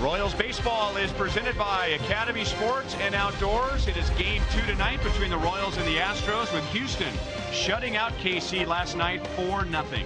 Royals baseball is presented by Academy Sports and Outdoors. It is game 2 tonight between the Royals and the Astros, with Houston shutting out KC last night 4-0.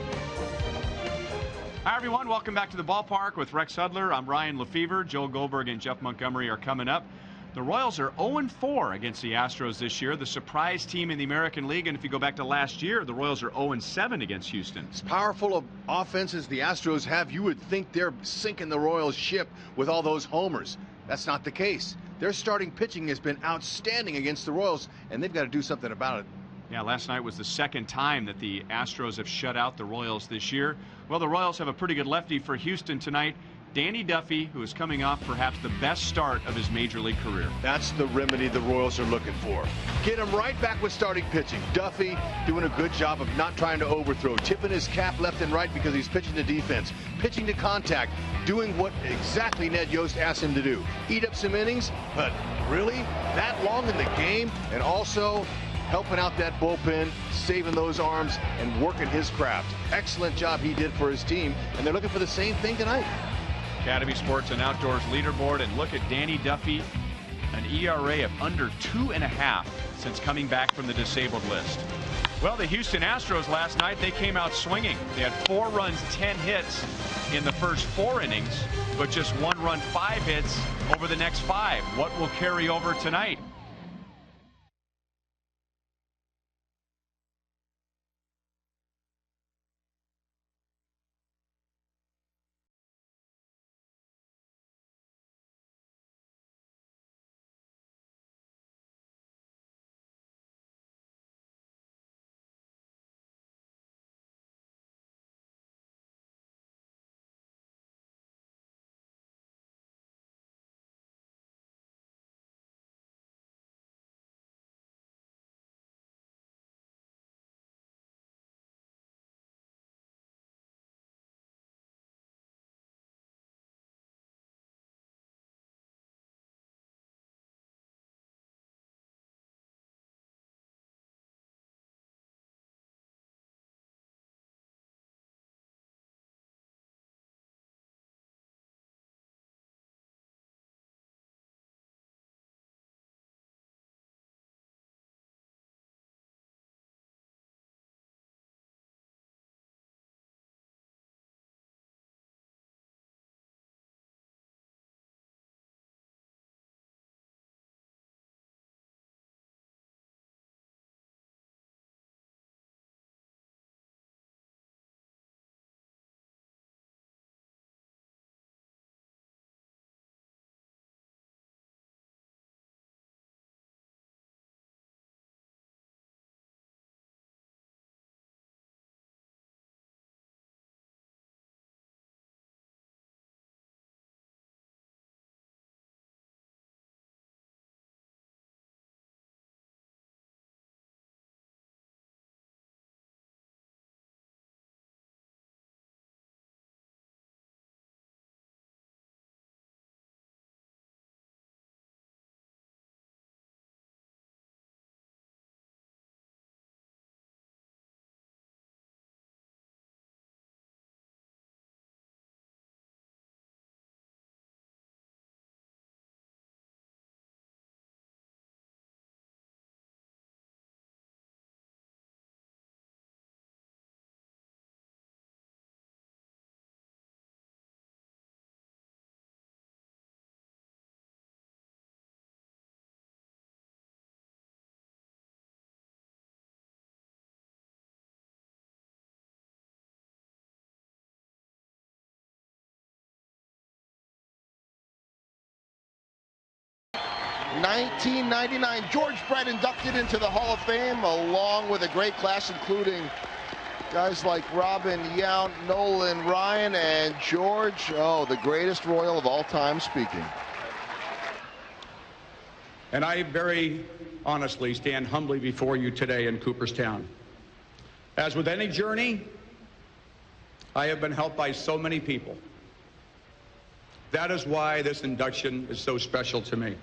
Hi, everyone. Welcome back to the ballpark with Rex Hudler. I'm Ryan Lefevre. Joe Goldberg and Jeff Montgomery are coming up. The Royals are 0-4 against the Astros this year, the surprise team in the American League. And if you go back to last year, the Royals are 0-7 against Houston. As powerful of offenses the Astros have, you would think they're sinking the Royals ship with all those homers. That's not the case. Their starting pitching has been outstanding against the Royals, and they've got to do something about it. Yeah, last night was the second time that the Astros have shut out the Royals this year. Well, the Royals have a pretty good lefty for Houston tonight. Danny Duffy, who is coming off perhaps the best start of his major league career. That's the remedy the Royals are looking for. Get him right back with starting pitching. Duffy doing a good job of not trying to overthrow, tipping his cap left and right because he's pitching to defense, pitching to contact, doing what exactly Ned Yost asked him to do. Eat up some innings, but really that long in the game, and also helping out that bullpen, saving those arms, and working his craft. Excellent job he did for his team, and they're looking for the same thing tonight. Academy Sports and Outdoors leaderboard, and look at Danny Duffy, an ERA of under 2.5 since coming back from the disabled list. Well, the Houston Astros last night, they came out swinging. They had 4 runs, 10 hits in the first 4 innings, but just 1 run, 5 hits over the next 5. What will carry over tonight? $19.99. George Brett inducted into the Hall of Fame, along with a great class including guys like Robin Yount, Nolan Ryan, and George, the greatest Royal of all time speaking. And I very honestly stand humbly before you today in Cooperstown. As with any journey, I have been helped by so many people. That is why this induction is so special to me.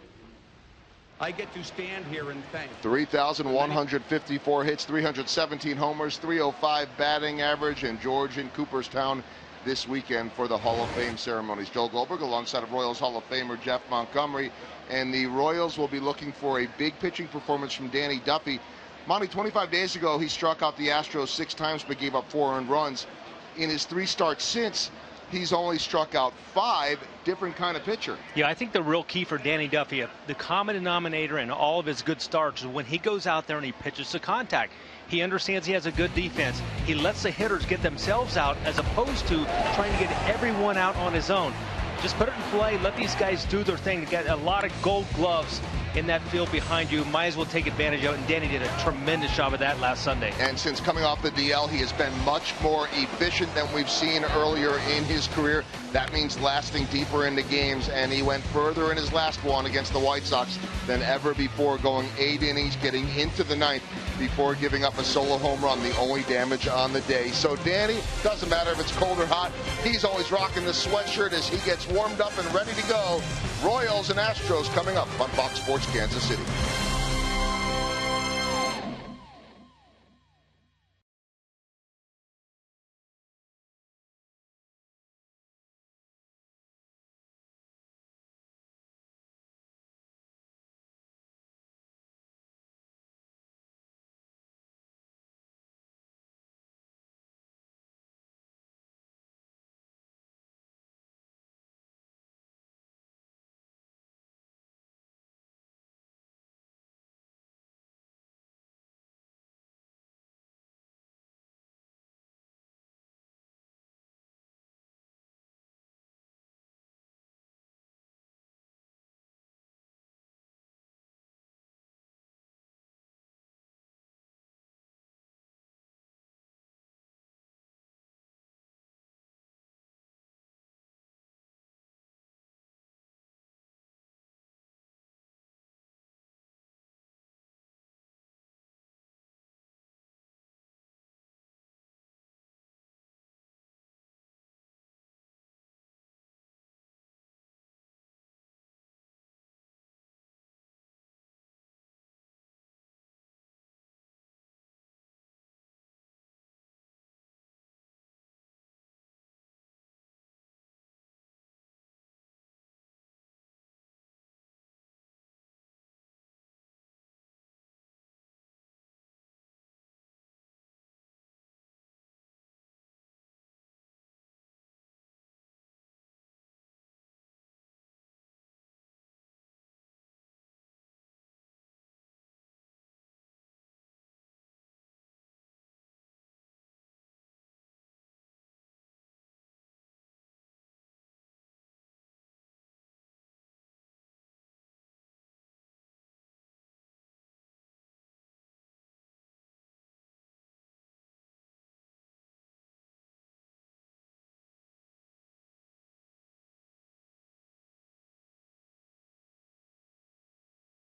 I get to stand here and thank 3,154 hits, 317 homers, 305 batting average, and George in Cooperstown this weekend for the Hall of Fame ceremonies. Joel Goldberg alongside of Royals Hall of Famer Jeff Montgomery, and the Royals will be looking for a big pitching performance from Danny Duffy. Monty, 25 days ago, he struck out the Astros 6 times but gave up 4 earned runs. In his 3 starts since, he's only struck out 5. Different kind of pitcher. Yeah, I think the real key for Danny Duffy, the common denominator in all of his good starts, is when he goes out there and he pitches to contact. He understands he has a good defense. He lets the hitters get themselves out as opposed to trying to get everyone out on his own. Just put it in play. Let these guys do their thing. To get a lot of gold gloves in that field behind you. Might as well take advantage of it. And Danny did a tremendous job of that last Sunday. And since coming off the DL, he has been much more efficient than we've seen earlier in his career. That means lasting deeper into games. And he went further in his last one against the White Sox than ever before, going 8 innings, getting into the 9th before giving up a solo home run, the only damage on the day. So Danny, doesn't matter if it's cold or hot, he's always rocking the sweatshirt as he gets warmed up and ready to go. Royals and Astros coming up on Fox Sports Kansas City.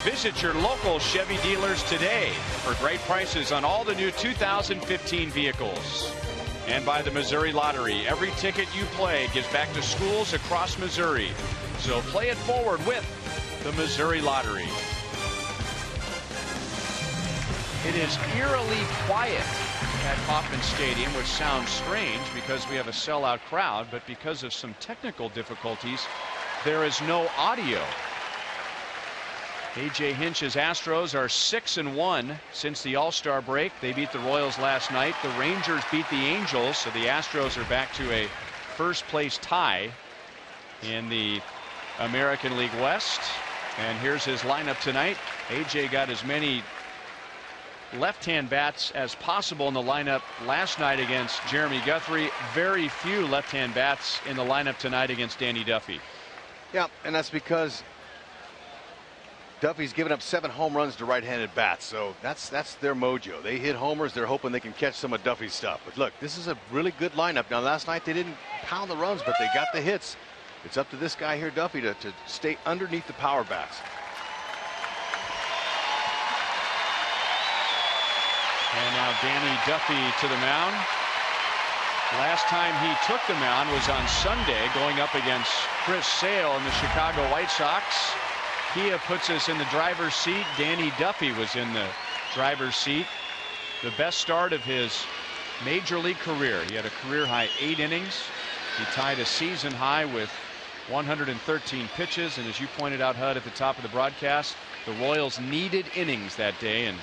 Visit your local Chevy dealers today for great prices on all the new 2015 vehicles. And by the Missouri Lottery, every ticket you play gives back to schools across Missouri. So play it forward with the Missouri Lottery. It is eerily quiet at Kauffman Stadium, which sounds strange because we have a sellout crowd, but because of some technical difficulties, there is no audio. A.J. Hinch's Astros are 6-1 since the All-Star break. They beat the Royals last night. The Rangers beat the Angels, so the Astros are back to a first-place tie in the American League West. And here's his lineup tonight. A.J. got as many left-hand bats as possible in the lineup last night against Jeremy Guthrie. Very few left-hand bats in the lineup tonight against Danny Duffy. Yeah, and that's because Duffy's given up 7 home runs to right-handed bats, so that's their mojo. They hit homers. They're hoping they can catch some of Duffy's stuff. But look, this is a really good lineup. Now, last night they didn't pound the runs, but they got the hits. It's up to this guy here, Duffy, to stay underneath the power bats. And now Danny Duffy to the mound. Last time he took the mound was on Sunday, going up against Chris Sale and the Chicago White Sox. Kia puts us in the driver's seat. Danny Duffy was in the driver's seat. The best start of his major league career. He had a career high 8 innings, He tied a season high with 113 pitches, and as you pointed out, HUD, at the top of the broadcast, the Royals needed innings that day, and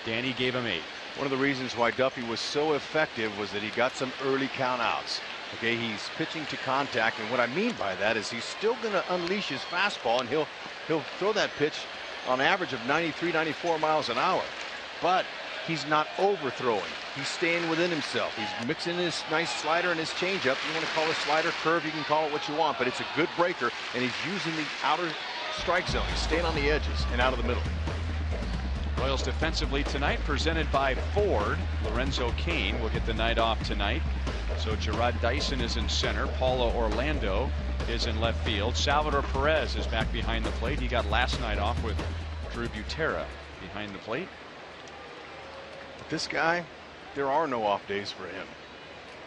Danny gave him 8. One of the reasons why Duffy was so effective was that he got some early countouts. Okay, he's pitching to contact, and what I mean by that is he's still going to unleash his fastball, and he'll throw that pitch on average of 93, 94 miles an hour. But he's not overthrowing. He's staying within himself. He's mixing his nice slider and his changeup. You want to call it slider, curve, you can call it what you want, but it's a good breaker, and he's using the outer strike zone. He's staying on the edges and out of the middle. Royals defensively tonight, presented by Ford. Lorenzo Cain will get the night off tonight. So Gerard Dyson is in center. Paulo Orlando is in left field. Salvador Perez is back behind the plate. He got last night off with Drew Butera behind the plate. This guy, there are no off days for him.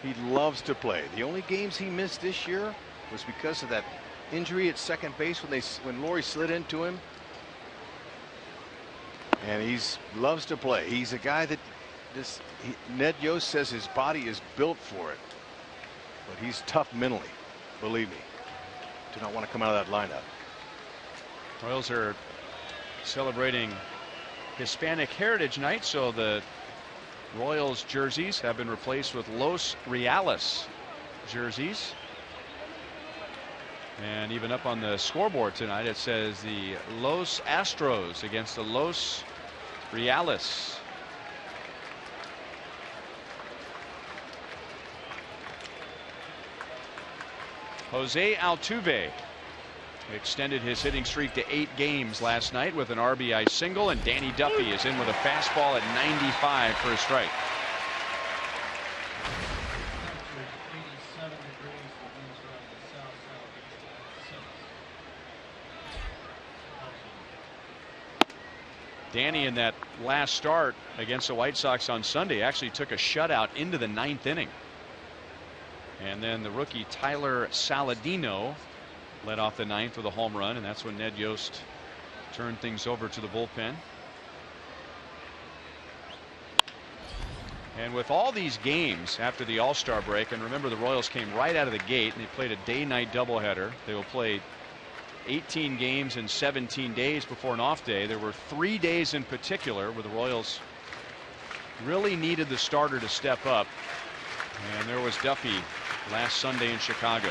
He loves to play. The only games he missed this year was because of that injury at second base when Laurie slid into him. And he loves to play. He's a guy that Ned Yost says his body is built for it. But he's tough mentally, believe me. Do not want to come out of that lineup. Royals are celebrating Hispanic Heritage Night, so the Royals jerseys have been replaced with Los Reales jerseys. And even up on the scoreboard tonight, it says the Los Astros against the Los Reales. Jose Altuve extended his hitting streak to 8 games last night with an RBI single, and Danny Duffy is in with a fastball at 95 for a strike. Danny, in that last start against the White Sox on Sunday, actually took a shutout into the 9th inning. And then the rookie Tyler Saladino led off the 9th with a home run, and that's when Ned Yost turned things over to the bullpen. And with all these games after the All-Star break, and remember the Royals came right out of the gate and they played a day-night doubleheader. They will play 18 games in 17 days before an off day. There were 3 days in particular where the Royals really needed the starter to step up, and there was Duffy last Sunday in Chicago.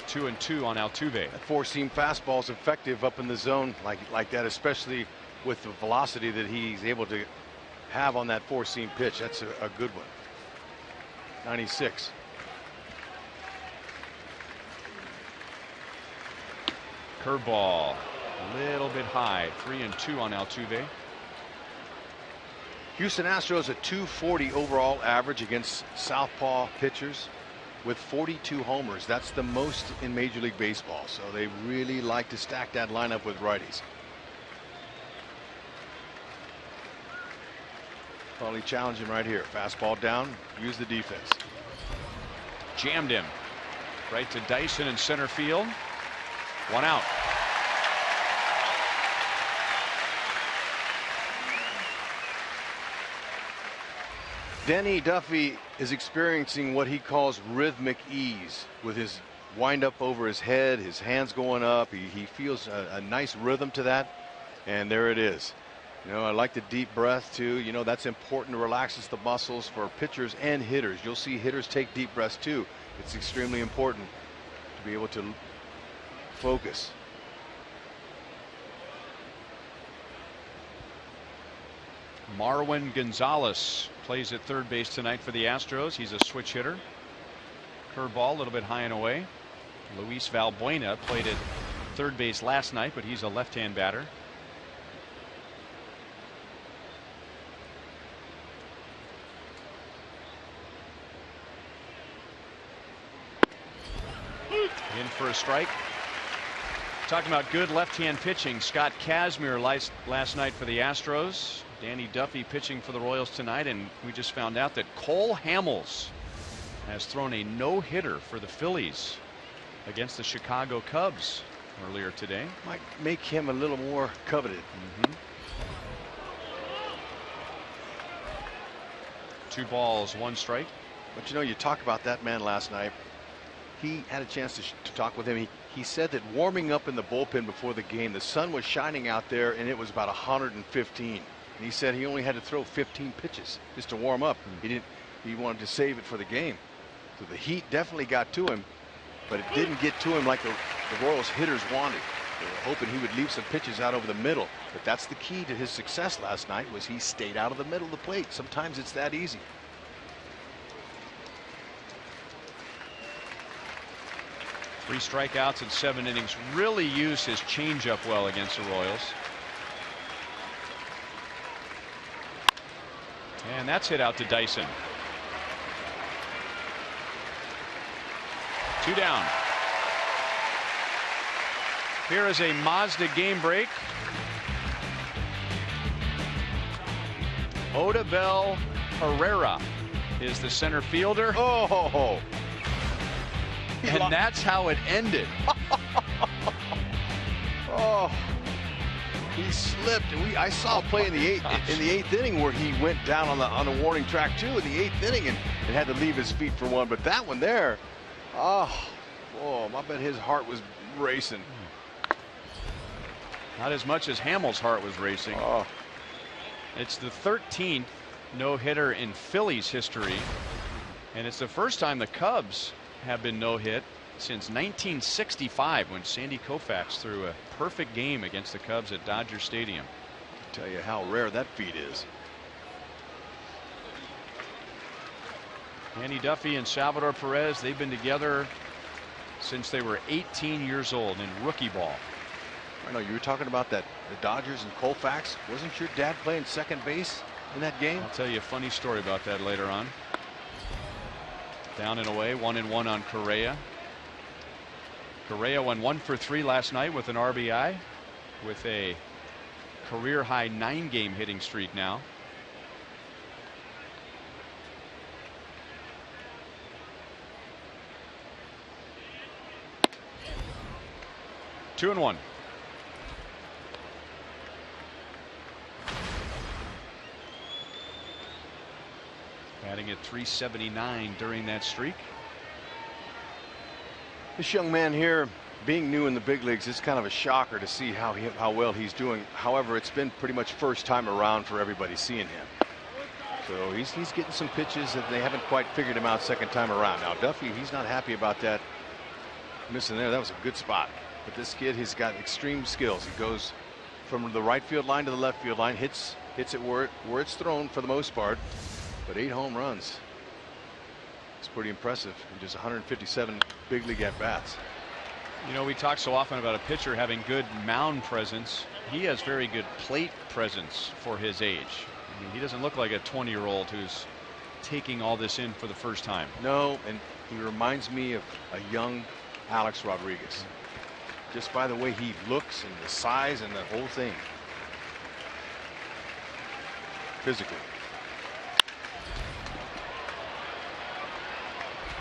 2-2 on Altuve. That four-seam fastball is effective up in the zone like that, especially with the velocity that he's able to have on that four-seam pitch. That's a good one. 96. Curveball a little bit high. 3-2 on Altuve. Houston Astros a .240 overall average against southpaw pitchers with 42 homers. That's the most in Major League Baseball, so they really like to stack that lineup with righties. Probably challenging right here. Fastball down, use the defense. Jammed him right to Dyson in center field. 1 out. Danny Duffy is experiencing what he calls rhythmic ease with his windup over his head, his hands going up. He feels a nice rhythm to that, and there it is. You know, I like the deep breath too. You know, that's important to relaxes the muscles for pitchers and hitters. You'll see hitters take deep breaths too. It's extremely important to be able to focus. Marwin Gonzalez plays at third base tonight for the Astros. He's a switch hitter. Curveball a little bit high and away. Luis Valbuena played at third base last night, but he's a left-hand batter. In for a strike. Talking about good left-hand pitching, Scott Kazmir last night for the Astros. Danny Duffy pitching for the Royals tonight, and we just found out that Cole Hamels has thrown a no-hitter for the Phillies against the Chicago Cubs earlier today. Might make him a little more coveted. 2 balls, 1 strike. But you know, you talk about that man last night. He had a chance to talk with him. He said that warming up in the bullpen before the game, the sun was shining out there and it was about 115. And he said he only had to throw 15 pitches just to warm up. He wanted to save it for the game. So the heat definitely got to him, but it didn't get to him like the Royals hitters wanted. They were hoping he would leave some pitches out over the middle. But that's the key to his success last night, was he stayed out of the middle of the plate. Sometimes it's that easy. Three strikeouts in 7 innings. Really used his changeup well against the Royals. And that's hit out to Dyson. 2 down. Here is a Mazda game break. Odubel Herrera is the center fielder. Oh, and that's how it ended. Oh, he slipped, and I saw a play in the eighth inning where he went down on the warning track too in the 8th inning and had to leave his feet for one. But that one there, oh, I bet his heart was racing. Not as much as Hamill's heart was racing. Oh. It's the 13th no-hitter in Phillies history, and it's the first time the Cubs have been no-hit since 1965, when Sandy Koufax threw a perfect game against the Cubs at Dodger Stadium. I'll tell you how rare that feat is. Danny Duffy and Salvador Perez, they've been together since they were 18 years old in rookie ball. I know you were talking about that, the Dodgers and Koufax. Wasn't your dad playing second base in that game? I'll tell you a funny story about that later on. Down and away, 1-1 on Correa. Correa went 1 for 3 last night with an RBI, with a career high 9-game hitting streak now. Two and 1. Batting at .379 during that streak. This young man here, being new in the big leagues, it's kind of a shocker to see how well he's doing. However, it's been pretty much first time around for everybody seeing him. So he's getting some pitches that they haven't quite figured him out second time around. Now Duffy, he's not happy about that missing there. That was a good spot. But this kid, he's got extreme skills. He goes from the right field line to the left field line, hits it where it's thrown for the most part. But 8 home runs. It's pretty impressive in just 157 big league at bats. You know, we talk so often about a pitcher having good mound presence. He has very good plate presence for his age. I mean, he doesn't look like a 20-year-old who's taking all this in for the first time. No, and he reminds me of a young Alex Rodriguez. Just by the way he looks and the size and the whole thing. Physically.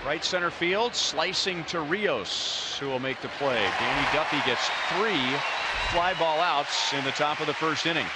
Right center field, slicing to Rios, who will make the play. Danny Duffy gets 3 fly ball outs in the top of the first inning.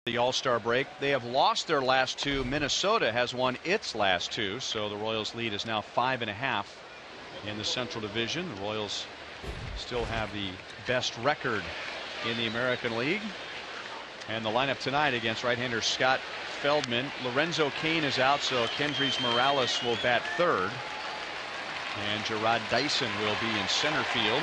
The All-Star break. They have lost their last two. Minnesota has won its last two, so the Royals lead is now 5.5 in the Central Division. The Royals still have the best record in the American League. And the lineup tonight against right-hander Scott Feldman. Lorenzo Cain is out, so Kendrys Morales will bat third. And Gerard Dyson will be in center field.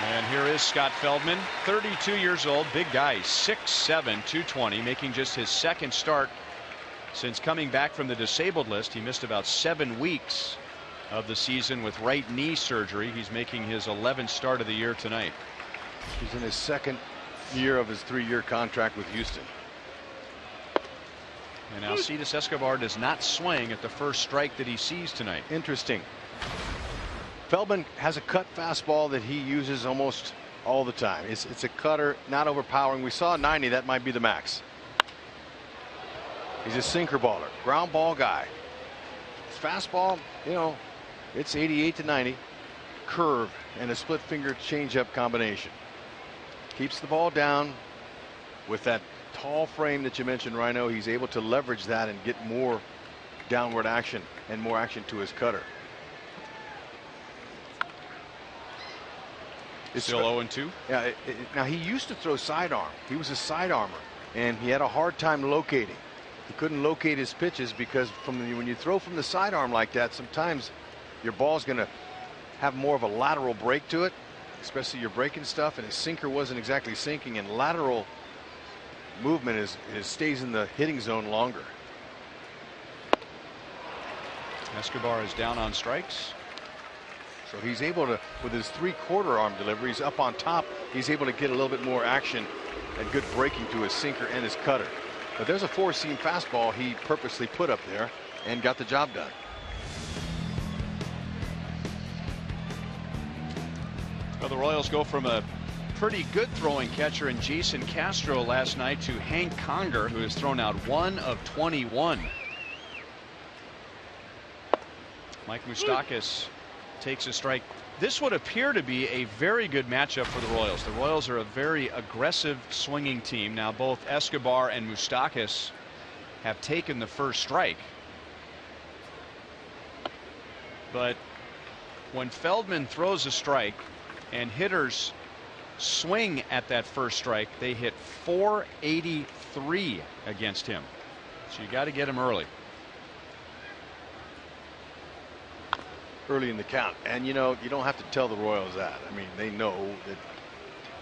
And here is Scott Feldman, 32 years old, big guy, 6'7", 220, making just his second start since coming back from the disabled list. He missed about 7 weeks of the season with right knee surgery. He's making his 11th start of the year tonight. He's in his second year of his 3-year contract with Houston. And Alcides Escobar does not swing at the first strike that he sees tonight. Interesting. Feldman has a cut fastball that he uses almost all the time. It's a cutter, not overpowering. We saw 90, that might be the max. He's a sinker baller, ground ball guy. His fastball, you know, it's 88 to 90. Curve and a split finger changeup combination. Keeps the ball down with that tall frame that you mentioned, Rhino. He's able to leverage that and get more downward action and more action to his cutter. It's still 0-2. Yeah. Now he used to throw sidearm. He was a sidearmer, and he had a hard time locating. He couldn't locate his pitches because when you throw from the sidearm like that, sometimes your ball's going to have more of a lateral break to it, especially your breaking stuff. And his sinker wasn't exactly sinking, and lateral movement stays in the hitting zone longer. Escobar is down on strikes. So he's able to, with his 3/4 arm deliveries up on top, he's able to get a little bit more action and good breaking to his sinker and his cutter. But there's a 4-seam fastball he purposely put up there and got the job done. Well, the Royals go from a pretty good throwing catcher in Jason Castro last night to Hank Conger, who has thrown out 1 of 21. Mike Moustakas takes a strike. This would appear to be a very good matchup for the Royals. The Royals are a very aggressive swinging team. Now both Escobar and Moustakas have taken the first strike. But when Feldman throws a strike and hitters swing at that first strike, they hit .483 against him. So you got to get him early. Early in the count, and you know, you don't have to tell the Royals that. I mean, they know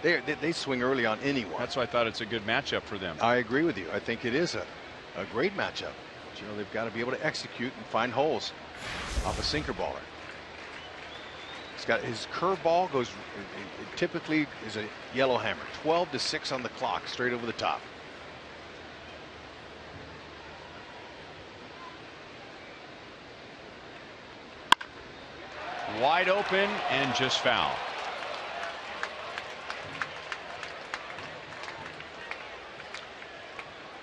that they swing early on anyone. That's why I thought it's a good matchup for them. I agree with you. I think it is a great matchup. But, you know, they've got to be able to execute and find holes off a sinker baller. He's got his curveball goes. It typically is a yellow hammer. 12-6 on the clock, straight over the top. Wide open and just foul.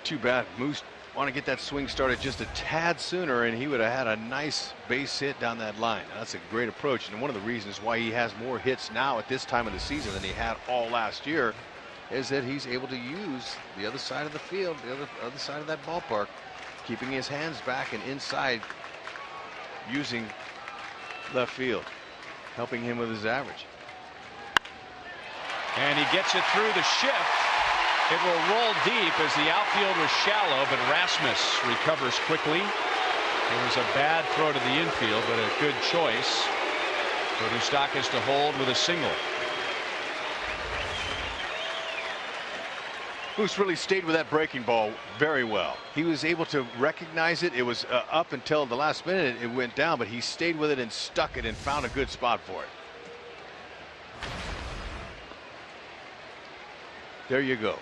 Too bad. Moose want to get that swing started just a tad sooner, and he would have had a nice base hit down that line. Now, that's a great approach, and one of the reasons why he has more hits now at this time of the season than he had all last year is that he's able to use the other side of the field, the other side of that ballpark, keeping his hands back and inside, using left field, helping him with his average. And he gets it through the shift. It will roll deep as the outfield was shallow, but Rasmus recovers quickly. It was a bad throw to the infield, but a good choice for Moustakas to hold with a single. Moose really stayed with that breaking ball very well. He was able to recognize it. It was up until the last minute. It went down, but he stayed with it and stuck it and found a good spot for it. There you go.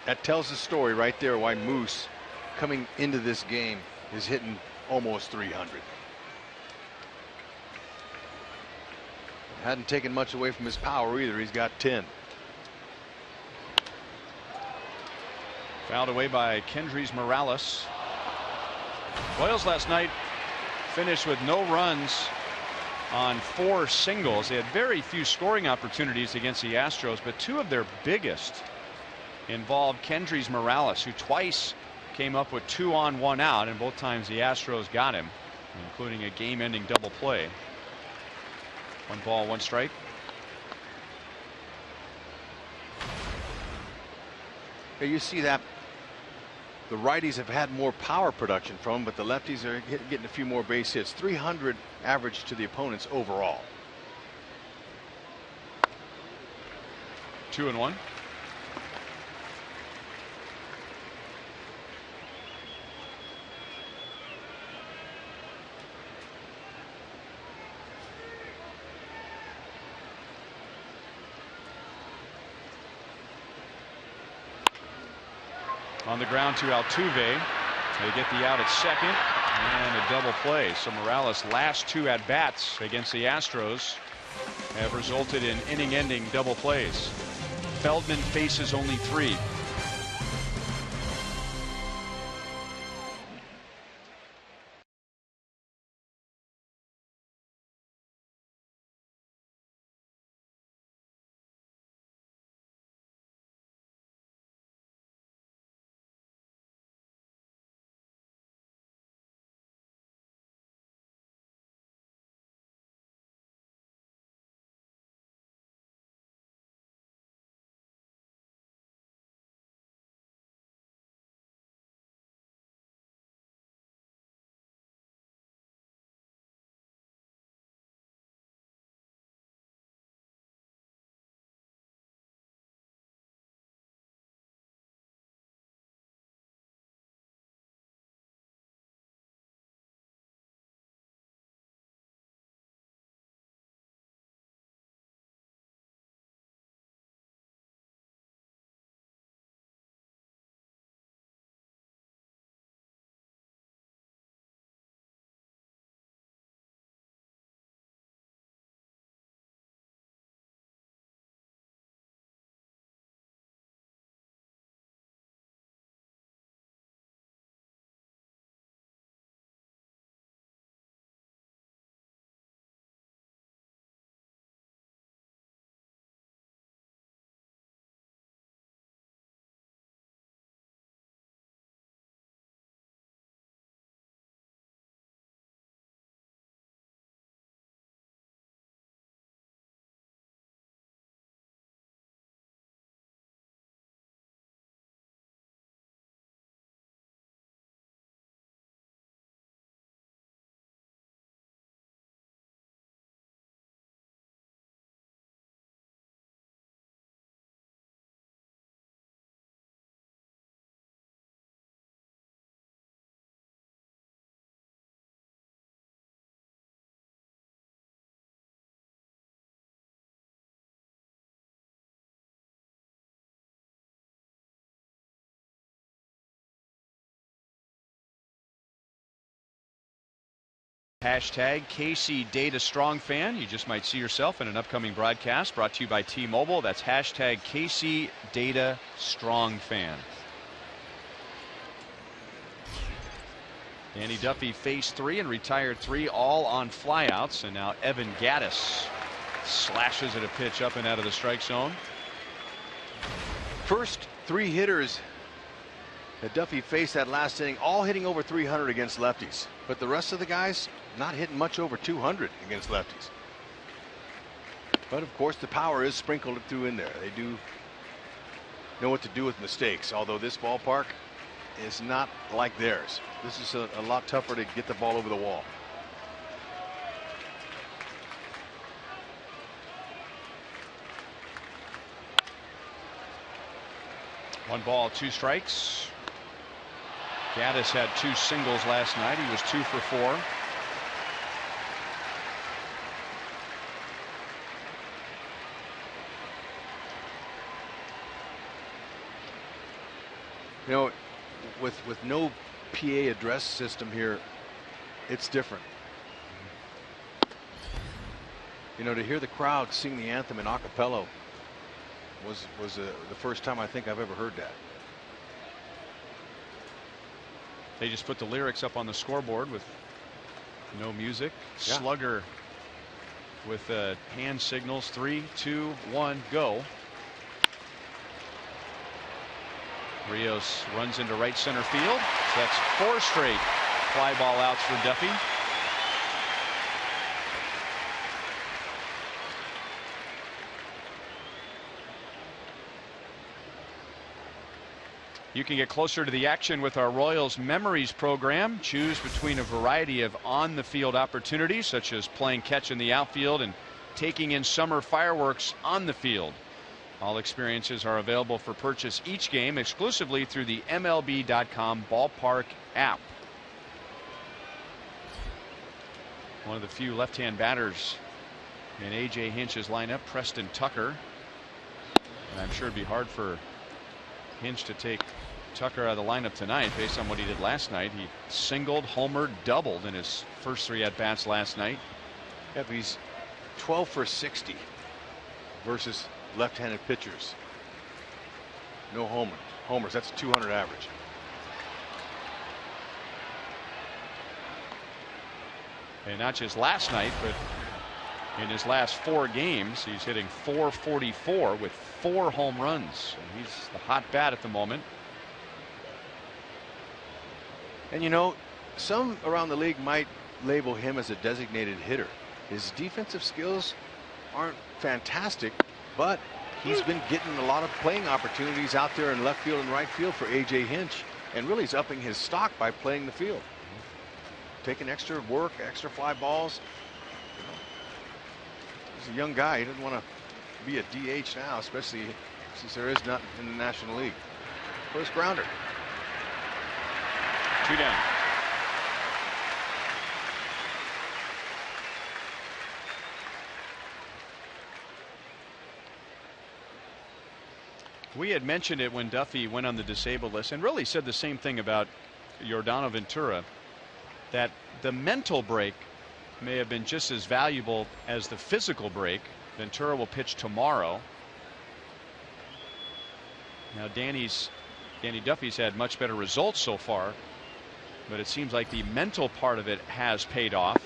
That tells the story right there why Moose, coming into this game, is hitting almost 300. Hadn't taken much away from his power either. He's got 10. Fouled away by Kendrys Morales. Royals last night finished with no runs on 4 singles. They had very few scoring opportunities against the Astros, but 2 of their biggest involved Kendrys Morales, who twice came up with 2 on 1 out, and both times the Astros got him, including a game-ending double play. 1 ball, 1 strike. You see that the righties have had more power production from them, but the lefties are getting a few more base hits. 300 average to the opponents overall. 2-1. On the ground to Altuve. They get the out at second and a double play. So Morales' last 2 at bats against the Astros have resulted in inning-ending double plays. Feldman faces only 3. Hashtag KC Data Strong Fan. You just might see yourself in an upcoming broadcast brought to you by T-Mobile. That's hashtag KC Data Strong Fan. Danny Duffy faced 3 and retired 3, all on flyouts. And now Evan Gattis slashes at a pitch up and out of the strike zone. First 3 hitters that Duffy faced that last inning, all hitting over 300 against lefties. But the rest of the guys not hitting much over 200 against lefties. But of course the power is sprinkled through in there. They do know what to do with mistakes, although this ballpark is not like theirs. This is a lot tougher to get the ball over the wall. One ball, 2 strikes. Gattis had 2 singles last night. He was 2 for 4. You know, with no PA address system here, it's different. You know, to hear the crowd sing the anthem in a cappella was the first time I think I've ever heard that. They just put the lyrics up on the scoreboard with no music. Yeah. Slugger with hand signals. 3, 2, 1, go. Rios runs into right center field. So that's 4 straight fly ball outs for Duffy. You can get closer to the action with our Royals Memories program. Choose between a variety of on-the-field opportunities, such as playing catch in the outfield and taking in summer fireworks on the field. All experiences are available for purchase each game exclusively through the MLB.com ballpark app. One of the few left-hand batters in A.J. Hinch's lineup, Preston Tucker. And I'm sure it'd be hard for Hinch to take Tucker out of the lineup tonight based on what he did last night. He singled, homered, doubled in his first 3 at-bats last night. Yeah, but he's 12 for 60 versus left-handed pitchers. No homers. That's a 200 average. And not just last night, but in his last 4 games, he's hitting .444 with 4 home runs. And he's the hot bat at the moment. And you know, some around the league might label him as a designated hitter. His defensive skills aren't fantastic, but he's been getting a lot of playing opportunities out there in left field and right field for A.J. Hinch, and really he's upping his stock by playing the field, taking extra work, extra fly balls. He's a young guy. He doesn't want to be a DH now, especially since there is none in the National League. First grounder. 2 down. We had mentioned it when Duffy went on the disabled list and really said the same thing about Yordano Ventura, that the mental break may have been just as valuable as the physical break. Ventura will pitch tomorrow. Now Danny Duffy's had much better results so far, but it seems like the mental part of it has paid off.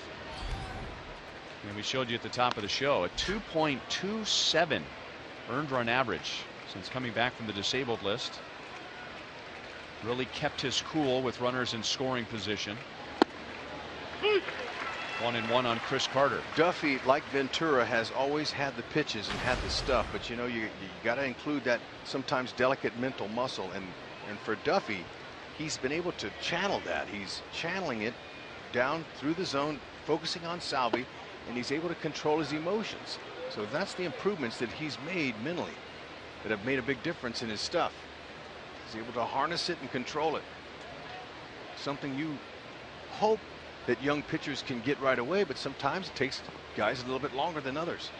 And we showed you at the top of the show a 2.27 earned run average since coming back from the disabled list. Really kept his cool with runners in scoring position. 1-1 on Chris Carter. Duffy, like Ventura, has always had the pitches and had the stuff, but you know, you got to include that sometimes delicate mental muscle, and for Duffy, he's been able to channel that. He's channeling it down through the zone, focusing on Salvi, and he's able to control his emotions. So that's the improvements that he's made mentally that have made a big difference in his stuff. He's able to harness it and control it. Something you hope that young pitchers can get right away, but sometimes it takes guys a little bit longer than others.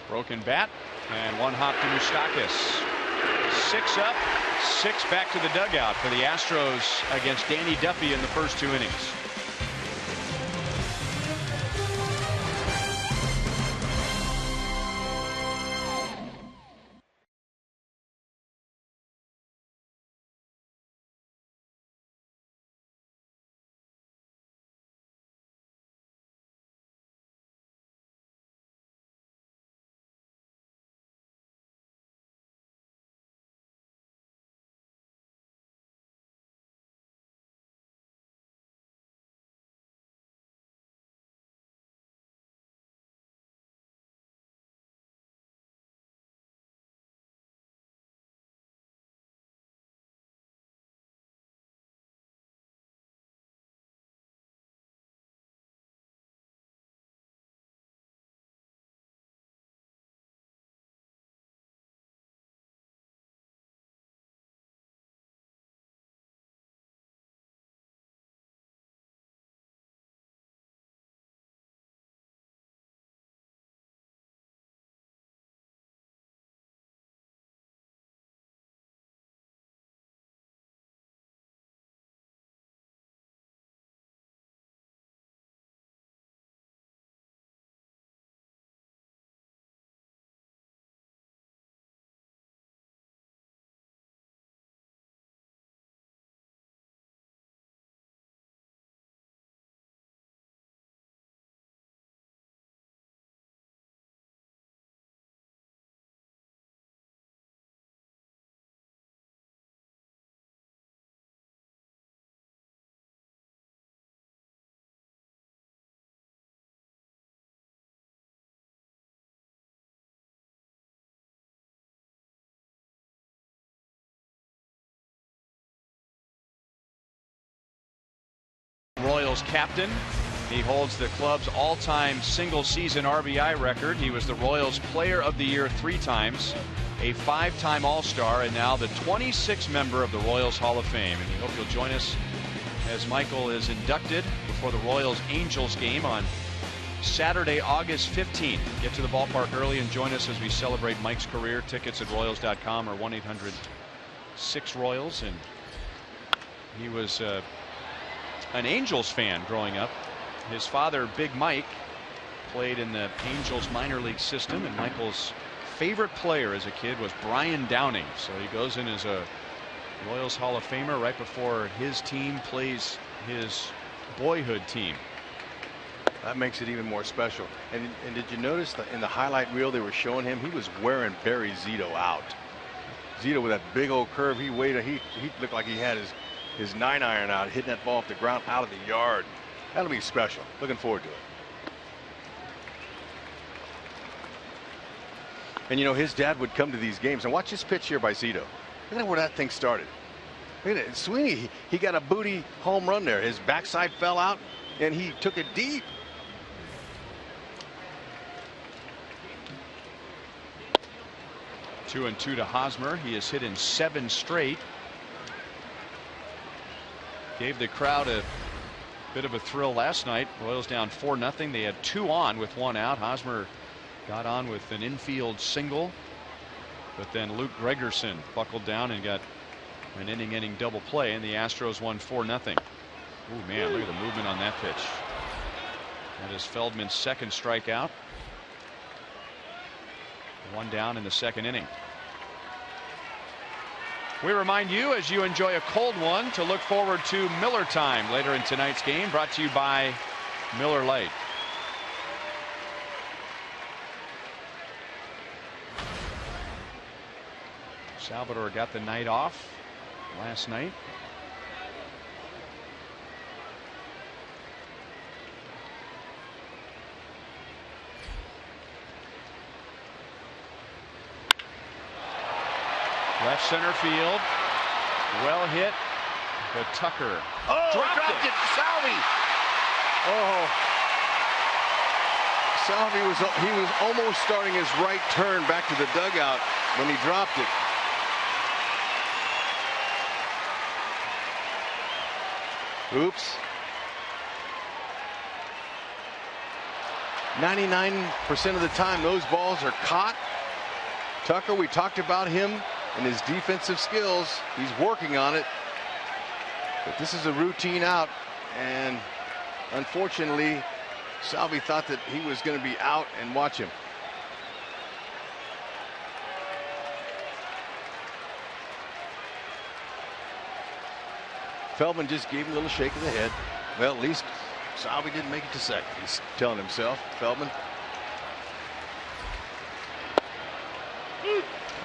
Broken bat and 1 hop to Moustakas. 6 up, 6 back to the dugout for the Astros against Danny Duffy in the first 2 innings. Royals captain. He holds the club's all-time single-season RBI record. He was the Royals Player of the Year 3 times, a 5-time All-Star, and now the 26th member of the Royals Hall of Fame. And we hope you'll join us as Michael is inducted before the Royals-Angels game on Saturday, August 15th. Get to the ballpark early and join us as we celebrate Mike's career. Tickets at Royals.com or 1-800-6-ROYALS. And he was an Angels fan growing up. His father, Big Mike, played in the Angels minor league system, and Michael's favorite player as a kid was Brian Downing. So he goes in as a Royals Hall of Famer right before his team plays his boyhood team. That makes it even more special. And did you notice that in the highlight reel they were showing him, he was wearing Barry Zito out. Zito with that big old curve, he looked like he had his 9-iron out, hitting that ball off the ground out of the yard. That'll be special. Looking forward to it. And you know, his dad would come to these games, and watch this pitch here by Zito. Look at where that thing started. Look at it. Sweeney, he got a booty home run there. His backside fell out, and he took it deep. 2-2 to Hosmer. He has hit in 7 straight. Gave the crowd a bit of a thrill last night. Royals down 4-0. They had 2 on with 1 out. Hosmer got on with an infield single, but then Luke Gregerson buckled down and got an inning double play, and the Astros won 4-0. Oh man, look at the movement on that pitch. That is Feldman's 2nd strikeout. 1 down in the 2nd inning. We remind you, as you enjoy a cold one, to look forward to Miller Time later in tonight's game, brought to you by Miller Lite. Salvador got the night off last night. Left center field. Well hit. But Tucker dropped it. Salvi. Oh. Salvi was almost starting his right turn back to the dugout when he dropped it. Oops. 99% of the time those balls are caught. Tucker, we talked about him and his defensive skills. He's working on it, but this is a routine out, and unfortunately Salvi thought that he was going to be out, and watch him. Feldman just gave him a little shake of the head. Well, at least Salvi didn't make it to second, he's telling himself. Feldman.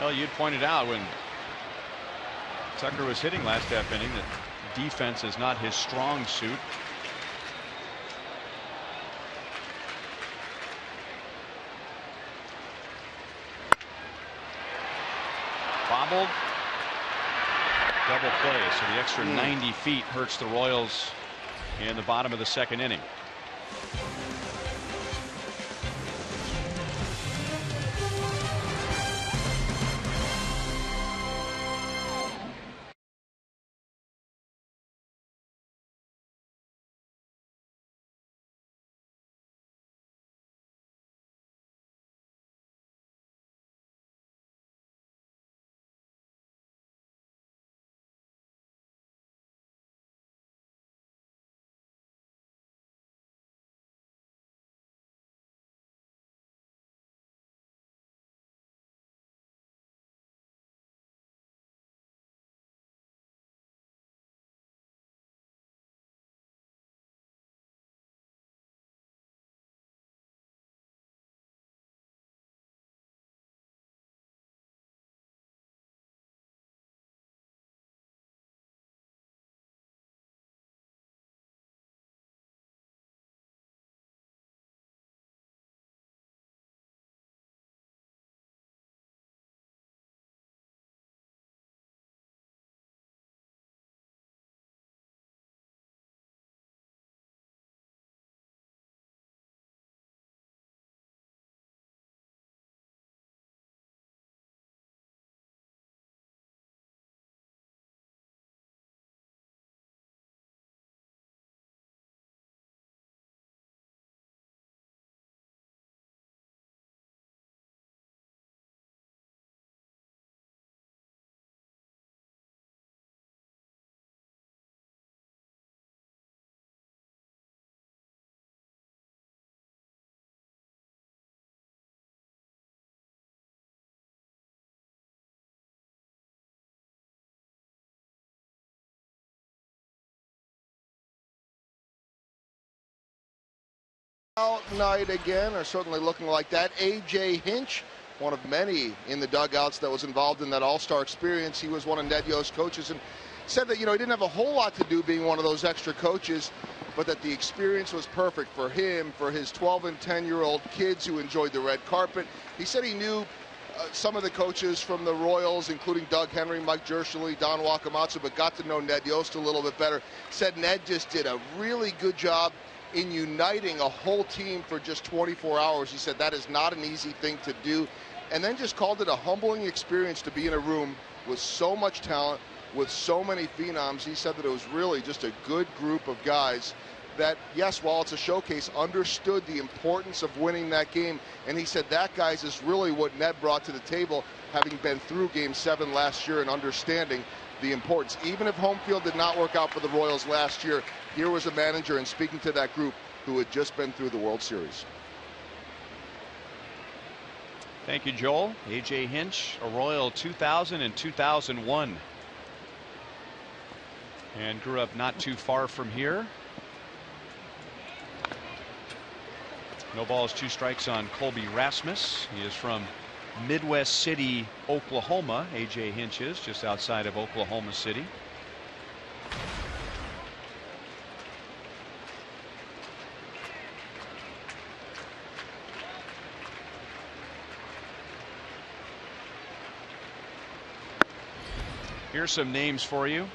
Well, you'd pointed out when Tucker was hitting last half inning that defense is not his strong suit. Bobbled. Double play, so the extra 90 feet hurts the Royals in the bottom of the 2nd inning. Night again, or certainly looking like that. A.J. Hinch, one of many in the dugouts that was involved in that all-star experience. He was one of Ned Yost's coaches and said that, he didn't have a whole lot to do being one of those extra coaches, but that the experience was perfect for him, for his 12 and 10-year-old kids who enjoyed the red carpet. He said he knew some of the coaches from the Royals, including Doug Henry, Mike Jershely, Don Wakamatsu, but got to know Ned Yost a little bit better. Said Ned just did a really good job in uniting a whole team for just 24 hours. He said that is not an easy thing to do, and then just called it a humbling experience to be in a room with so much talent, with so many phenoms. He said that it was really just a good group of guys that, yes, while it's a showcase, understood the importance of winning that game. And he said that, guys, is really what Ned brought to the table, having been through Game 7 last year and understanding the importance. Even if home field did not work out for the Royals last year, here was a manager and speaking to that group who had just been through the World Series. Thank you, Joel. A.J. Hinch, a Royal 2000 and 2001. And grew up not too far from here. No balls, 2 strikes on Colby Rasmus. He is from Midwest City, Oklahoma. A.J. Hinch is just outside of Oklahoma City. Here's some names for you.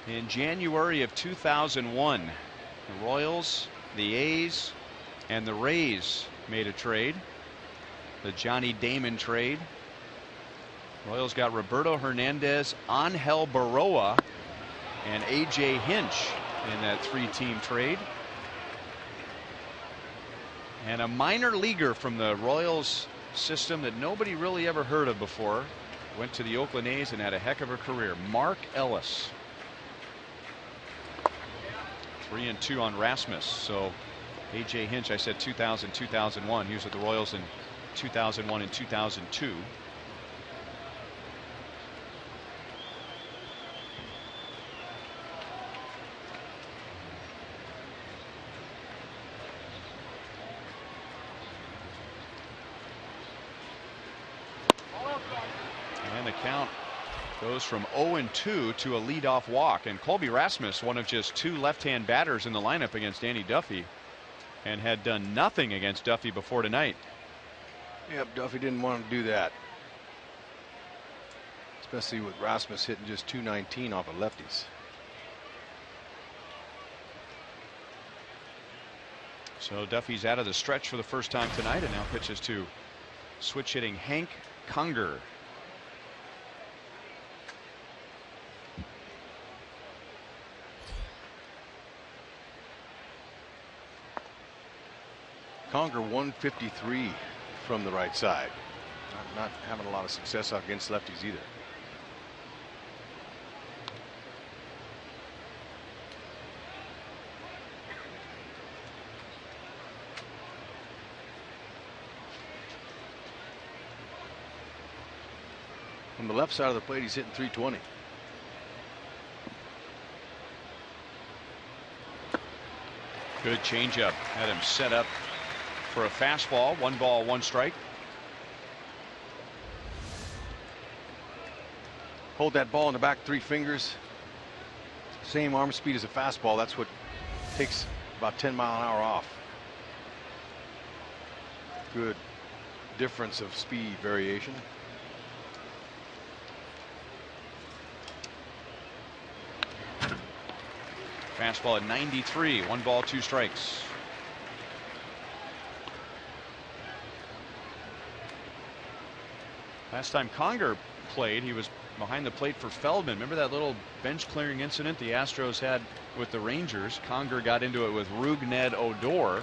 In January of 2001, the Royals, the A's, and the Rays made a trade. The Johnny Damon trade. Royals got Roberto Hernandez, Angel Baroa, and A.J. Hinch in that 3-team trade. And a minor leaguer from the Royals system that nobody really ever heard of before. Went to the Oakland A's and had a heck of a career. Mark Ellis. 3-2 on Rasmus. So A.J. Hinch, I said 2000, 2001. He was with the Royals in 2001 and 2002. And the count goes from 0-2 to a leadoff walk. And Colby Rasmus, one of just 2 left-hand batters in the lineup against Danny Duffy, and had done nothing against Duffy before tonight. Yep, Duffy didn't want to do that, especially with Rasmus hitting just .219 off of lefties. So Duffy's out of the stretch for the first time tonight and now pitches to switch hitting Hank Conger. Conger 153 from the right side. Not having a lot of success against lefties either. From the left side of the plate, he's hitting .320. Good changeup. Had him set up for a fastball. 1 ball, 1 strike. Hold that ball in the back 3 fingers. Same arm speed as a fastball. That's what takes about 10 mile an hour off. Good difference of speed variation. Fastball at 93. 1 ball, 2 strikes. Last time Conger played, he was behind the plate for Feldman. Remember that little bench clearing incident the Astros had with the Rangers? Conger got into it with Rougned Odor.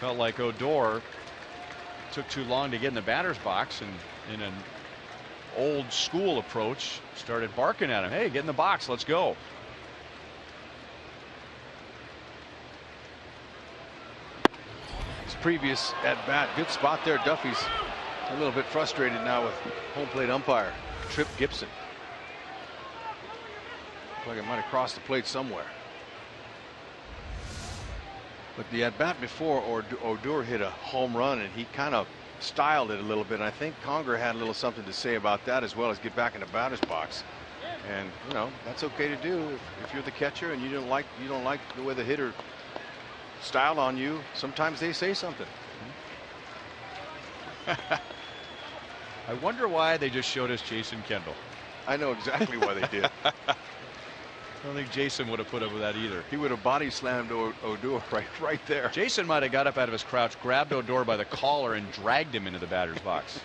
Felt like Odor took too long to get in the batter's box, and in an old school approach started barking at him. Hey, get in the box, let's go. His previous at bat, good spot there. Duffy's a little bit frustrated now with home plate umpire Trip Gibson. Looks like it might have crossed the plate somewhere. But the at bat before, Odor hit a home run, and he kind of styled it a little bit. And I think Conger had a little something to say about that, as well as get back in the batter's box. And you know, that's okay to do if you're the catcher and you don't like the way the hitter styled on you. Sometimes they say something. I wonder why they just showed us Jason Kendall. I know exactly why they did. I don't think Jason would have put up with that either. He would have body slammed Odor right there. Jason might have got up out of his crouch, grabbed Odor by the collar, and dragged him into the batter's box.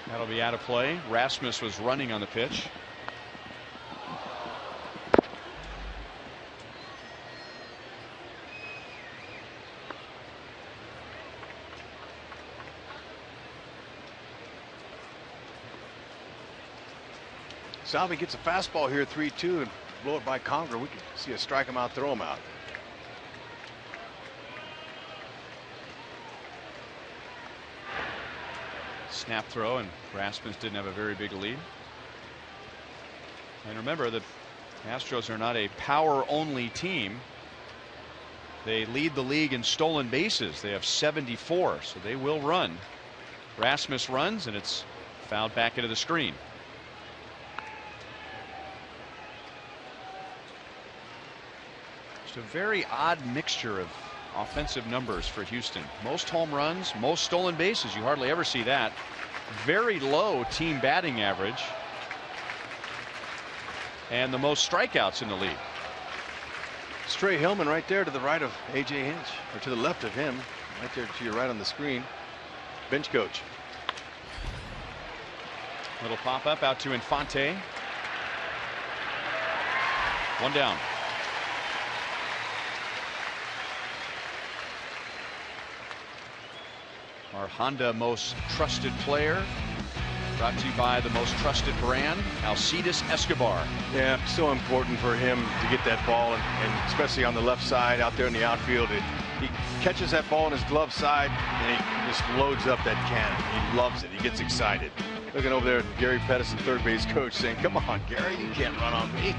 That'll be out of play. Rasmus was running on the pitch. Salvi gets a fastball here, 3-2, and blow it by Conger. We can see a strike him out, throw him out. Snap throw, and Rasmus didn't have a very big lead. And remember, the Astros are not a power-only team. They lead the league in stolen bases. They have 74, so they will run. Rasmus runs, and it's fouled back into the screen. Just a very odd mixture of offensive numbers for Houston. Most home runs, most stolen bases. You hardly ever see that. Very low team batting average. And the most strikeouts in the league. Stray Hillman right there to the right of A.J. Hinch, or to the left of him, right there to your right on the screen. Bench coach. Little pop up out to Infante. One down. Our Honda most trusted player, brought to you by the most trusted brand, Alcides Escobar. Yeah, so important for him to get that ball, and especially on the left side out there in the outfield. He catches that ball on his glove side, and he just loads up that cannon. He loves it. He gets excited. Looking over there at Gary Pettis, the third base coach, saying, "Come on, Gary, you can't run on me."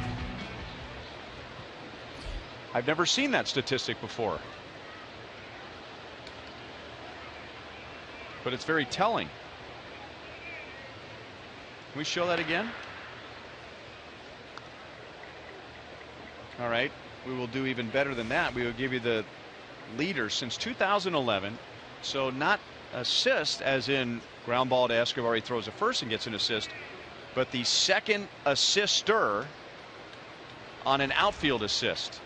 I've never seen that statistic before, but it's very telling. Can we show that again? All right, we will do even better than that. We will give you the leaders since 2011. So not assist as in ground ball to Escobar, he throws a first and gets an assist, but the second assister on an outfield assist.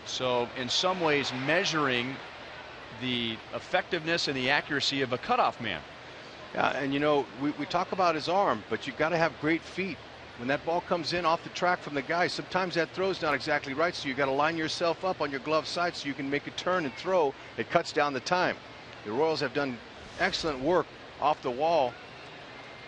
So in some ways measuring the effectiveness and the accuracy of a cutoff man. Yeah, and you know, we talk about his arm, but you got to have great feet. When that ball comes in off the track from the guy, sometimes that throw's not exactly right, so you got to line yourself up on your glove side so you can make a turn and throw. It cuts down the time. The Royals have done excellent work off the wall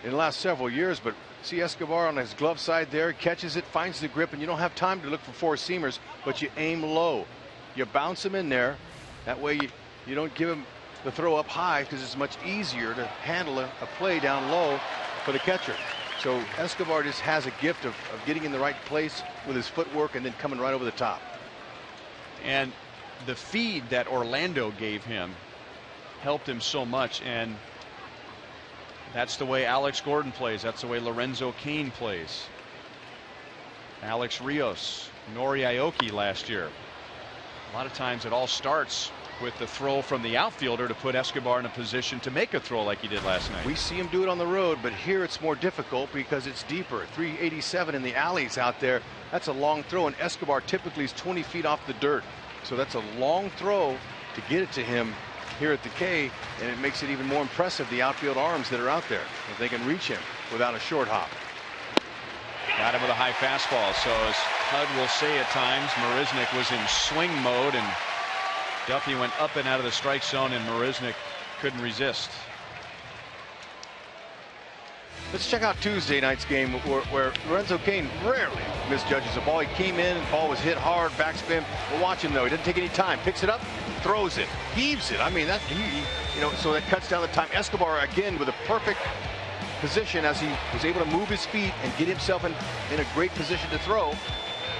in the last several years, but see Escobar on his glove side there, catches it, finds the grip, and you don't have time to look for four-seamers, but you aim low. You bounce him in there. That way you don't give him the throw up high, because it's much easier to handle a play down low for the catcher. So Escobar just has a gift of getting in the right place with his footwork and then coming right over the top. And the feed that Orlando gave him helped him so much, and that's the way Alex Gordon plays. That's the way Lorenzo Cain plays. Alex Rios, Nori Aoki last year. A lot of times it all starts with the throw from the outfielder to put Escobar in a position to make a throw like he did last night. We see him do it on the road, but here it's more difficult because it's deeper. 387 in the alleys out there. That's a long throw, and Escobar typically is 20 feet off the dirt. So that's a long throw to get it to him here at the K, and it makes it even more impressive, the outfield arms that are out there, if they can reach him without a short hop. Got him with a high fastball. So as HUD will say at times, Marisnick was in swing mode, and Duffy went up and out of the strike zone, and Marisnick couldn't resist. Let's check out Tuesday night's game where Lorenzo Cain rarely misjudges a ball. He came in, the ball was hit hard, backspin. We'll watch him though. He doesn't take any time. Picks it up, throws it, heaves it. I mean, that so that cuts down the time. Escobar again with a perfect position as he was able to move his feet and get himself in a great position to throw.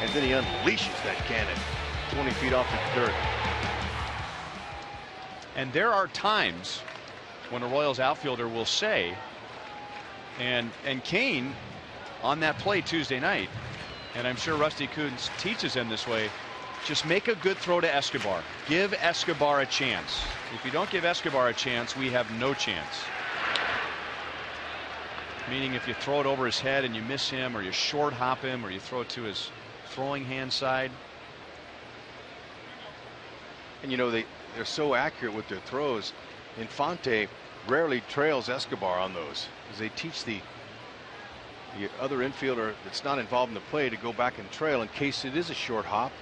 And then he unleashes that cannon 20 feet off the dirt. And there are times when a Royals outfielder will say, and Kane on that play Tuesday night, and I'm sure Rusty Kuntz teaches him this way, just make a good throw to Escobar. Give Escobar a chance. If you don't give Escobar a chance, we have no chance. Meaning if you throw it over his head and you miss him, or you short hop him, or you throw it to his throwing hand side. And you know, they're so accurate with their throws. Infante rarely trails Escobar on those, because they teach the other infielder that's not involved in the play to go back and trail in case it is a short hop.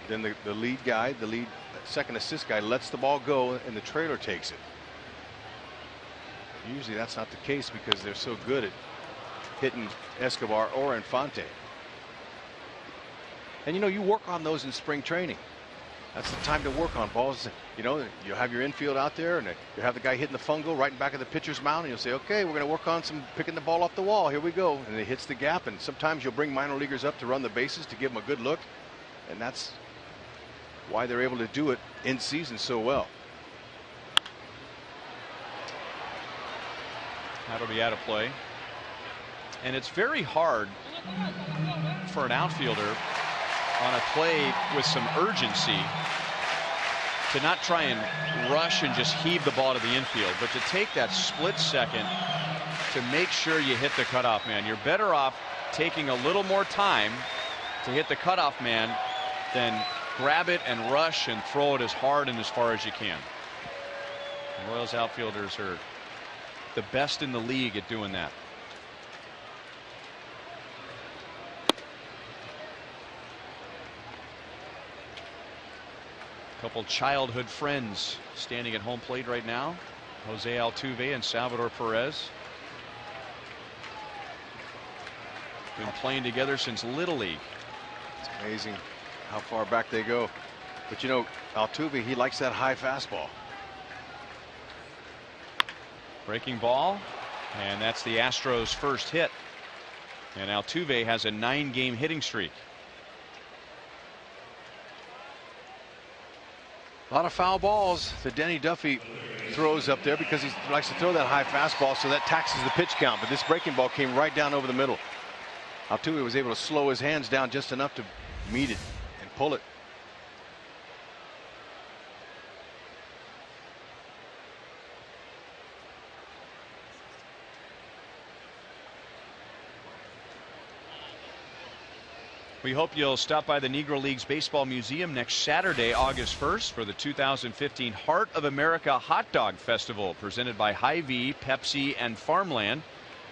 Then the lead guy, the lead second assist guy, lets the ball go and the trailer takes it. Usually that's not the case because they're so good at hitting Escobar or Infante. And you know, you work on those in spring training. That's the time to work on balls. You know, you have your infield out there and you have the guy hitting the fungo right in back of the pitcher's mound, and you'll say, okay, we're going to work on some picking the ball off the wall. Here we go. And it hits the gap, and sometimes you'll bring minor leaguers up to run the bases to give them a good look. And that's why they're able to do it in season so well. That'll be out of play. And it's very hard for an outfielder on a play with some urgency to not try and rush and just heave the ball to the infield, but to take that split second to make sure you hit the cutoff man. You're better off taking a little more time to hit the cutoff man than grab it and rush and throw it as hard and as far as you can. The Royals outfielders are the best in the league at doing that. Couple childhood friends standing at home plate right now. Jose Altuve and Salvador Perez. Been playing together since Little League. It's amazing how far back they go. But you know, Altuve, he likes that high fastball. Breaking ball, and that's the Astros' first hit. And Altuve has a 9-game hitting streak. A lot of foul balls that Danny Duffy throws up there because he likes to throw that high fastball, so that taxes the pitch count. But this breaking ball came right down over the middle. Altuve was able to slow his hands down just enough to meet it and pull it. We hope you'll stop by the Negro Leagues Baseball Museum next Saturday, August 1st, for the 2015 Heart of America Hot Dog Festival, presented by Hy-Vee, Pepsi, and Farmland.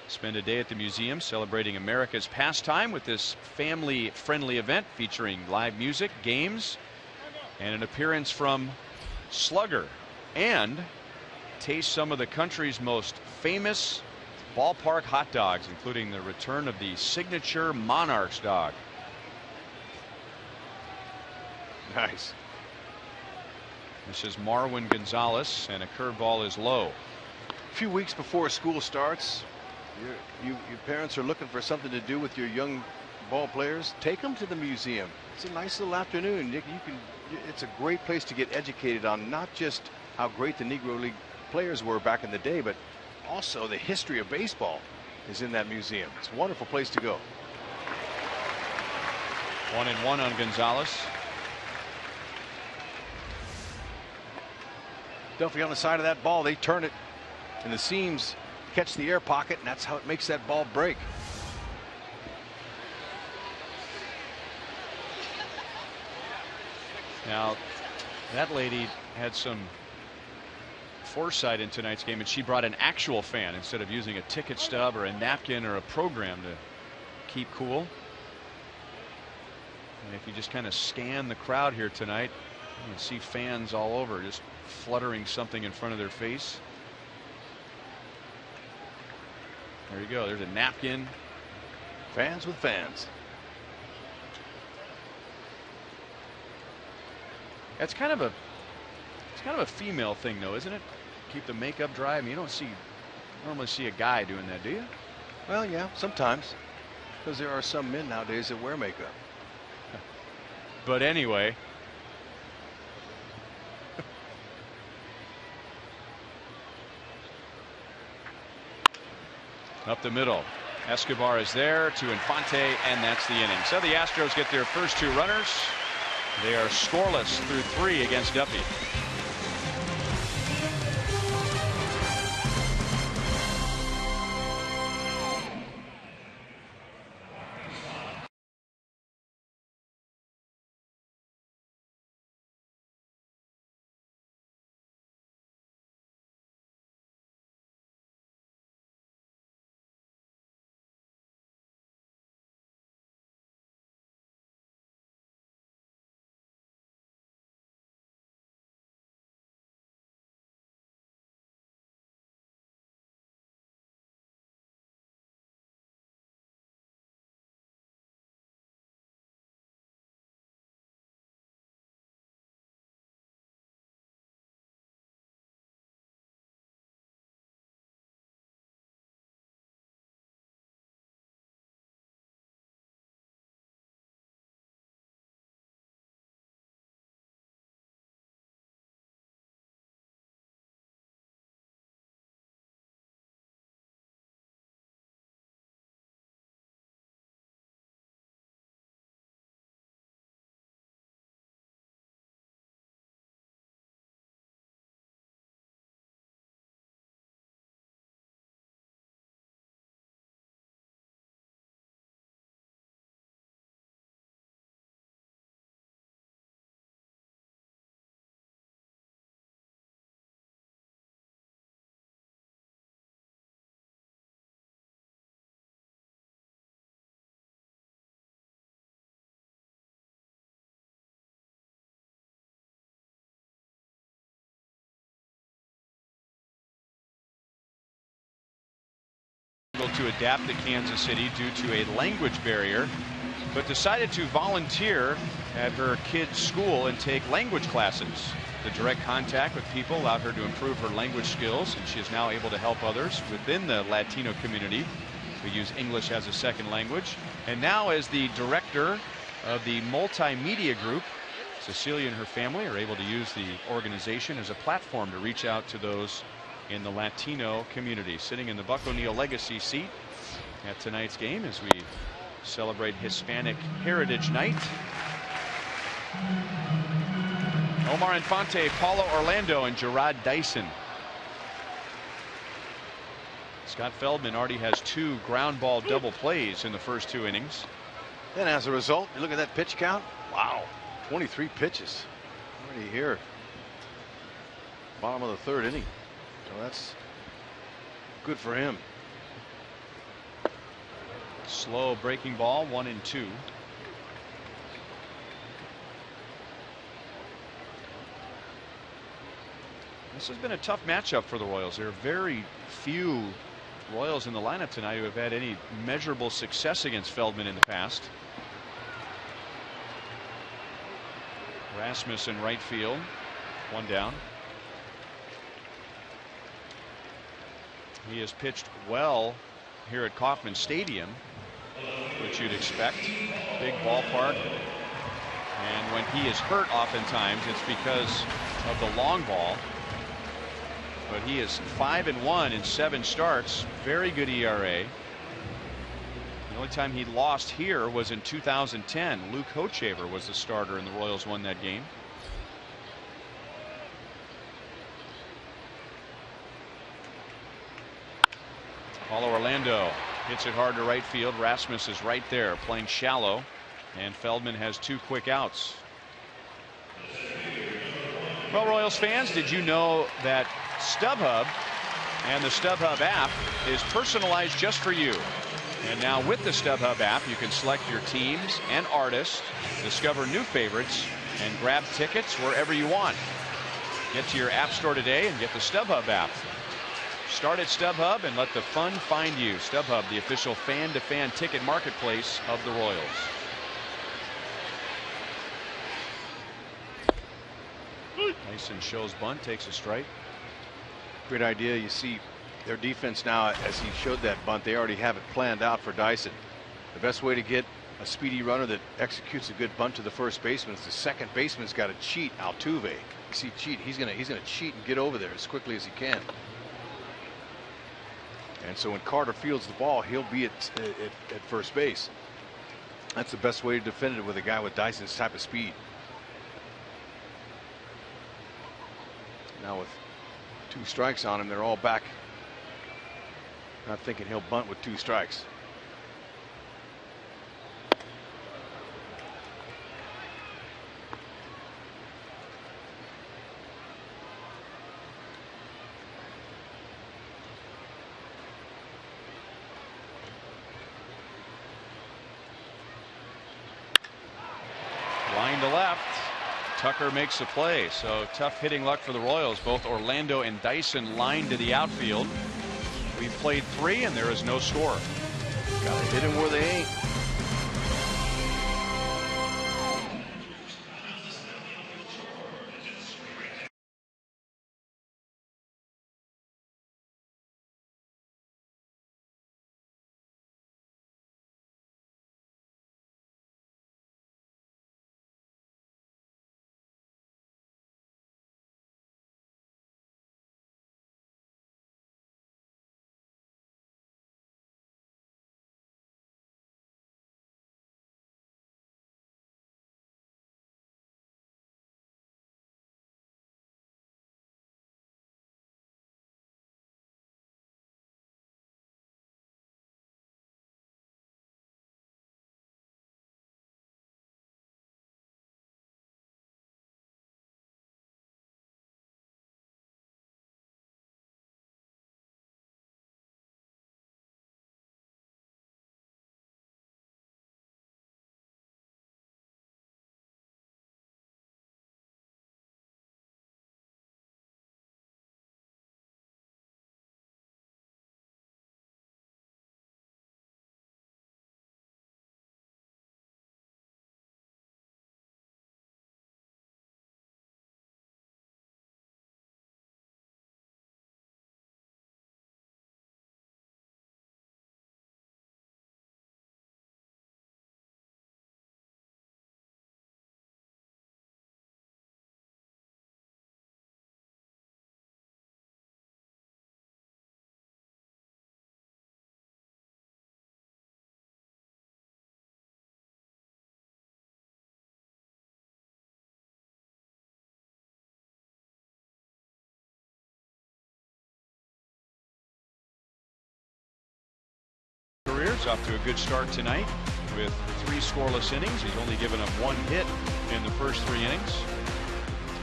Spend a day at the museum celebrating America's pastime with this family-friendly event featuring live music, games, and an appearance from Slugger. And taste some of the country's most famous ballpark hot dogs, including the return of the signature Monarchs dog. Nice. This is Marwin Gonzalez, and a curveball is low. A few weeks before school starts, your parents are looking for something to do with your young ball players. Take them to the museum. It's a nice little afternoon. It's a great place to get educated on not just how great the Negro League players were back in the day, but also the history of baseball is in that museum. It's a wonderful place to go. 1-1 on Gonzalez. Duffy on the side of that ball, they turn it, and the seams catch the air pocket, and that's how it makes that ball break. Now, that lady had some foresight in tonight's game, and she brought an actual fan instead of using a ticket stub or a napkin or a program to keep cool. And if you just kind of scan the crowd here tonight, you see fans all over just fluttering something in front of their face. There you go. There's a napkin. Fans with fans. That's kind of a female thing, though, isn't it? Keep the makeup dry. I mean, you don't see Normally see a guy doing that, do you? Well, yeah, sometimes. Because there are some men nowadays that wear makeup. But anyway. Up the middle. Escobar is there to Infante, and that's the inning. So the Astros get their first 2 runners. They are scoreless through 3 against Duffy. To adapt to Kansas City due to a language barrier, but decided to volunteer at her kids' school and take language classes. The direct contact with people allowed her to improve her language skills, and she is now able to help others within the Latino community who use English as a second language. And now, as the director of the multimedia group, Cecilia and her family are able to use the organization as a platform to reach out to those in the Latino community. Sitting in the Buck O'Neil Legacy seat at tonight's game as we celebrate Hispanic Heritage Night. Omar Infante, Paulo Orlando, and Gerard Dyson. Scott Feldman already has 2 ground ball double plays in the first 2 innings. And as a result, you look at that pitch count. Wow, 23 pitches already here. Bottom of the 3rd inning. So that's good for him. Slow breaking ball, 1-2. This has been a tough matchup for the Royals. There are very few Royals in the lineup tonight who have had any measurable success against Feldman in the past. Rasmus in right field, 1 down. He has pitched well here at Kauffman Stadium, which you'd expect. Big ballpark. And when he is hurt, oftentimes it's because of the long ball. But he is 5-1 in 7 starts. Very good ERA. The only time he lost here was in 2010. Luke Hochevar was the starter, and the Royals won that game. Paulo Orlando hits it hard to right field. Rasmus is right there playing shallow, and Feldman has 2 quick outs. Well, Royals fans, did you know that StubHub and the StubHub app is personalized just for you? And now with the StubHub app, you can select your teams and artists, discover new favorites, and grab tickets wherever you want. Get to your app store today and get the StubHub app. Start at StubHub and let the fun find you. StubHub, the official fan-to-fan ticket marketplace of the Royals. Mason shows bunt, takes a strike. Great idea. You see Their defense now, as he showed that bunt, they already have it planned out for Dyson. The best way to get a speedy runner that executes a good bunt to the first baseman is the second baseman's got to cheat. Altuve, you see, cheat. He's gonna cheat and get over there as quickly as he can. And so when Carter fields the ball, he'll be at first base. That's the best way to defend it with a guy with Dyson's type of speed. Now with 2 strikes on him, they're all back. Not thinking he'll bunt with 2 strikes. Line to left. Tucker makes the play. So tough hitting luck for the Royals. Both Orlando and Dyson lined to the outfield. We've played 3 and there is no score. Gotta hit him where they ain't. Career's off to a good start tonight with 3 scoreless innings. He's only given up 1 hit in the first 3 innings.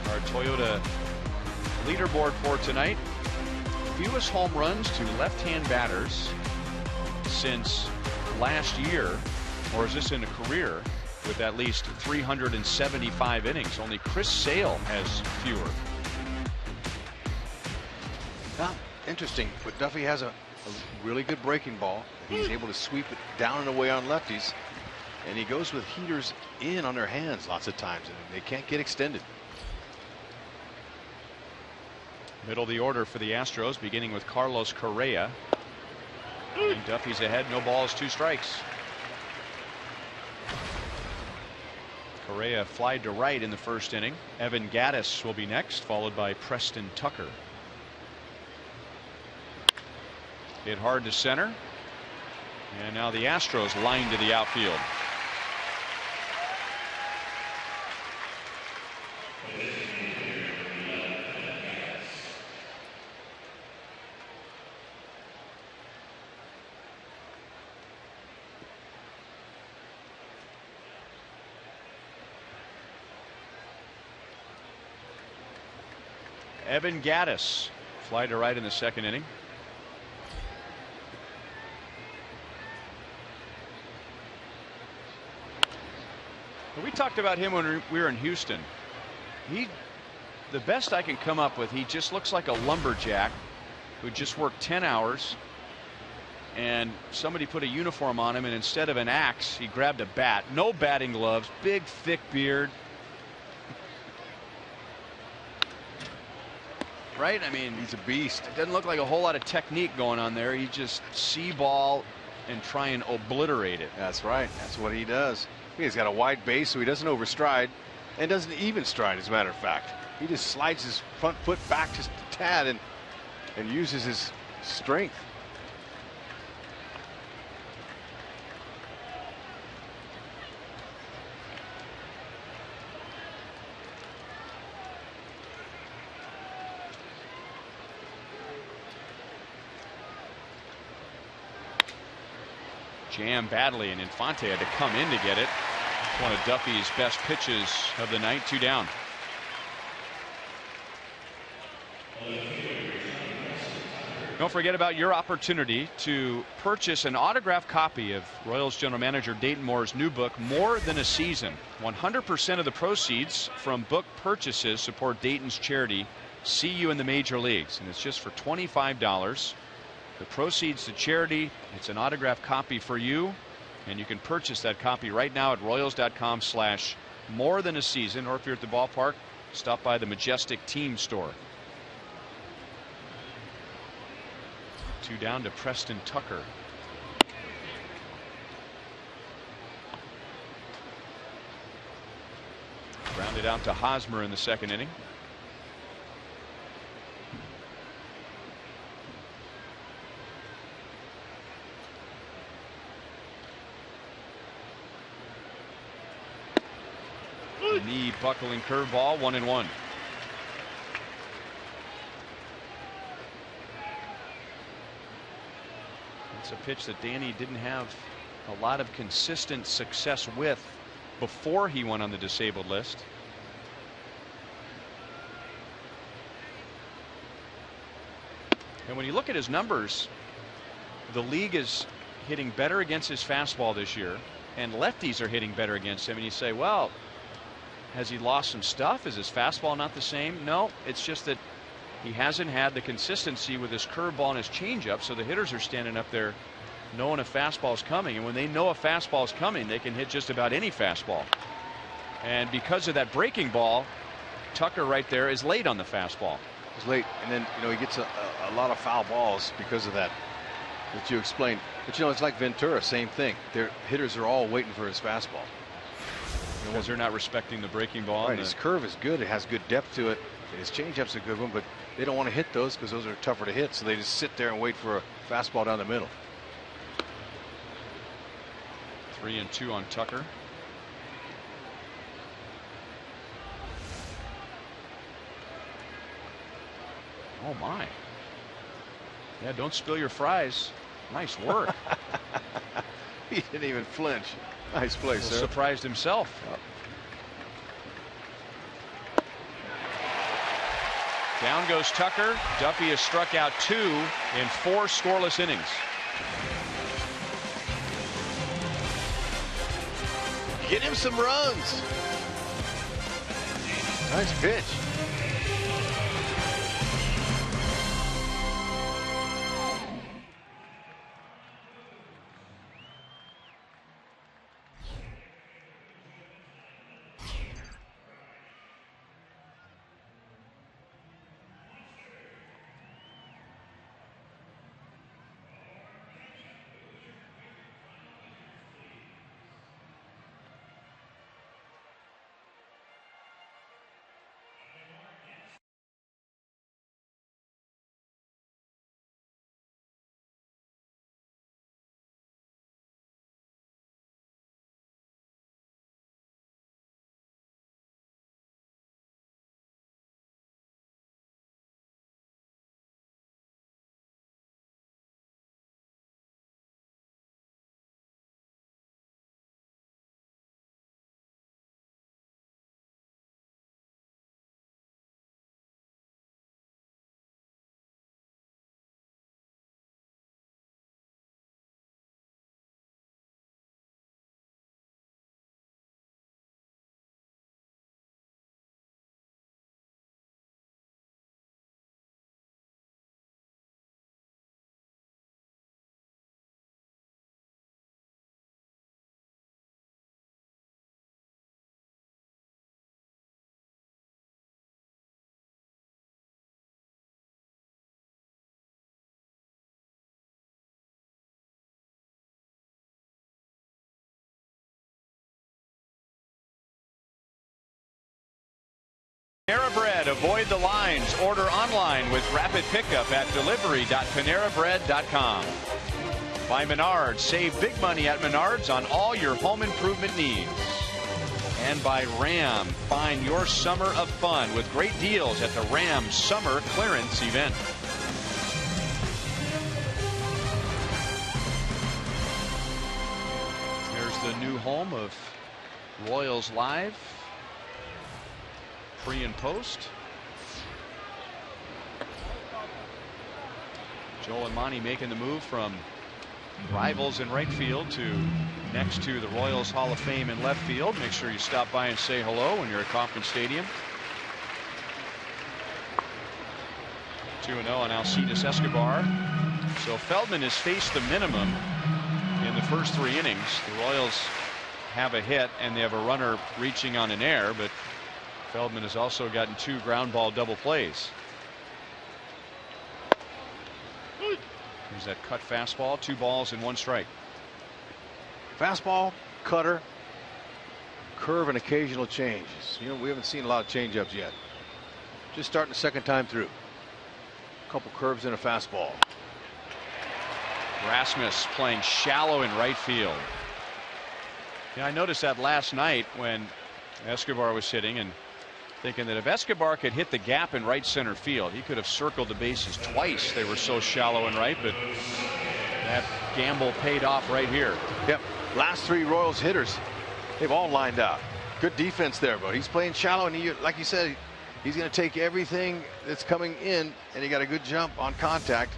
Our Toyota leaderboard for tonight: fewest home runs to left-hand batters since last year, or is this in a career, with at least 375 innings. Only Chris Sale has fewer. Now, interesting, but Duffy has a really good breaking ball. He's able to sweep it down and away on lefties, and he goes with heaters in on their hands lots of times, and they can't get extended. Middle of the order for the Astros, beginning with Carlos Correa. And Duffy's ahead, no balls, 2 strikes. Correa flied to right in the first inning. Evan Gattis will be next, followed by Preston Tucker. Hit hard to center. And now the Astros line to the outfield. Evan Gattis fly to right in the second inning. We talked about him when we were in Houston. The best I can come up with, he just looks like a lumberjack who just worked 10 hours, and somebody put a uniform on him, and instead of an axe, he grabbed a bat. No batting gloves, big thick beard. right? I mean, He's a beast. it doesn't look like a whole lot of technique going on there. He just see ball and try and obliterate it. That's right. That's what he does. He's got a wide base, so he doesn't overstride and doesn't even stride, as a matter of fact. He just slides his front foot back just a tad and uses his strength. Jam badly, and Infante had to come in to get it. One of Duffy's best pitches of the night. 2 down. Don't forget about your opportunity to purchase an autographed copy of Royals general manager Dayton Moore's new book, More Than a Season. 100% of the proceeds from book purchases support Dayton's charity, See You in the Major Leagues, and it's just for $25. The proceeds to charity. It's an autographed copy for you, and you can purchase that copy right now at Royals.com/morethanAseason, or if you're at the ballpark, stop by the Majestic Team store. 2 down to Preston Tucker. Grounded out to Hosmer in the second inning. Knee buckling curveball, 1-1. It's a pitch that Danny didn't have a lot of consistent success with before he went on the disabled list. And when you look at his numbers, the league is hitting better against his fastball this year, and lefties are hitting better against him. And you say, well, has he lost some stuff? Is his fastball not the same? No, it's just that he hasn't had the consistency with his curveball and his changeup, so the hitters are standing up there knowing a fastball's coming, and when they know a fastball's coming, they can hit just about any fastball. And because of that breaking ball, Tucker right there is late on the fastball. He's late, and then he gets a lot of foul balls because of that you explained. But it's like Ventura, same thing. Their hitters are all waiting for his fastball. Because they're not respecting the breaking ball. Right, his curve is good. It has good depth to it. His changeup's a good one, but they don't want to hit those because those are tougher to hit. So they just sit there and wait for a fastball down the middle. 3-2 on Tucker. Oh my. Yeah, don't spill your fries. Nice work. He didn't even flinch. Nice play, sir. Surprised himself. Down goes Tucker. Duffy has struck out 2 in 4 scoreless innings. Get him some runs. Nice pitch. avoid the lines. Order online with rapid pickup at delivery.panerabread.com. By Menards, save big money at Menards on all your home improvement needs. And by Ram, find your summer of fun with great deals at the Ram Summer Clearance Event. Here's the new home of Royals Live. Pre and post. Joel and Monty making the move from rivals in right field to next to the Royals Hall of Fame in left field. Make sure you stop by and say hello when you're at Kauffman Stadium. 2-0 on Alcides Escobar. So Feldman has faced the minimum in the first 3 innings. The Royals have a hit and they have a runner reaching on an error, but Feldman has also gotten 2 ground ball double plays. Here's that cut fastball. 2 balls and 1 strike. Fastball, cutter, curve, and occasional changes. You know, we haven't seen a lot of changeups yet. Just starting the second time through. A couple curves and a fastball. Rasmus playing shallow in right field. Yeah, I noticed that last night when Escobar was hitting, and thinking that if Escobar could hit the gap in right center field, he could have circled the bases twice. They were so shallow in right, but that gamble paid off right here. Yep. Last 3 Royals hitters, they've all lined out. Good defense there, but he's playing shallow, and he, like you said, he's going to take everything that's coming in, and he got a good jump on contact,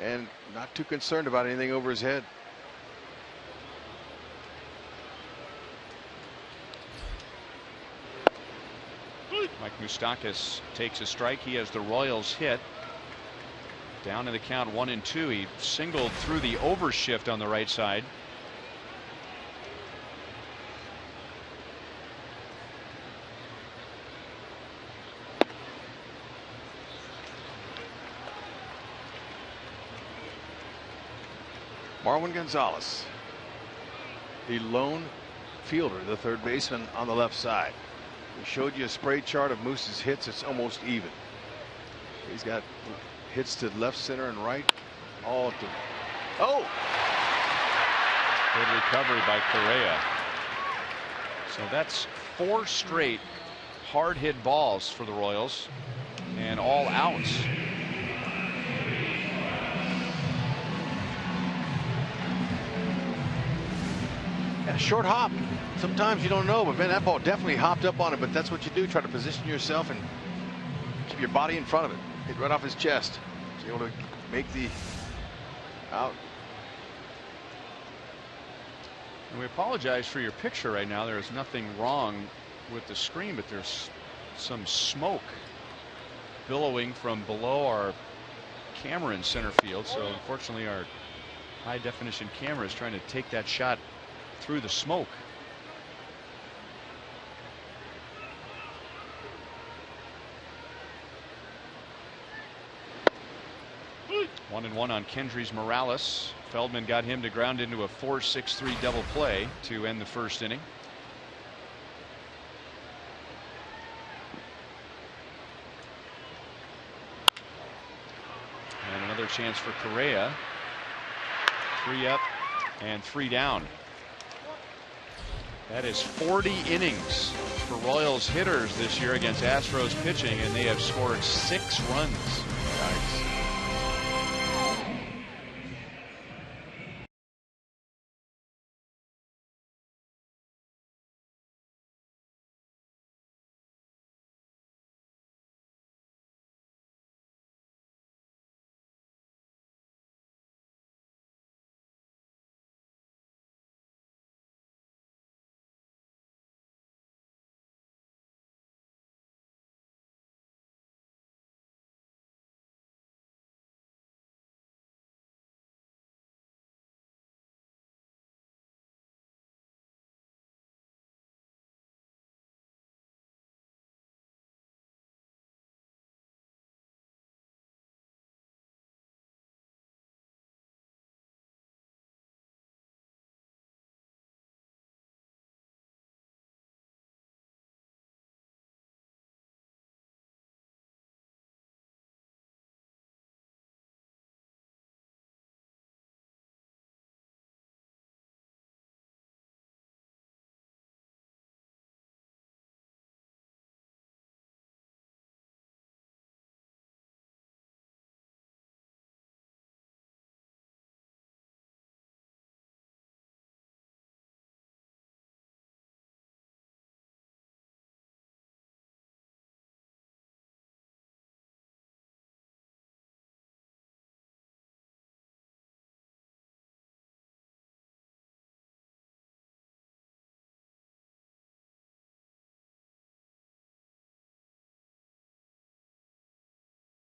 and not too concerned about anything over his head. Mike Moustakas takes a strike. He has the Royals hit. Down in the count 1-2. He singled through the overshift on the right side. Marwin Gonzalez, the lone fielder, the third baseman on the left side. We showed you a spray chart of Moose's hits. It's almost even. He's got hits to left, center, and right. All to. Oh! Good recovery by Correa. So that's 4 straight hard hit balls for the Royals, and all outs. And a short hop. Sometimes you don't know, but man, that ball definitely hopped up on it. But that's what you do. Try to position yourself and keep your body in front of it. Hit right off his chest. So you're able to make the out. And we apologize for your picture right now. There is nothing wrong with the screen, but there's some smoke billowing from below our camera in center field. So unfortunately, our high definition camera is trying to take that shot through the smoke. 1-1 on Kendrys Morales. Feldman got him to ground into a 4-6-3 double play to end the first inning. And another chance for Correa. 3 up and 3 down. That is 40 innings for Royals hitters this year against Astros pitching, and they have scored 6 runs. Nice.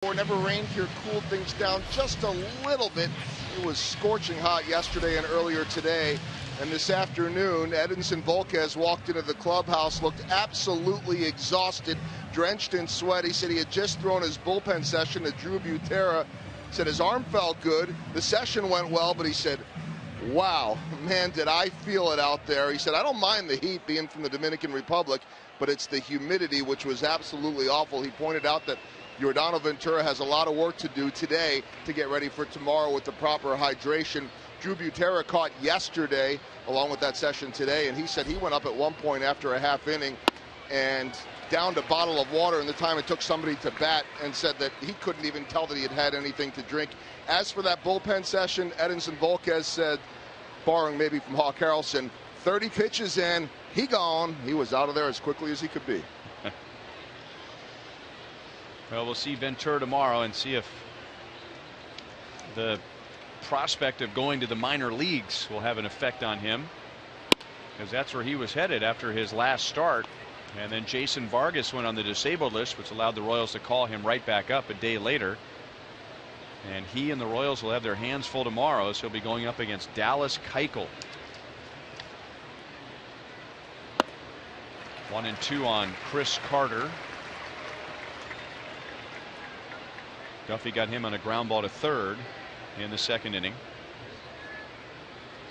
Never rained here, cooled things down just a little bit. It was scorching hot yesterday and earlier today. And this afternoon, Edinson Volquez walked into the clubhouse, looked absolutely exhausted, drenched in sweat. He said he had just thrown his bullpen session to Drew Butera. Said his arm felt good. The session went well, but he said, wow, man, did I feel it out there. He said, I don't mind the heat being from the Dominican Republic, but it's the humidity, which was absolutely awful. He pointed out that Yordano Ventura has a lot of work to do today to get ready for tomorrow with the proper hydration. Drew Butera caught yesterday along with that session today, and he said he went up at one point after a half inning and downed a bottle of water in the time it took somebody to bat, and said that he couldn't even tell that he had had anything to drink. As for that bullpen session, Edinson Volquez said, barring maybe from Hawk Harrelson, 30 pitches in, he gone. He was out of there as quickly as he could be. Well, we'll see Ventura tomorrow and see if the prospect of going to the minor leagues will have an effect on him, because that's where he was headed after his last start. And then Jason Vargas went on the disabled list, which allowed the Royals to call him right back up a day later. And he and the Royals will have their hands full tomorrow, so he'll be going up against Dallas Keuchel. 1-2 on Chris Carter. Duffy got him on a ground ball to third in the second inning.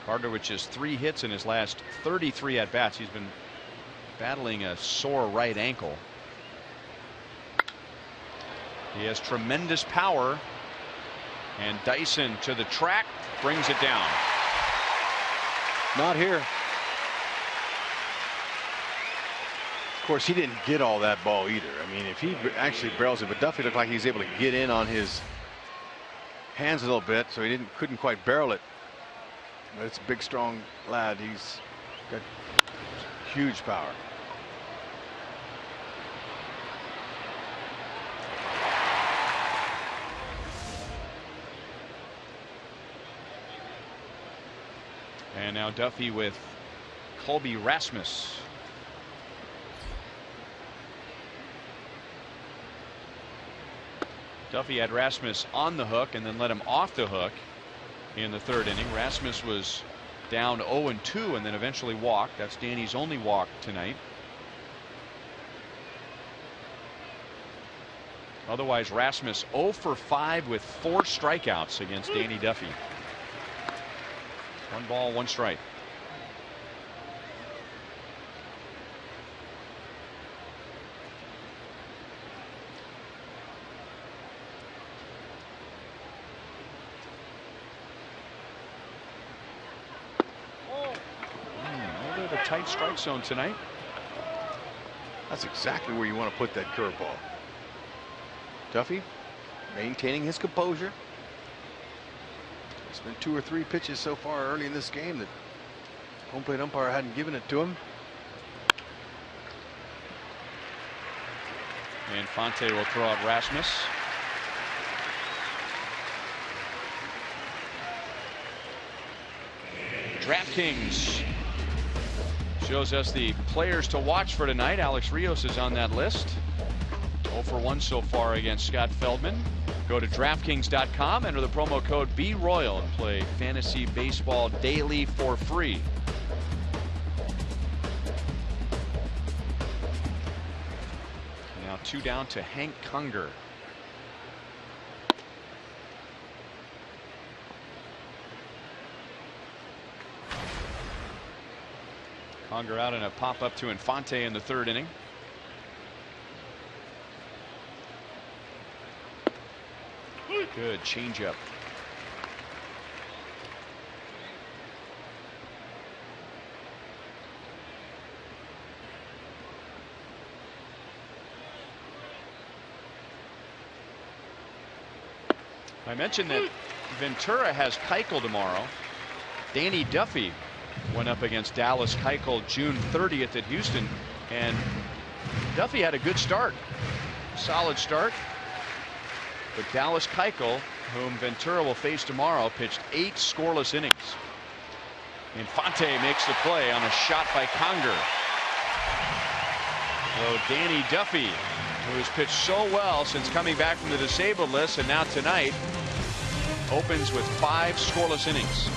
Carter, with just 3 hits in his last 33 at bats. He's been battling a sore right ankle. He has tremendous power, and Dyson to the track brings it down. Not here. Of course, he didn't get all that ball either. I mean, if he actually barrels it, but Duffy looked like he was able to get in on his hands a little bit, so he couldn't quite barrel it. But it's a big, strong lad. He's got huge power. And now Duffy with Colby Rasmus. Duffy had Rasmus on the hook and then let him off the hook in the third inning. Rasmus was down 0-2 and then eventually walked. That's Danny's only walk tonight. Otherwise, Rasmus 0 for 5 with 4 strikeouts against Danny Duffy. 1 ball, 1 strike. Tight strike zone tonight. That's exactly where you want to put that curveball. Duffy maintaining his composure. It's been 2 or 3 pitches so far early in this game that home plate umpire hadn't given it to him. And Fonte will throw out Rasmus. DraftKings shows us the players to watch for tonight. Alex Rios is on that list. 0 for 1 so far against Scott Feldman. Go to DraftKings.com, enter the promo code BRoyal, and play Fantasy Baseball Daily for free. Now 2 down to Hank Conger. Conger out in a pop-up to Infante in the third inning. Good changeup. I mentioned that Ventura has Keuchel tomorrow. Danny Duffy went up against Dallas Keuchel June 30th at Houston, and Duffy had a good start, solid start. But Dallas Keuchel, whom Ventura will face tomorrow, pitched 8 scoreless innings. Infante makes the play on a shot by Conger. So Danny Duffy who has pitched so well since coming back from the disabled list, and now tonight opens with 5 scoreless innings.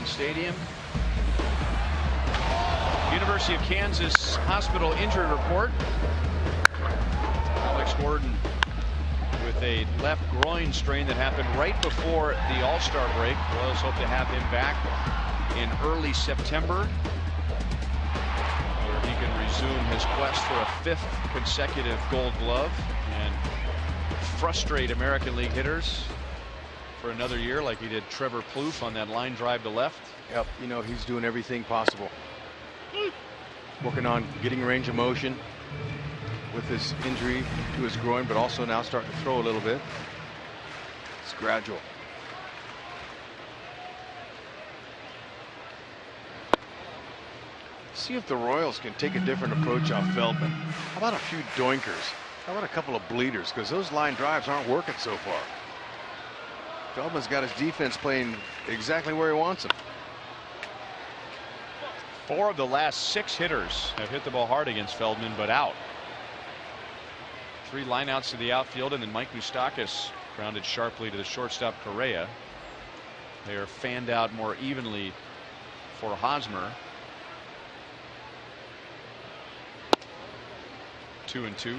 Stadium. University of Kansas Hospital injury report. Alex Gordon with a left groin strain that happened right before the All-Star break. Royals hope to have him back in early September, where he can resume his quest for a 5th consecutive Gold Glove and frustrate American League hitters for another year, like he did Trevor Plouffe on that line drive to left. Yep, you know, he's doing everything possible. Working on getting range of motion with his injury to his groin, but also now starting to throw a little bit. It's gradual. See if the Royals can take a different approach off Feldman. How about a few doinkers? How about a couple of bleeders? Because those line drives aren't working so far. Feldman's got his defense playing exactly where he wants them. 4 of the last 6 hitters have hit the ball hard against Feldman, but out. 3 lineouts to the outfield, and then Mike Moustakas grounded sharply to the shortstop Correa. They are fanned out more evenly for Hosmer. 2-2.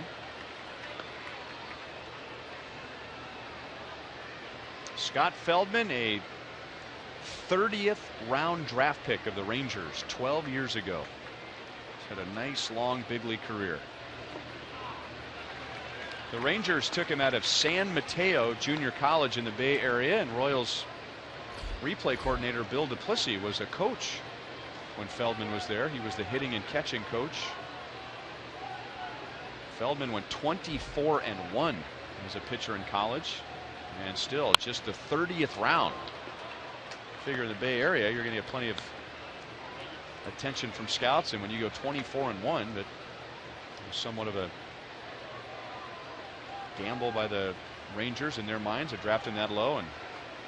Scott Feldman, a 30th round draft pick of the Rangers 12 years ago. He's had a nice long big league career. The Rangers took him out of San Mateo Junior College in the Bay Area, and Royals replay coordinator Bill Duplessis was a coach when Feldman was there. He was the hitting and catching coach. Feldman went 24-1 as a pitcher in college. And still just the 30th round. Figure in the Bay Area you're going to get plenty of attention from scouts, and when you go 24-1, that was somewhat of a gamble by the Rangers in their minds of drafting that low, and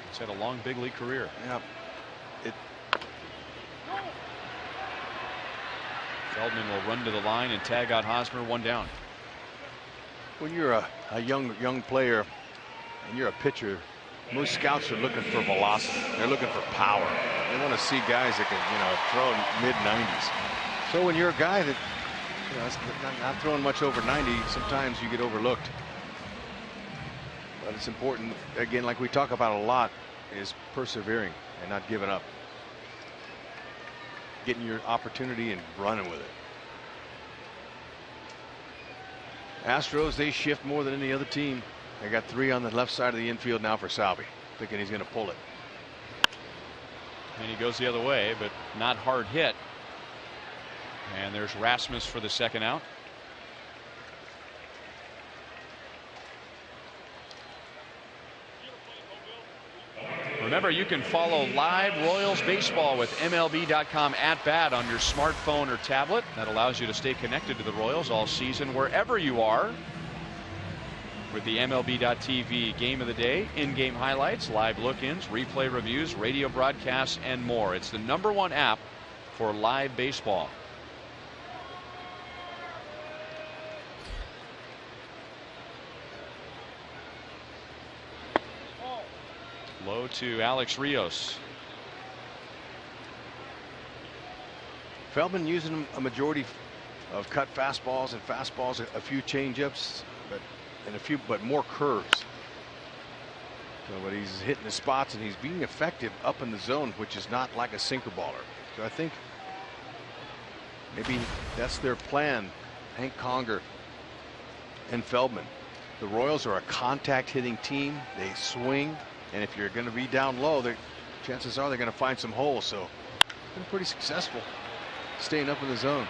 he's had a long big league career. Yep. Feldman will run to the line and tag out Hosmer, 1 down. When you're a young player and you're a pitcher, most scouts are looking for velocity. They're looking for power. They want to see guys that can, throw mid-90s. So when you're a guy that, is not throwing much over 90, sometimes you get overlooked. But it's important, again, like we talk about a lot, is persevering and not giving up. Getting your opportunity and running with it. Astros, they shift more than any other team. They got 3 on the left side of the infield now for Salvi. thinking he's going to pull it. And he goes the other way, but not hard hit. And there's Rasmus for the second out. Remember, you can follow live Royals baseball with MLB.com at bat on your smartphone or tablet. That allows you to stay connected to the Royals all season wherever you are. With the MLB.TV game of the day, in-game highlights, live look-ins, replay reviews, radio broadcasts, and more. It's the #1 app for live baseball. Low to Alex Rios. Feldman using a majority of cut fastballs and fastballs, a few changeups, but more curves. So, but he's hitting the spots and he's being effective up in the zone, which is not like a sinker baller. So I think maybe that's their plan. Hank Conger and Feldman. The Royals are a contact hitting team. They swing. And if you're going to be down low, chances are they're going to find some holes. So, been pretty successful staying up in the zone.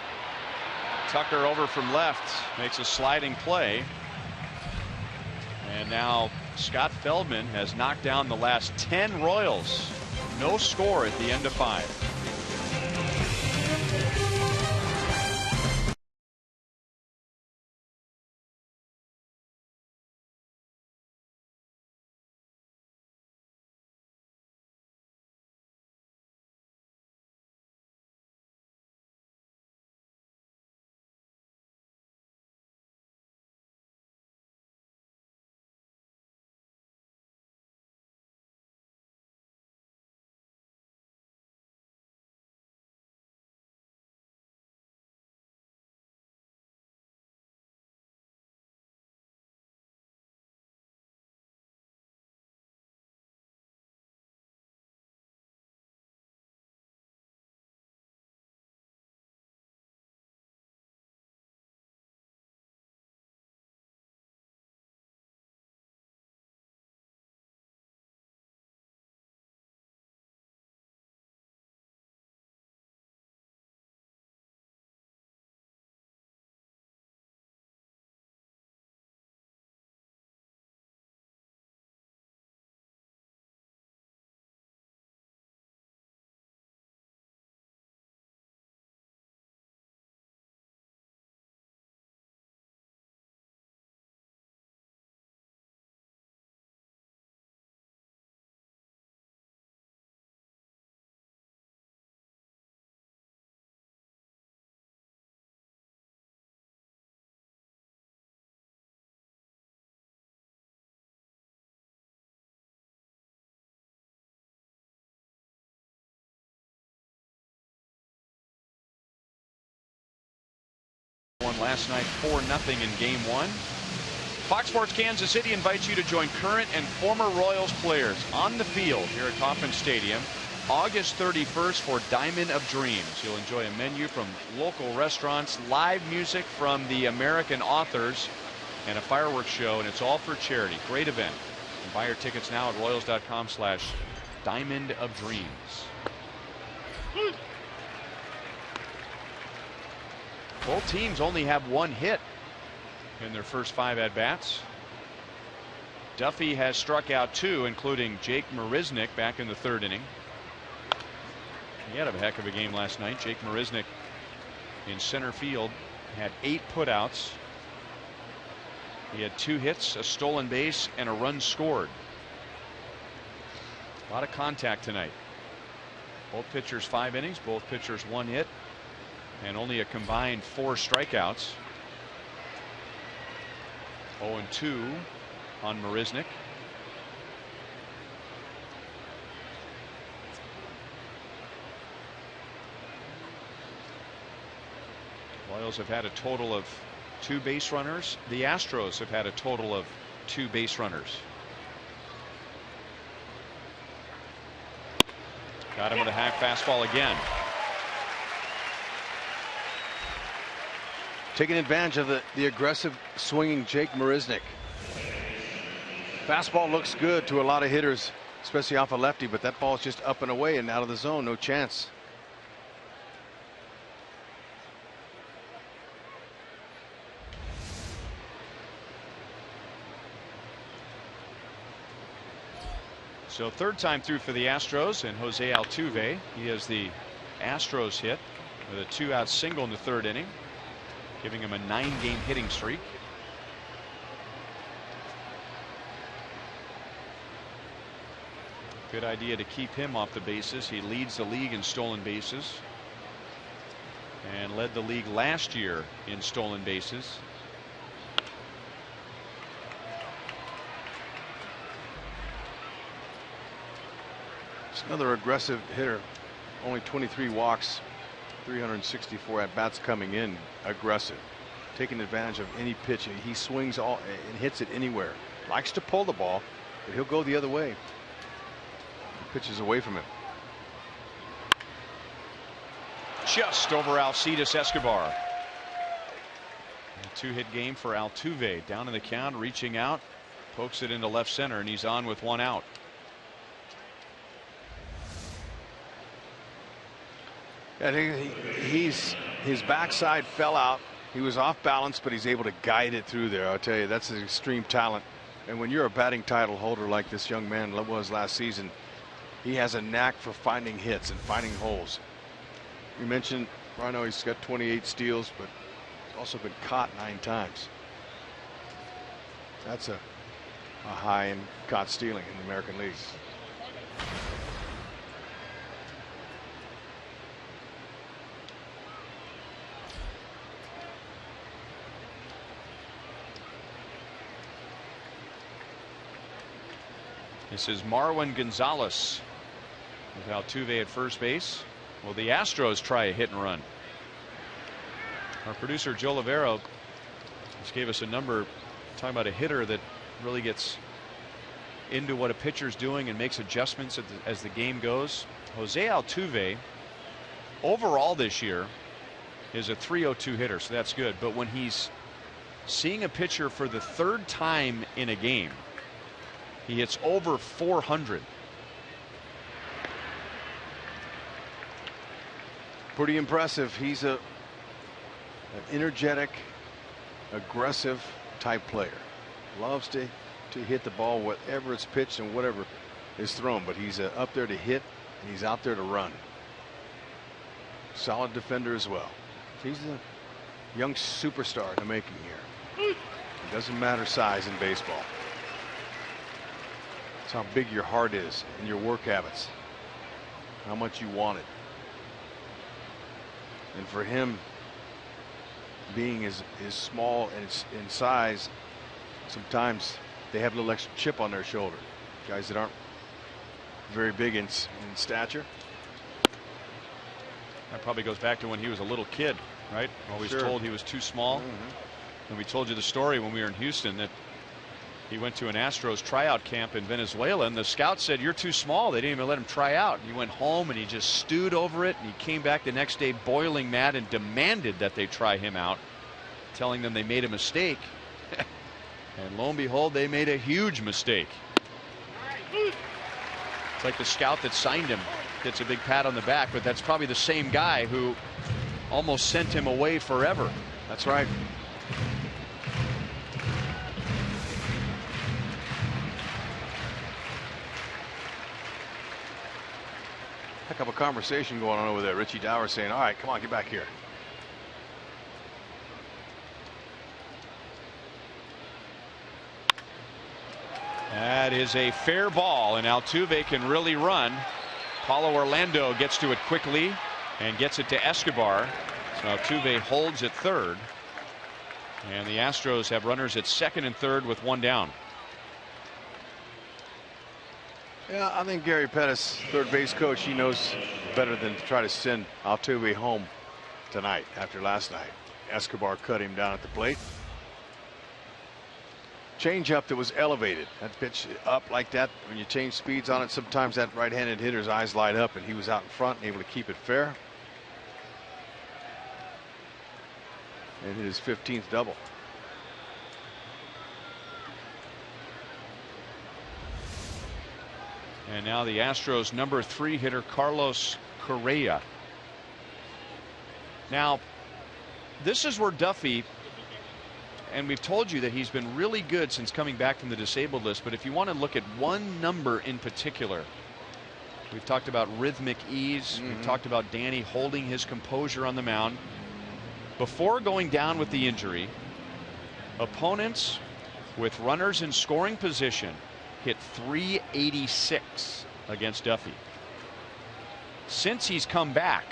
Tucker over from left makes a sliding play. And now Scott Feldman has knocked down the last 10 Royals. No score at the end of 5. Last night 4-0 in game 1. Fox Sports Kansas City invites you to join current and former Royals players on the field here at Kauffman Stadium August 31st for Diamond of Dreams. You'll enjoy a menu from local restaurants, live music from the American authors, and a fireworks show, and it's all for charity. Great event. You can buy your tickets now at Royals.com/Diamond of Dreams. Both teams only have 1 hit in their first 5 at-bats. Duffy has struck out 2, including Jake Marisnick back in the 3rd inning. He had a heck of a game last night. Jake Marisnick in center field had 8 putouts. He had 2 hits, a stolen base, and a run scored. A lot of contact tonight. Both pitchers 5 innings, both pitchers 1 hit. And only a combined 4 strikeouts. 0-2 on Marisnick. Royals have had a total of 2 base runners. The Astros have had a total of 2 base runners. Got him with a hack fastball again. Taking advantage of the aggressive swinging Jake Marisnick. Fastball looks good to a lot of hitters especially off a lefty, but that ball's just up and away and out of the zone. No chance. So third time through for the Astros, and Jose Altuve, he has the Astros hit with a 2-out single in the third inning, giving him a 9-game hitting streak. Good idea to keep him off the bases. He leads the league in stolen bases and led the league last year in stolen bases. It's another aggressive hitter. Only 23 walks, 364 at bats coming in. Aggressive, taking advantage of any pitch. He swings all and hits it anywhere. Likes to pull the ball, but he'll go the other way. Pitches away from him. Just over Alcides Escobar. A 2-hit game for Altuve. Down in the count, reaching out, pokes it into left center, and he's on with 1 out. Yeah, his backside fell out. He was off balance, but he's able to guide it through there. I'll tell you, that's an extreme talent. And when you're a batting title holder like this young man was last season, he has a knack for finding hits and finding holes. You mentioned, I know he's got 28 steals, but he's also been caught 9 times. That's a high in caught stealing in the American League. This is Marwin Gonzalez with Altuve at first base. Will the Astros try a hit and run? Our producer Joe Lavero just gave us a number talking about a hitter that really gets into what a pitcher's doing and makes adjustments as the game goes. Jose Altuve overall this year is a .302 hitter, so that's good. But when he's seeing a pitcher for the 3rd time in a game, he hits over 400. Pretty impressive. He's an energetic, aggressive type player. Loves to hit the ball whatever it's pitched and whatever is thrown, but he's up there to hit and he's out there to run. Solid defender as well. He's a young superstar in the making here. It doesn't matter size in baseball. It's how big your heart is and your work habits, how much you want it. And for him, being as small and in size, sometimes they have a little extra chip on their shoulder. Guys that aren't very big in stature. That probably goes back to when he was a little kid, right? Always told he was too small. And we told you the story when we were in Houston that he went to an Astros tryout camp in Venezuela, and the scouts said, "You're too small." They didn't even let him try out. He went home and he just stewed over it, and he came back the next day boiling mad and demanded that they try him out, telling them they made a mistake. And lo and behold, they made a huge mistake. It's like the scout that signed him gets a big pat on the back, but that's probably the same guy who almost sent him away forever. That's right. Heck of a conversation going on over there. Richie Dower saying, "All right, come on, get back here." That is a fair ball, and Altuve can really run. Paulo Orlando gets to it quickly and gets it to Escobar. So Altuve holds at third, and the Astros have runners at second and third with 1 down. Yeah, I think Gary Pettis, third base coach, he knows better than to try to send Altuve home tonight after last night. Escobar cut him down at the plate. Change up that was elevated. That pitch up like that, when you change speeds on it, sometimes that right-handed hitter's eyes light up, and he was out in front and able to keep it fair. And hit his 15th double. And now the Astros number 3 hitter Carlos Correa. Now this is where Duffy, and we've told you that he's been really good since coming back from the disabled list, but if you want to look at one number in particular, we've talked about rhythmic ease. We've talked about Danny holding his composure on the mound. Before going down with the injury, opponents with runners in scoring position hit .386 against Duffy. Since he's come back,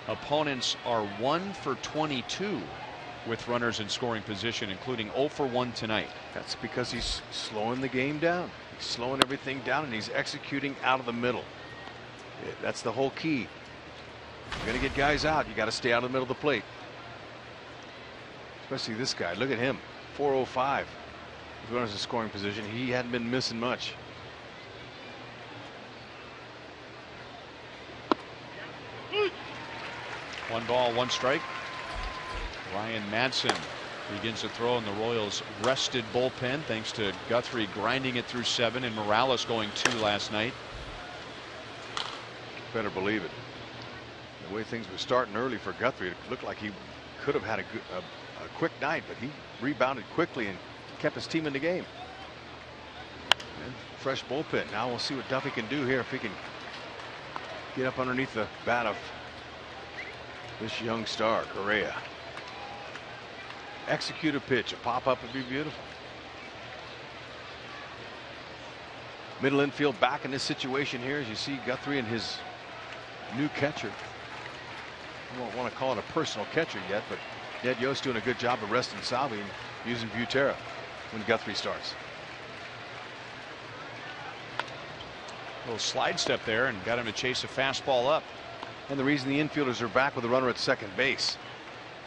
opponents are 1 for 22 with runners in scoring position, including 0 for 1 tonight. That's because he's slowing the game down. He's slowing everything down, and he's executing out of the middle. That's the whole key. You're going to get guys out. You got to stay out of the middle of the plate. Especially this guy. Look at him. 405. With runners in scoring position. He hadn't been missing much. One ball, one strike. Ryan Madsen begins to throw in the Royals' rested bullpen thanks to Guthrie grinding it through 7 and Morales going 2 last night. Better believe it. The way things were starting early for Guthrie, it looked like he could have had a quick night, but he rebounded quickly and kept his team in the game. And fresh bullpen. Now we'll see what Duffy can do here, if he can get up underneath the bat of this young star, Correa. Execute a pitch. A pop-up would be beautiful. Middle infield back in this situation here, as you see Guthrie and his new catcher. I don't want to call it a personal catcher yet, but Ned Yost doing a good job of resting Salvi and using Butera when Guthrie starts. A little slide step there and got him to chase a fastball up. And the reason the infielders are back with a runner at second base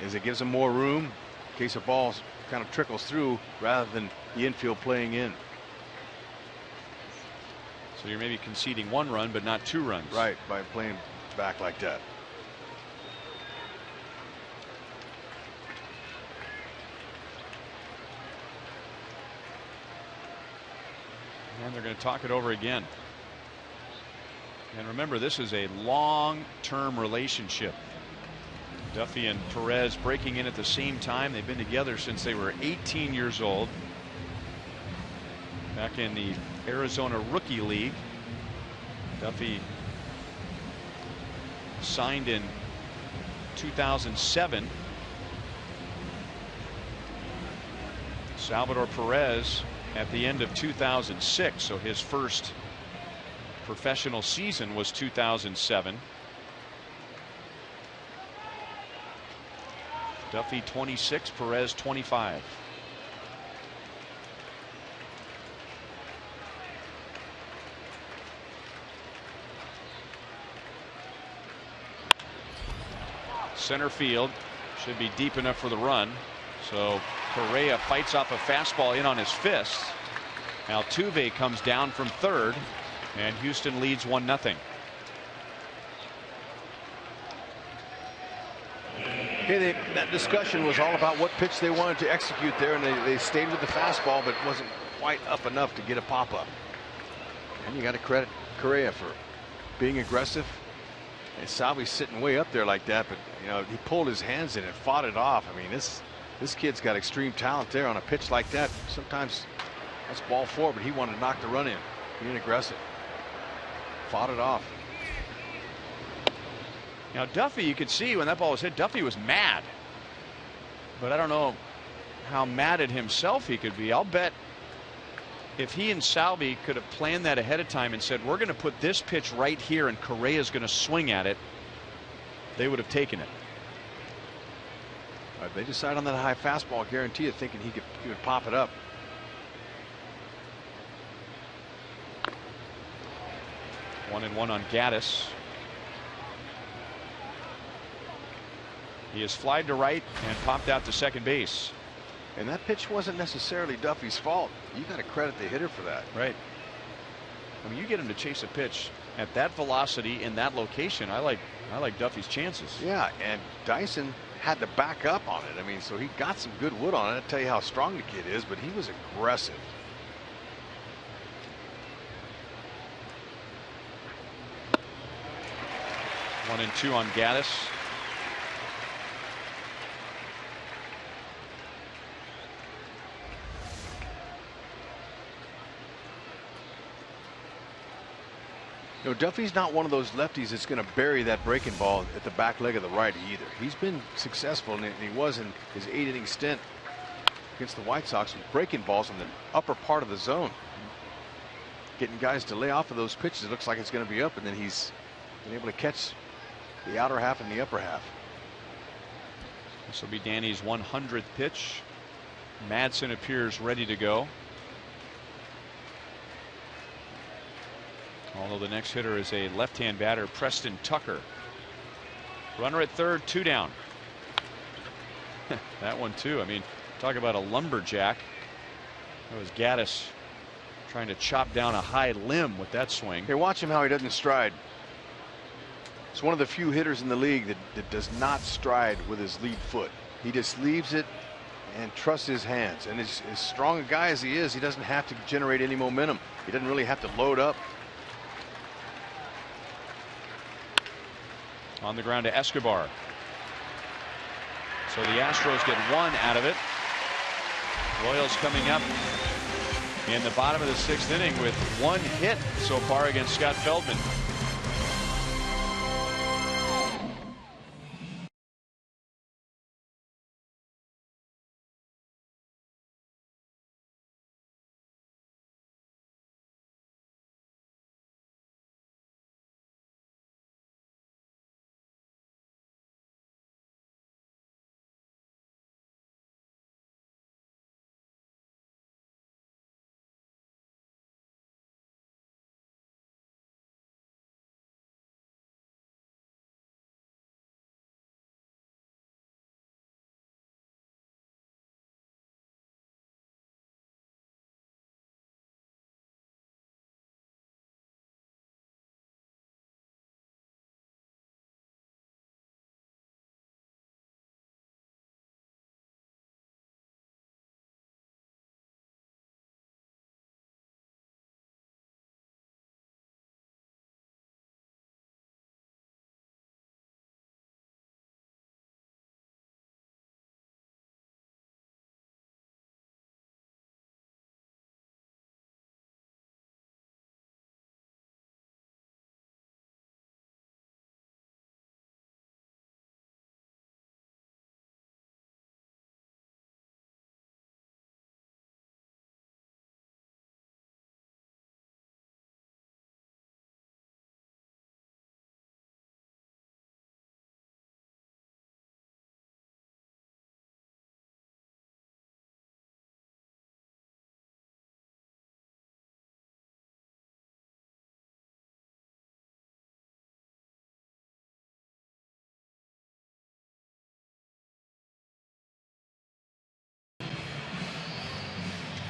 is it gives them more room in case a ball kind of trickles through rather than the infield playing in. So you're maybe conceding 1 run, but not 2 runs. Right, by playing back like that. And they're going to talk it over again. And remember, this is a long-term relationship. Duffy and Perez breaking in at the same time. They've been together since they were 18 years old. Back in the Arizona Rookie League. Duffy signed in 2007. Salvador Perez at the end of 2006, so his first professional season was 2007. Duffy 26, Perez 25. Center field should be deep enough for the run. So Correa fights off a fastball in on his fist. Altuve comes down from third, and Houston leads 1-0. Hey, that discussion was all about what pitch they wanted to execute there, and they stayed with the fastball, but it wasn't quite up enough to get a pop-up. And you got to credit Correa for being aggressive. And Salvi's sitting way up there like that, but you know, he pulled his hands in and fought it off. I mean, this kid's got extreme talent there on a pitch like that. Sometimes that's ball 4, but he wanted to knock the run in. Being aggressive. Fought it off. Now Duffy, you could see when that ball was hit, Duffy was mad. But I don't know how mad at himself he could be. I'll bet if he and Salvi could have planned that ahead of time and said, we're going to put this pitch right here and Correa's going to swing at it, they would have taken it. They decide on that high fastball, guarantee it, thinking he would pop it up. One and one on Gaddis. He has flied to right and popped out to second base. And that pitch wasn't necessarily Duffy's fault. You got to credit the hitter for that. Right. I mean, you get him to chase a pitch at that velocity in that location. I like Duffy's chances. Yeah, and Dyson had to back up on it. I mean, so he got some good wood on it. I'll tell you how strong the kid is, but he was aggressive. 1-2 on Gaddis. You know, Duffy's not one of those lefties that's going to bury that breaking ball at the back leg of the righty either. He's been successful, and he was in his 8-inning stint against the White Sox with breaking balls in the upper part of the zone, getting guys to lay off of those pitches. It looks like it's going to be up, and then he's been able to catch the outer half and the upper half. This will be Danny's 100th pitch. Madsen appears ready to go. Although the next hitter is a left-hand batter, Preston Tucker. Runner at third, 2 down. That one too. I mean, talk about a lumberjack. That was Gaddis trying to chop down a high limb with that swing. Hey, watch him how he doesn't stride. It's one of the few hitters in the league that does not stride with his lead foot. He just leaves it and trusts his hands. And as strong a guy as he is, he doesn't have to generate any momentum. He doesn't really have to load up. On the ground to Escobar. So the Astros get 1 out of it. Royals coming up in the bottom of the 6th inning with 1 hit so far against Scott Feldman.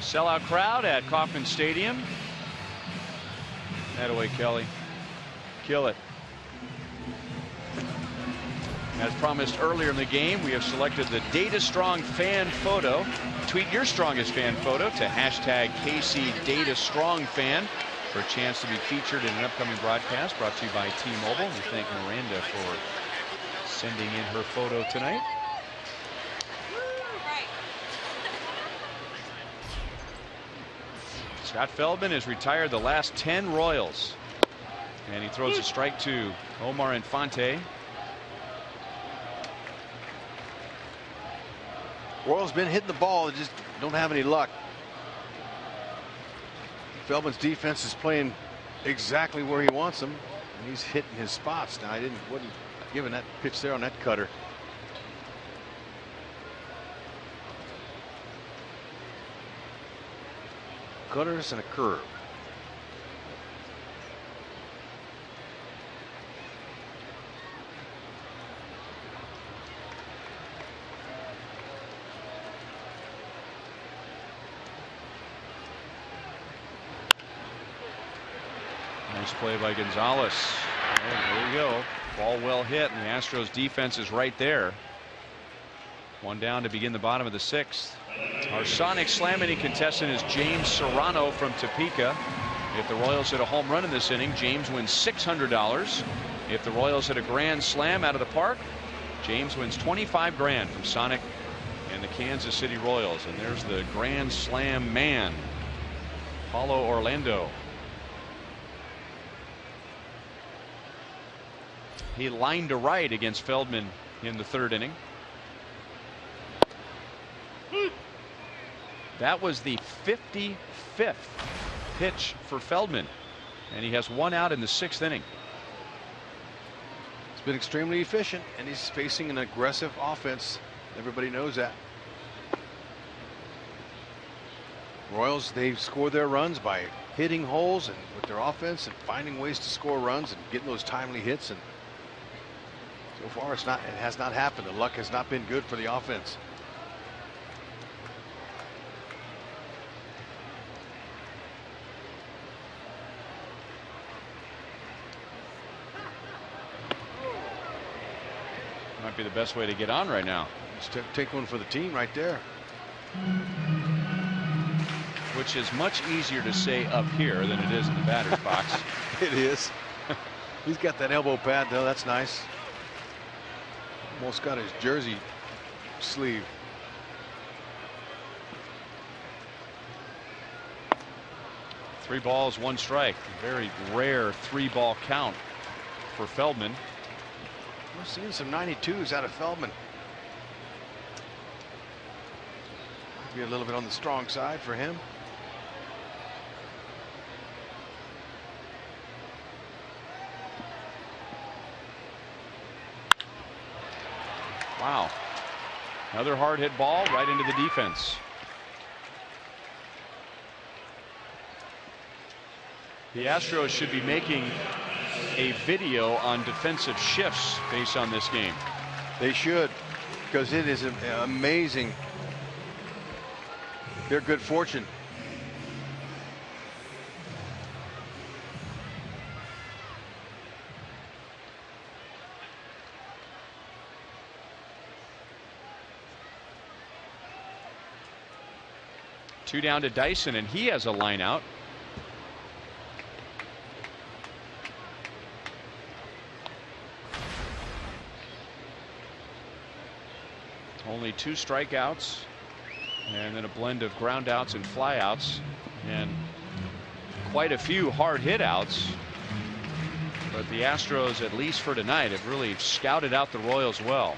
Sellout crowd at Kauffman Stadium. That away, Kelly. Kill it. As promised earlier in the game, we have selected the Data Strong fan photo. Tweet your strongest fan photo to hashtag KCDataStrongFan for a chance to be featured in an upcoming broadcast brought to you by T-Mobile. We thank Miranda for sending in her photo tonight. Scott Feldman has retired the last 10 Royals. And he throws a strike to Omar Infante. Royals been hitting the ball, they just don't have any luck. Feldman's defense is playing exactly where he wants them, and he's hitting his spots. Now, wasn't giving that pitch there on that cutter. Cutters and a curve. Nice play by Gonzalez. Oh, there you go. Ball well hit, and the Astros defense is right there. 1 down to begin the bottom of the 6th. Our Sonic Slam-Inning contestant is James Serrano from Topeka. If the Royals hit a home run in this inning, James wins $600. If the Royals hit a grand slam out of the park, James wins 25 grand from Sonic and the Kansas City Royals. And there's the grand slam man, Paulo Orlando. He lined to right against Feldman in the 3rd inning. That was the 55th pitch for Feldman, and he has 1 out in the 6th inning. He's been extremely efficient, and he's facing an aggressive offense. Everybody knows that. Royals, they've scored their runs by hitting holes and with their offense and finding ways to score runs and getting those timely hits, and so far it has not happened. The luck has not been good for the offense. Might be the best way to get on right now. Just take one for the team right there. Which is much easier to say up here than it is in the batter's box. It is. He's got that elbow pad though. That's nice. Almost got his jersey sleeve. Three balls, 1 strike. Very rare 3-ball count for Feldman. We're seeing some 92s out of Feldman. Might be a little bit on the strong side for him. Wow. Another hard hit ball right into the defense. The Astros should be making a video on defensive shifts based on this game. They should, because it is amazing their good fortune. Two down to Dyson, and he has a line out. Only 2 strikeouts, and then a blend of ground outs and fly outs, and quite a few hard hit outs. But the Astros, at least for tonight, have really scouted out the Royals well.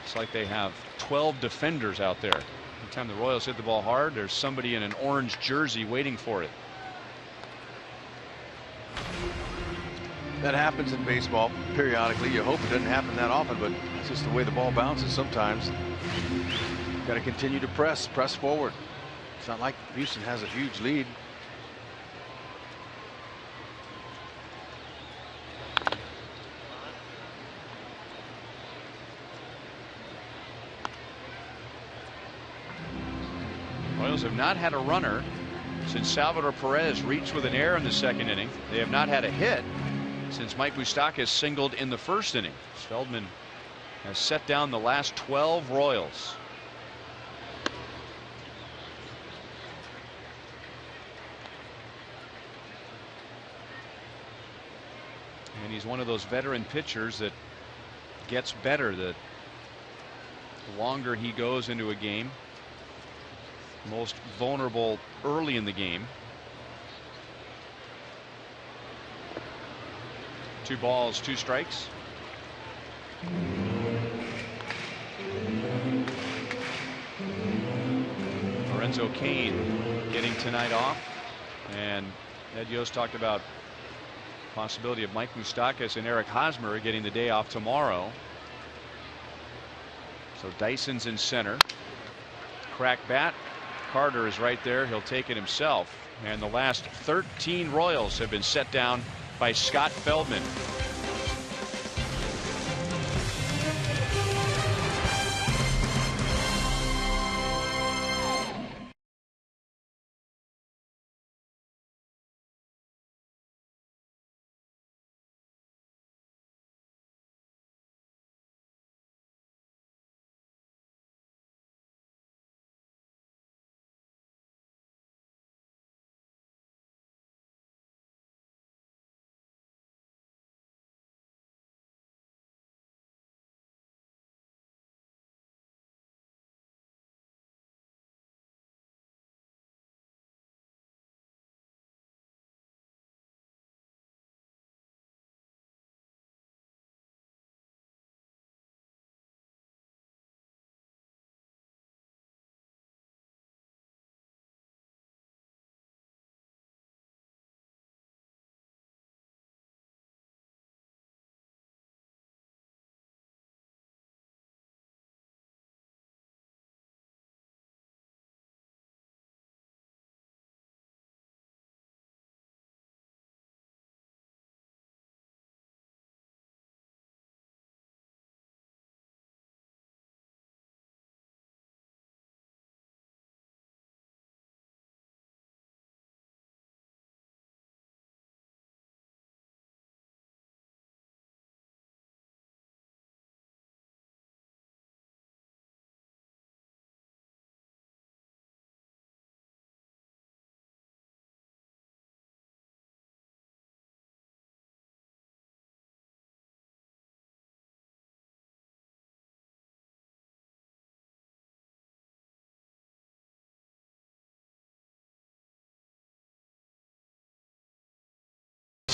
It's like they have 12 defenders out there. Every time the Royals hit the ball hard, there's somebody in an orange jersey waiting for it. That happens in baseball periodically. You hope it doesn't happen that often, but it's just the way the ball bounces sometimes. Got to continue to press forward. It's not like Houston has a huge lead. Royals have not had a runner since Salvador Perez reached with an error in the 2nd inning. They have not had a hit since Mike Moustakas singled in the 1st inning. Feldman has set down the last 12 Royals. And he's one of those veteran pitchers that gets better. The longer he goes into a game, most vulnerable early in the game. 2 balls, 2 strikes. Lorenzo Cain getting tonight off, and Ed Yost talked about possibility of Mike Moustakas and Eric Hosmer getting the day off tomorrow. So Dyson's in center. Crack bat. Carter is right there. He'll take it himself. And the last 13 Royals have been set down by Scott Feldman.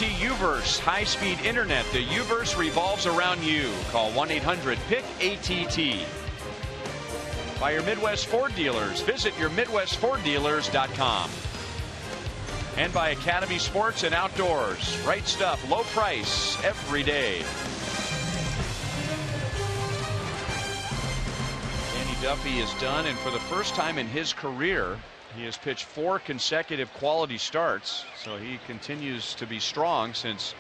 AT&T U-verse high-speed internet. The U-verse revolves around you. Call 1-800-PIC-ATT. By your Midwest Ford dealers. Visit your MidwestFordDealers.com. And by Academy Sports and Outdoors. Right stuff, low price, every day. Danny Duffy is done, and for the first time in his career, he has pitched 4 consecutive quality starts, so he continues to be strong since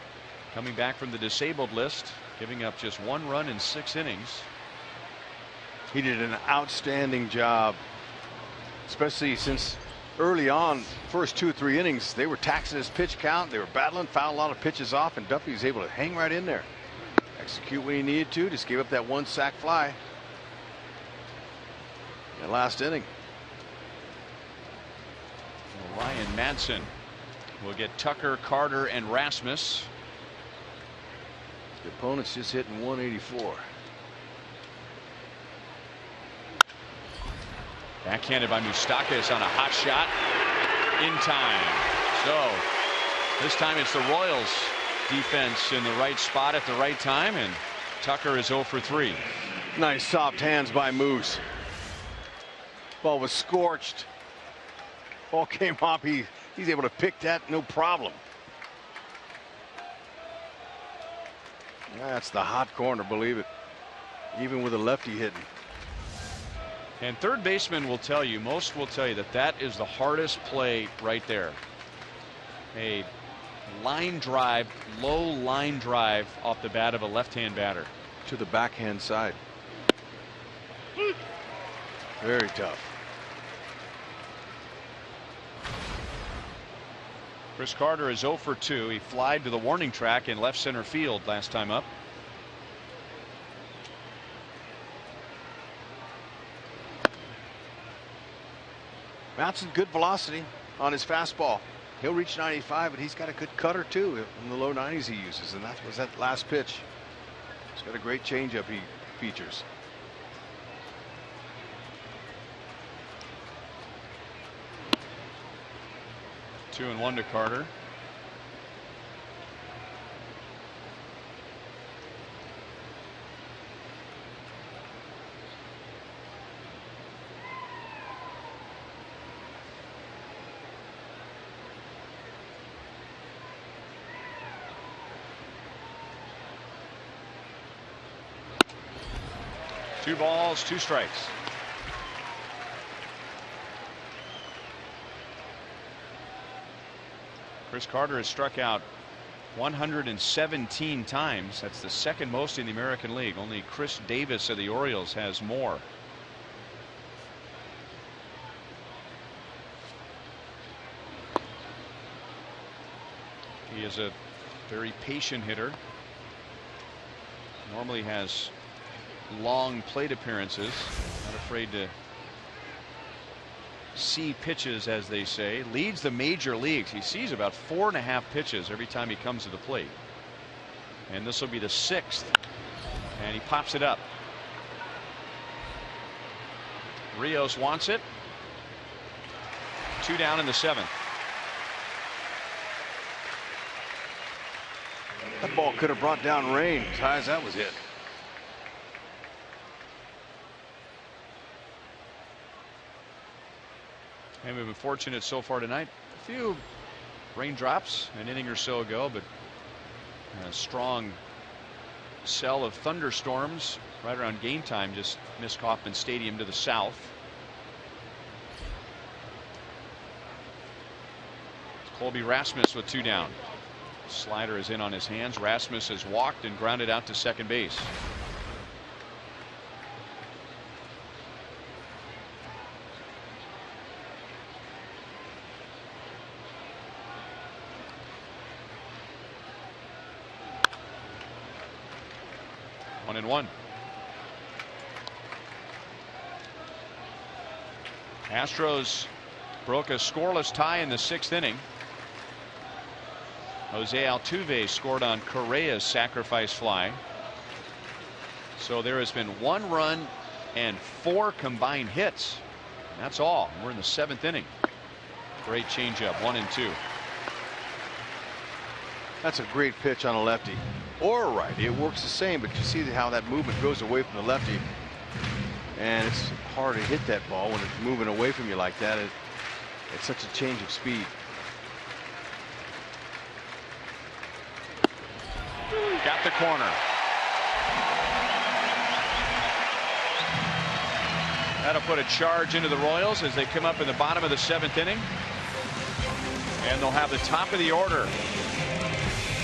coming back from the disabled list, giving up just 1 run in 6 innings. He did an outstanding job, especially since early on, first 2 or 3 innings, they were taxing his pitch count. They were battling, fouled a lot of pitches off, and Duffy was able to hang right in there. Execute when he needed to, just gave up that 1 sac fly. The last inning. Ryan Madsen will get Tucker, Carter, and Rasmus. The opponent's just hitting 184. Backhanded by Moustakas on a hot shot in time. So this time it's the Royals defense in the right spot at the right time, and Tucker is 0 for 3. Nice soft hands by Moose. Ball was scorched. Ball came up. He's able to pick that no problem. That's the hot corner, believe it. Even with a lefty hitting. And third baseman will tell you, most will tell you that that is the hardest play right there. A line drive, low line drive off the bat of a left-hand batter. To the backhand side. Very tough. Chris Carter is 0 for 2. He flied to the warning track in left center field last time up. Mounts good velocity on his fastball. He'll reach 95, but he's got a good cutter too in the low 90s he uses, and that was that last pitch. He's got a great changeup he features. Two and 1 to Carter. Two balls, 2 strikes. Chris Carter has struck out 117 times. That's the second most in the American League. Only Chris Davis of the Orioles has more. He is a very patient hitter. Normally has long plate appearances. Not afraid to see pitches, as they say. Leads the major leagues. He sees about 4.5 pitches every time he comes to the plate. And this will be the 6th. And he pops it up. Rios wants it. 2 down in the 7th. That ball could have brought down rain as high as that was hit. And we've been fortunate so far tonight. A few raindrops an inning or so ago, but a strong cell of thunderstorms right around game time just missed Kauffman Stadium to the south. Colby Rasmus with 2 down. Slider is in on his hands. Rasmus has walked and grounded out to second base. One and 1. Astros broke a scoreless tie in the 6th inning. Jose Altuve scored on Correa's sacrifice fly. So there has been 1 run and 4 combined hits. That's all. We're in the 7th inning. Great changeup, 1 and 2. That's a great pitch on a lefty or a righty. It works the same, but you see how that movement goes away from the lefty. And it's hard to hit that ball when it's moving away from you like that. It's such a change of speed. Got the corner. That'll put a charge into the Royals as they come up in the bottom of the 7th inning. And they'll have the top of the order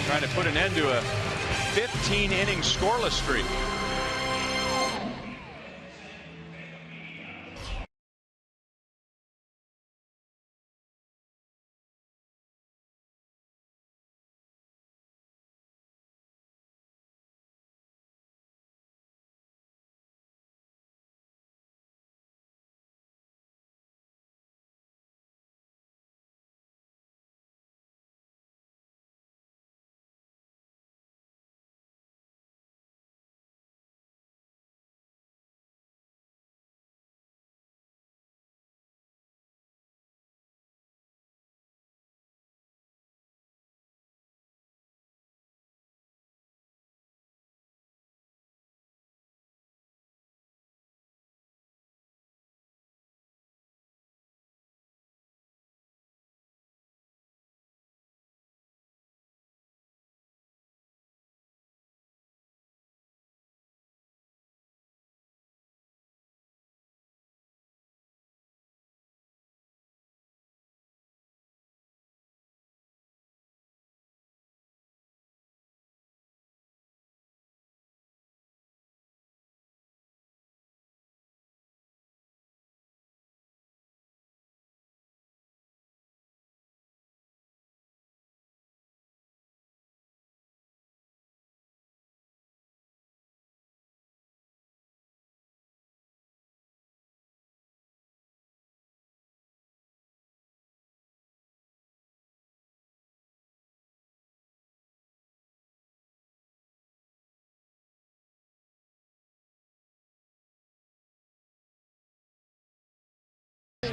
trying to put an end to a 15-inning scoreless streak.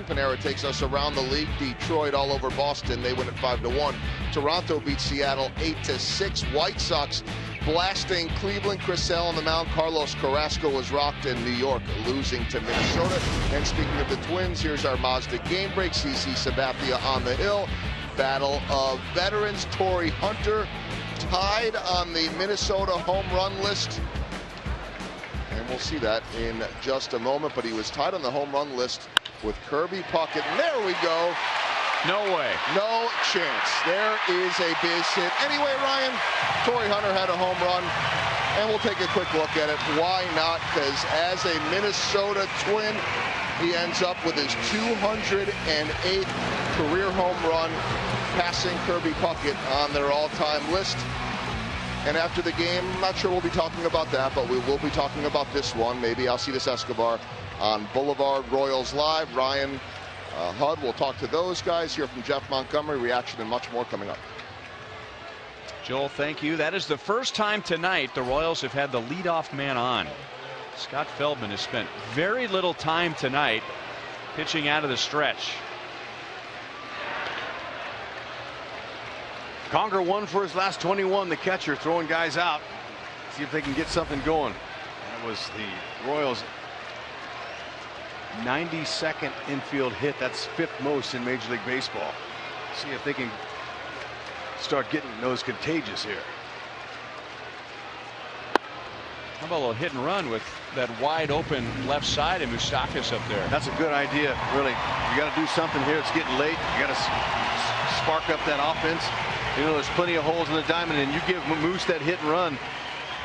Panera takes us around the league. Detroit all over Boston. They win at 5-1. Toronto beats Seattle 8-6. White Sox blasting Cleveland. Chris Sale on the mound. Carlos Carrasco was rocked in New York, losing to Minnesota. And speaking of the Twins, here's our Mazda game break. CC Sabathia on the hill. Battle of veterans. Torrey Hunter tied on the Minnesota home run list. And we'll see that in just a moment. But he was tied on the home run list with Kirby Puckett. And there we go. No way. No chance. There is a base hit. Anyway, Ryan, Torrey Hunter had a home run, and we'll take a quick look at it. Why not? Because as a Minnesota Twin, he ends up with his 208th career home run, passing Kirby Puckett on their all-time list. And after the game, I'm not sure we'll be talking about that, but we will be talking about this one. Maybe Alcides Escobar on Boulevard Royals Live. Ryan, HUD, we'll talk to those guys. Hear from Jeff Montgomery, reaction, and much more coming up. Joel, thank you. That is the first time tonight the Royals have had the leadoff man on. Scott Feldman has spent very little time tonight pitching out of the stretch. Conger won for his last 21. The catcher throwing guys out. See if they can get something going. That was the Royals' 92nd infield hit. That's 5th most in Major League Baseball. See if they can start getting those contagious here. How about a little hit and run with that wide open left side and Moustakas up there? That's a good idea, really. You got to do something here. It's getting late. You got to spark up that offense. You know, there's plenty of holes in the diamond, and you give Moose that hit and run,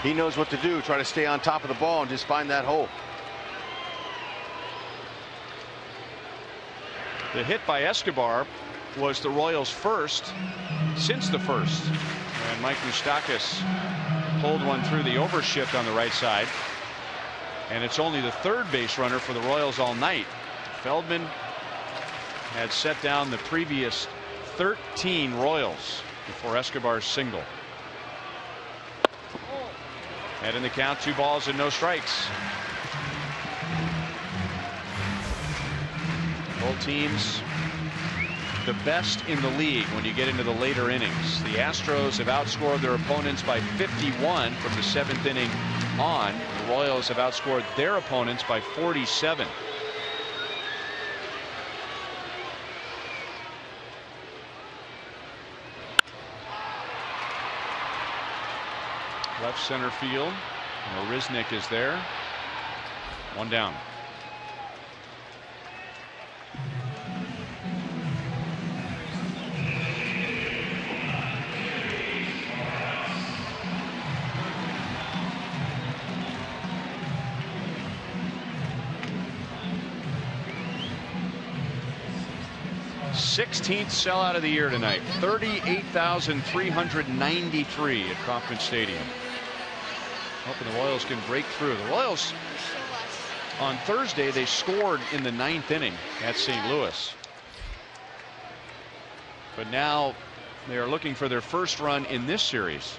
he knows what to do. Try to stay on top of the ball and just find that hole. The hit by Escobar was the Royals' first since the first. And Mike Moustakas pulled one through the overshift on the right side. And it's only the third base runner for the Royals all night. Feldman had set down the previous 13 Royals before Escobar's single. And in the count, 2 balls and no strikes. Both teams the best in the league when you get into the later innings. The Astros have outscored their opponents by 51 from the 7th inning on. The Royals have outscored their opponents by 47. Left center field. Marisnik is there. One down. Sixteenth sellout of the year tonight. 38,393 at Kauffman Stadium. Hoping the Royals can break through. The Royals on Thursday, they scored in the 9th inning at St. Louis. But now they are looking for their first run in this series.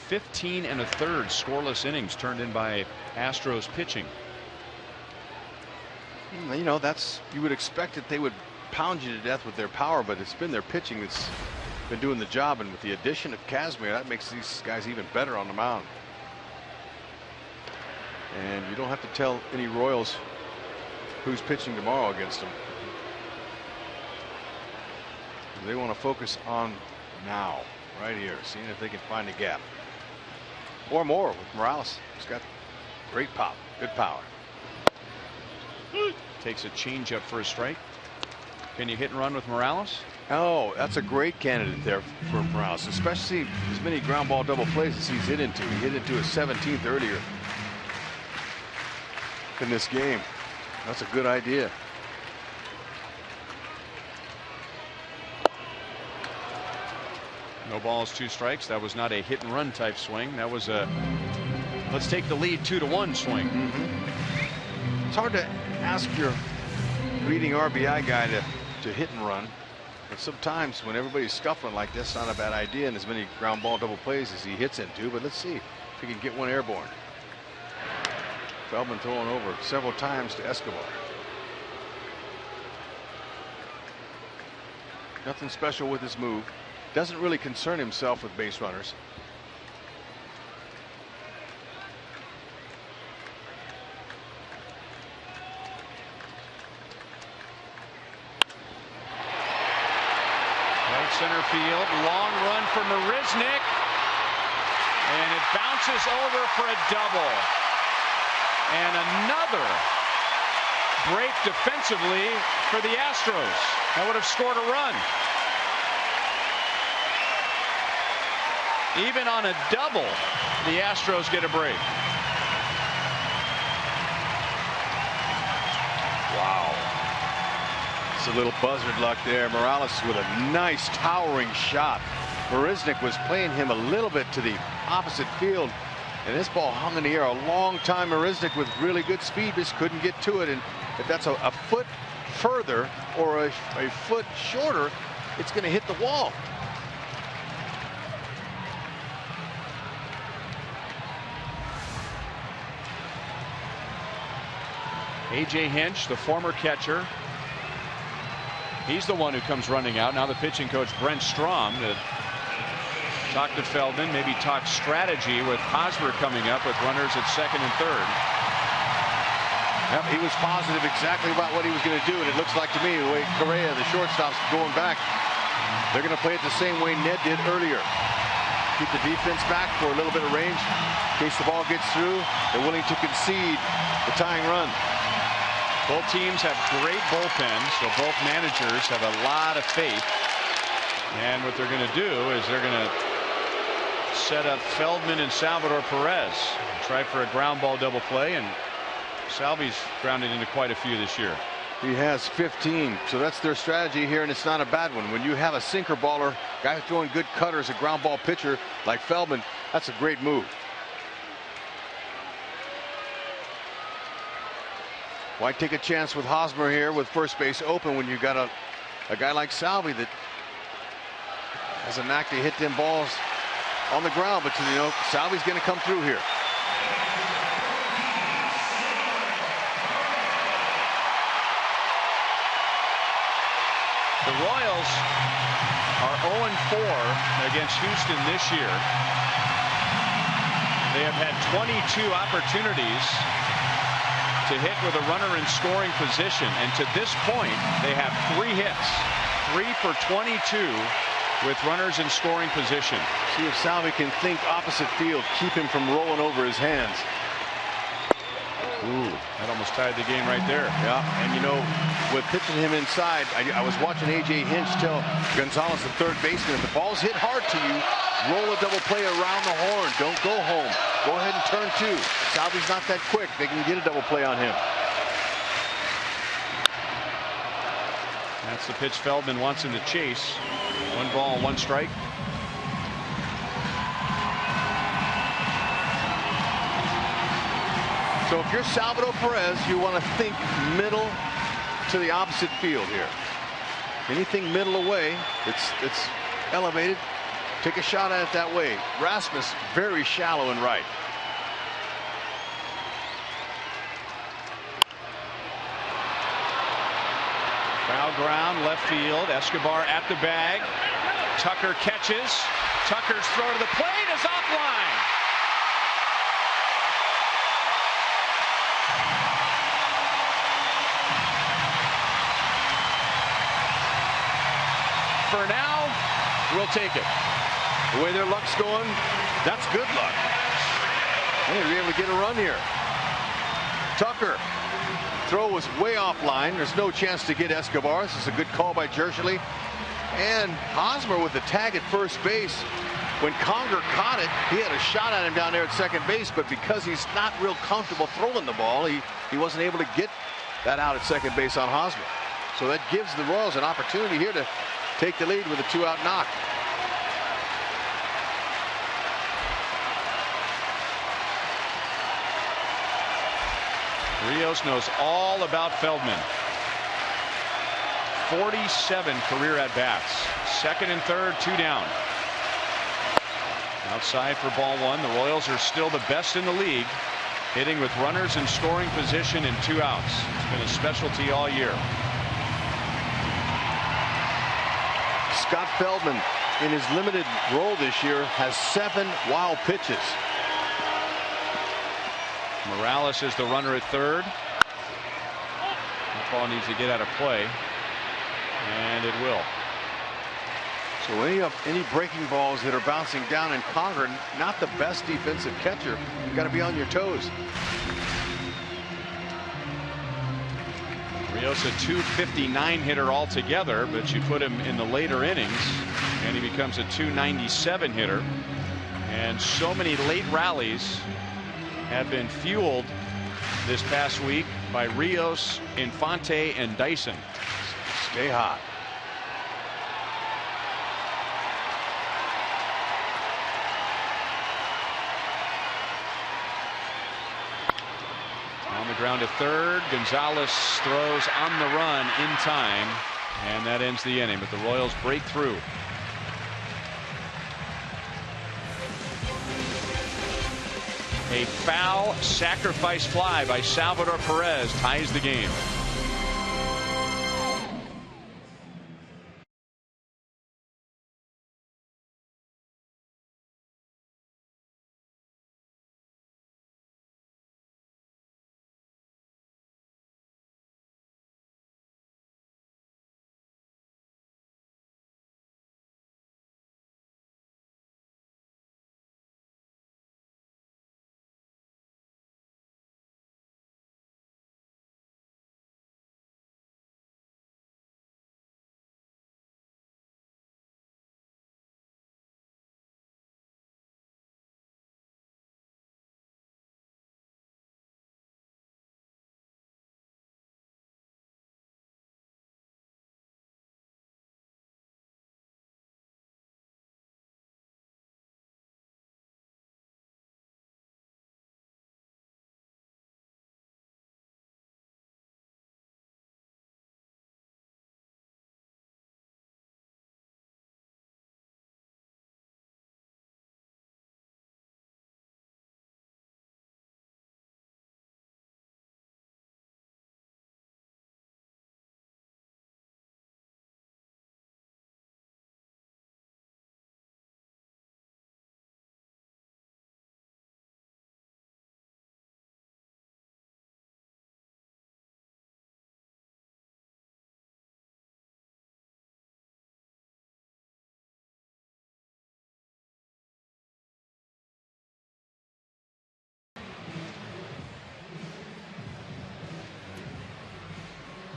15 1/3 scoreless innings turned in by Astros pitching. You know, you would expect that they would pound you to death with their power, but it's been their pitching that's been doing the job, and with the addition of Kazmir, that makes these guys even better on the mound. And you don't have to tell any Royals who's pitching tomorrow against them. They want to focus on now, right here, seeing if they can find a gap or more with Morales. He's got great pop, good power. Takes a changeup for a strike. Can you hit and run with Morales? Oh, that's a great candidate there for Morales, especially as many ground ball double plays as he's hit into. He hit into his 17th earlier in this game. That's a good idea. No balls, 2 strikes. That was not a hit and run type swing. That was a let's take the lead 2-1 swing. It's hard to ask your leading RBI guy to hit and run, but sometimes when everybody's scuffling like this, not a bad idea, and as many ground ball double plays as he hits into. But let's see if he can get one airborne. Feldman throwing over several times to Escobar. Nothing special with his move. Doesn't really concern himself with base runners. Center field, long run for Marisnik, and it bounces over for a double. And another break defensively for the Astros. That would have scored a run. Even on a double, the Astros get a break. Wow. It's a little buzzard luck there. Morales with a nice towering shot. Marisnik was playing him a little bit to the opposite field, and this ball hung in the air a long time. Marisnik with really good speed just couldn't get to it, and if that's a foot further or a foot shorter, it's going to hit the wall. A.J. Hinch, the former catcher. He's the one who comes running out. Now the pitching coach, Brent Strom, to talk to Feldman, maybe talk strategy with Hosmer coming up with runners at second and third. Yep, he was positive exactly about what he was going to do, and it looks like to me the way Correa, the shortstop's going back, they're going to play it the same way Ned did earlier. Keep the defense back for a little bit of range in case the ball gets through. They're willing to concede the tying run. Both teams have great bullpens, so both managers have a lot of faith. And what they're going to do is they're going to set up Feldman and Salvador Perez. Try for a ground ball double play, and Salvi's grounded into quite a few this year. He has 15, so that's their strategy here, and it's not a bad one. When you have a sinker baller, guy throwing good cutters, a ground ball pitcher like Feldman, that's a great move. Why take a chance with Hosmer here with first base open when you got a guy like Salvi that has a knack to hit them balls on the ground, but you know Salvi's going to come through here. The Royals are 0-4 against Houston this year. They have had 22 opportunities to hit with a runner in scoring position, and to this point they have 3 hits, 3 for 22 with runners in scoring position. See if Salvi can think opposite field, keep him from rolling over his hands. Ooh, that almost tied the game right there. Yeah, and you know, with pitching him inside, I was watching A.J. Hinch tell Gonzalez, the third baseman, if the ball's hit hard to you, roll a double play around the horn. Don't go home. Go ahead and turn 2. Salvi's not that quick. They can get a double play on him. That's the pitch Feldman wants in the chase. 1 ball, 1 strike. So if you're Salvador Perez, you want to think middle to the opposite field here. Anything middle away, it's elevated. Take a shot at it that way. Rasmus very shallow and right. Foul ground, left field. Escobar at the bag. Tucker catches. Tucker's throw to the plate is offline. For now, we'll take it. The way their luck's going, that's good luck. They may be able to get a run here. Tucker. Throw was way offline. There's no chance to get Escobar. This is a good call by Jershely. And Hosmer with the tag at first base. When Conger caught it, he had a shot at him down there at second base, but because he's not real comfortable throwing the ball, he wasn't able to get that out at second base on Hosmer. So that gives the Royals an opportunity here to take the lead with a 2-out knock. Rios knows all about Feldman. 47 career at-bats. Second and third, 2 down. Outside for ball 1. The Royals are still the best in the league, hitting with runners in scoring position and 2 outs. It's been a specialty all year. Scott Feldman, in his limited role this year, has 7 wild pitches. Morales is the runner at third. That ball needs to get out of play, and it will. So any breaking balls that are bouncing down in Conger, not the best defensive catcher. You've got to be on your toes. Rios a 259 hitter altogether, but you put him in the later innings and he becomes a 297 hitter. And so many late rallies have been fueled this past week by Rios, Infante, and Dyson. Stay hot. On the ground to third. Gonzalez throws on the run in time, and that ends the inning. But the Royals break through. A foul sacrifice fly by Salvador Perez ties the game.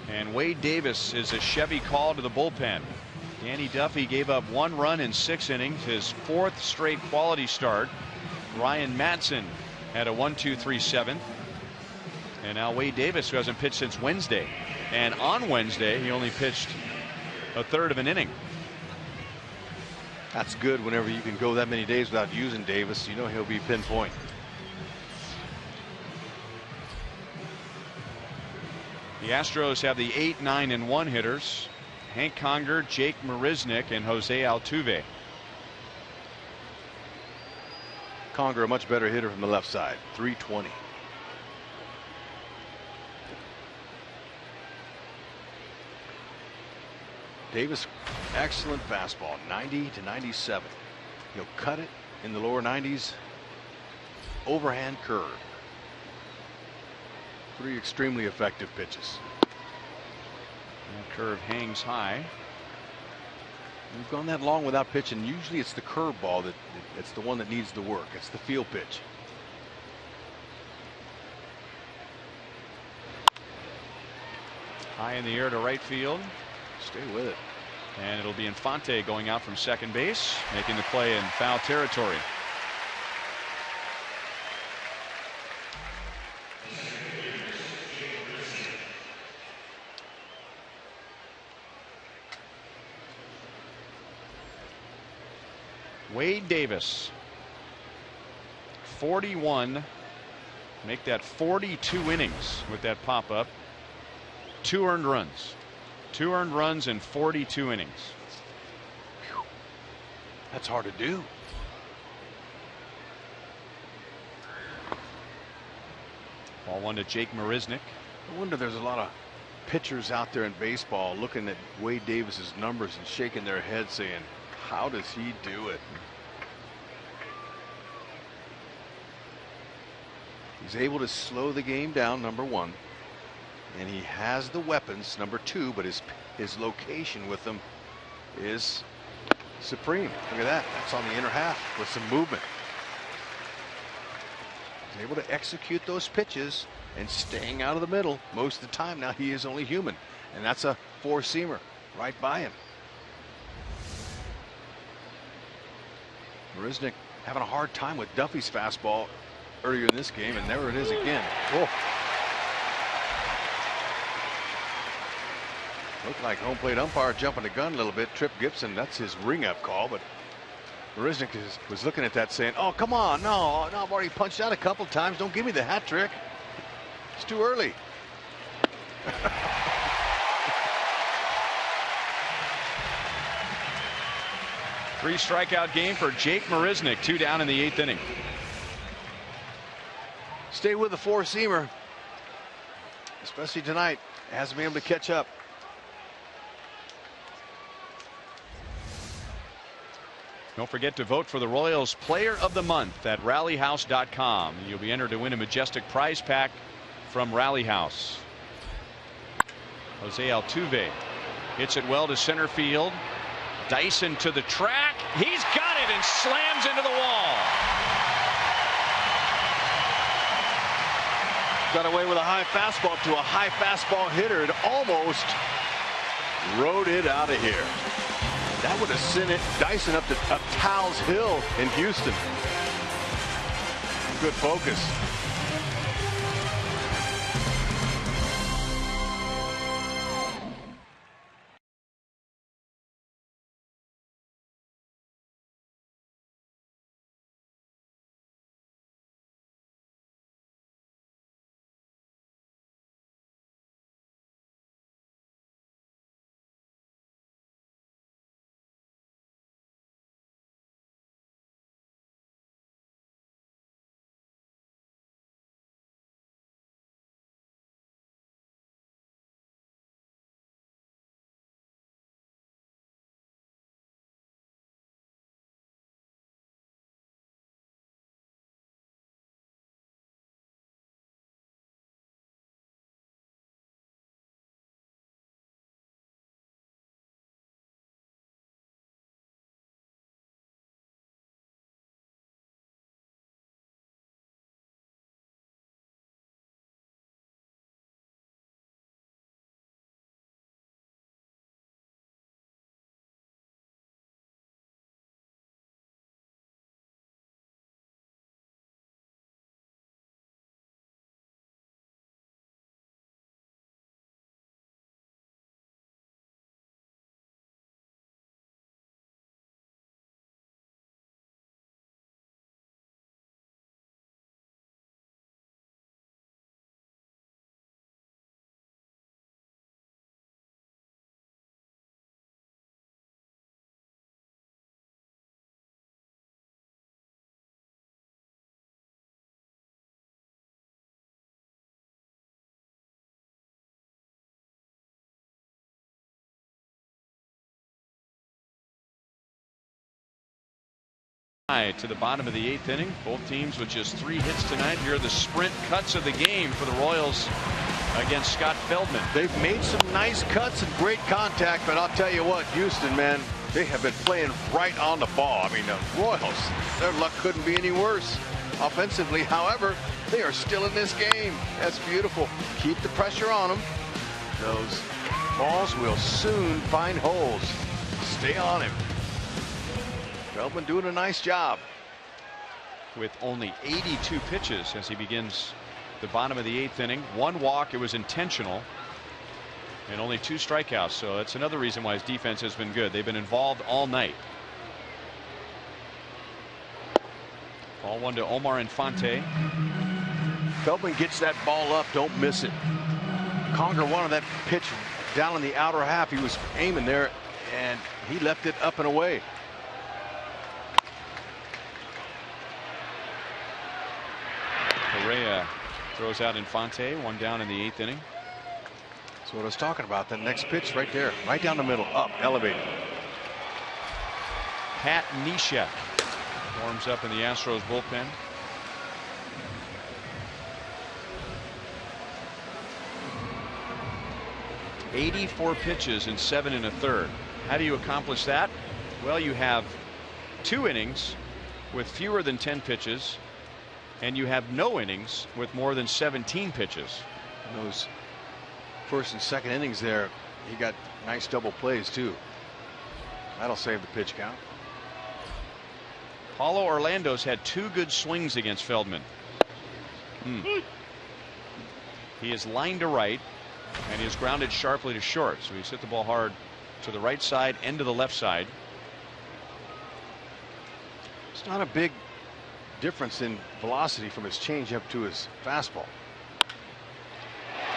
And Wade Davis is a Chevy call to the bullpen. Danny Duffy gave up 1 run in 6 innings, his 4th straight quality start. Ryan Madsen had a 1-2-3 7th. And now Wade Davis, who hasn't pitched since Wednesday. And on Wednesday, he only pitched a 1/3 of an inning. That's good whenever you can go that many days without using Davis. You know he'll be pinpoint. The Astros have the 8, 9, and 1 hitters. Hank Conger, Jake Marisnick, and Jose Altuve. Conger, a much better hitter from the left side, 320. Davis, excellent fastball, 90 to 97. He'll cut it in the lower 90s. Overhand curve. 3 extremely effective pitches. That curve hangs high. We've gone that long without pitching. Usually it's the curveball that's the one that needs the work. It's the field pitch. High in the air to right field. Stay with it. And it'll be Infante going out from second base, making the play in foul territory. Wade Davis, 41, make that 42 innings with that pop-up. 2 earned runs. 2 earned runs in 42 innings. Whew. That's hard to do. Ball 1 to Jake Marisnick. I wonder there's a lot of pitchers out there in baseball looking at Wade Davis's numbers and shaking their head saying, how does he do it? He's able to slow the game down, number 1. And he has the weapons, number 2, but his location with them is supreme. Look at that. That's on the inner half with some movement. He's able to execute those pitches and staying out of the middle most of the time. Now he is only human, and that's a 4-seamer right by him. Marisnick having a hard time with Duffy's fastball earlier in this game, and there it is again. Oh. Looked like home plate umpire jumping the gun a little bit. Trip Gibson, that's his ring-up call, but Marisnick was looking at that saying, oh, come on, no, I've already punched out a couple times. Don't give me the hat trick. It's too early. 3-strikeout game for Jake Marisnick. 2 down in the 8th inning. Stay with the 4-seamer, especially tonight. Hasn't been able to catch up. Don't forget to vote for the Royals Player of the Month at rallyhouse.com. You'll be entered to win a majestic prize pack from Rally House. Jose Altuve hits it well to center field. Dyson to the track. He's got it and slams into the wall. Got away with a high fastball to a high fastball hitter. It almost rode it out of here. That would have sent it Dyson up Towles Hill in Houston. Good focus. To the bottom of the 8th inning. Both teams with just 3 hits tonight. Here are the sprint cuts of the game for the Royals against Scott Feldman. They've made some nice cuts and great contact, but I'll tell you what, Houston, man, they have been playing right on the ball. I mean, the Royals, their luck couldn't be any worse offensively. However, they are still in this game. That's beautiful. Keep the pressure on them. Those balls will soon find holes. Stay on him. Feldman doing a nice job. With only 82 pitches as he begins the bottom of the 8th inning. 1 walk, it was intentional, and only 2 strikeouts. So that's another reason why his defense has been good. They've been involved all night. Ball 1 to Omar Infante. Feldman gets that ball up, don't miss it. Conger wanted that pitch down in the outer half. He was aiming there, and he left it up and away. Correa throws out Infante. 1 down in the 8th inning. That's what I was talking about. The next pitch right there, right down the middle, up, elevated. Pat Neshek warms up in the Astros bullpen. .84 pitches in 7 1/3. How do you accomplish that? Well, you have 2 innings with fewer than 10 pitches, and you have no innings with more than 17 pitches. And those first and second innings there, he got nice double plays too. That'll save the pitch count. Paulo Orlando's had 2 good swings against Feldman. He is lined to right, and he is grounded sharply to short. So he's hit the ball hard to the right side and to the left side. It's not a big difference in velocity from his changeup to his fastball.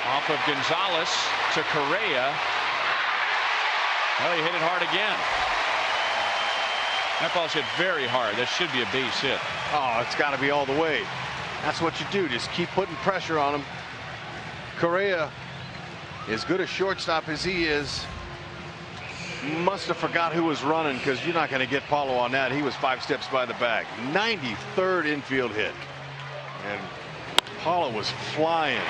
Off of Gonzalez to Correa. Well, he hit it hard again. That ball's hit very hard. That should be a base hit. Oh, it's got to be all the way. That's what you do. Just keep putting pressure on him. Correa, as good a shortstop as he is, must have forgot who was running, because you're not going to get Paulo on that. He was 5 steps by the bag. 93rd infield hit, and Paulo was flying.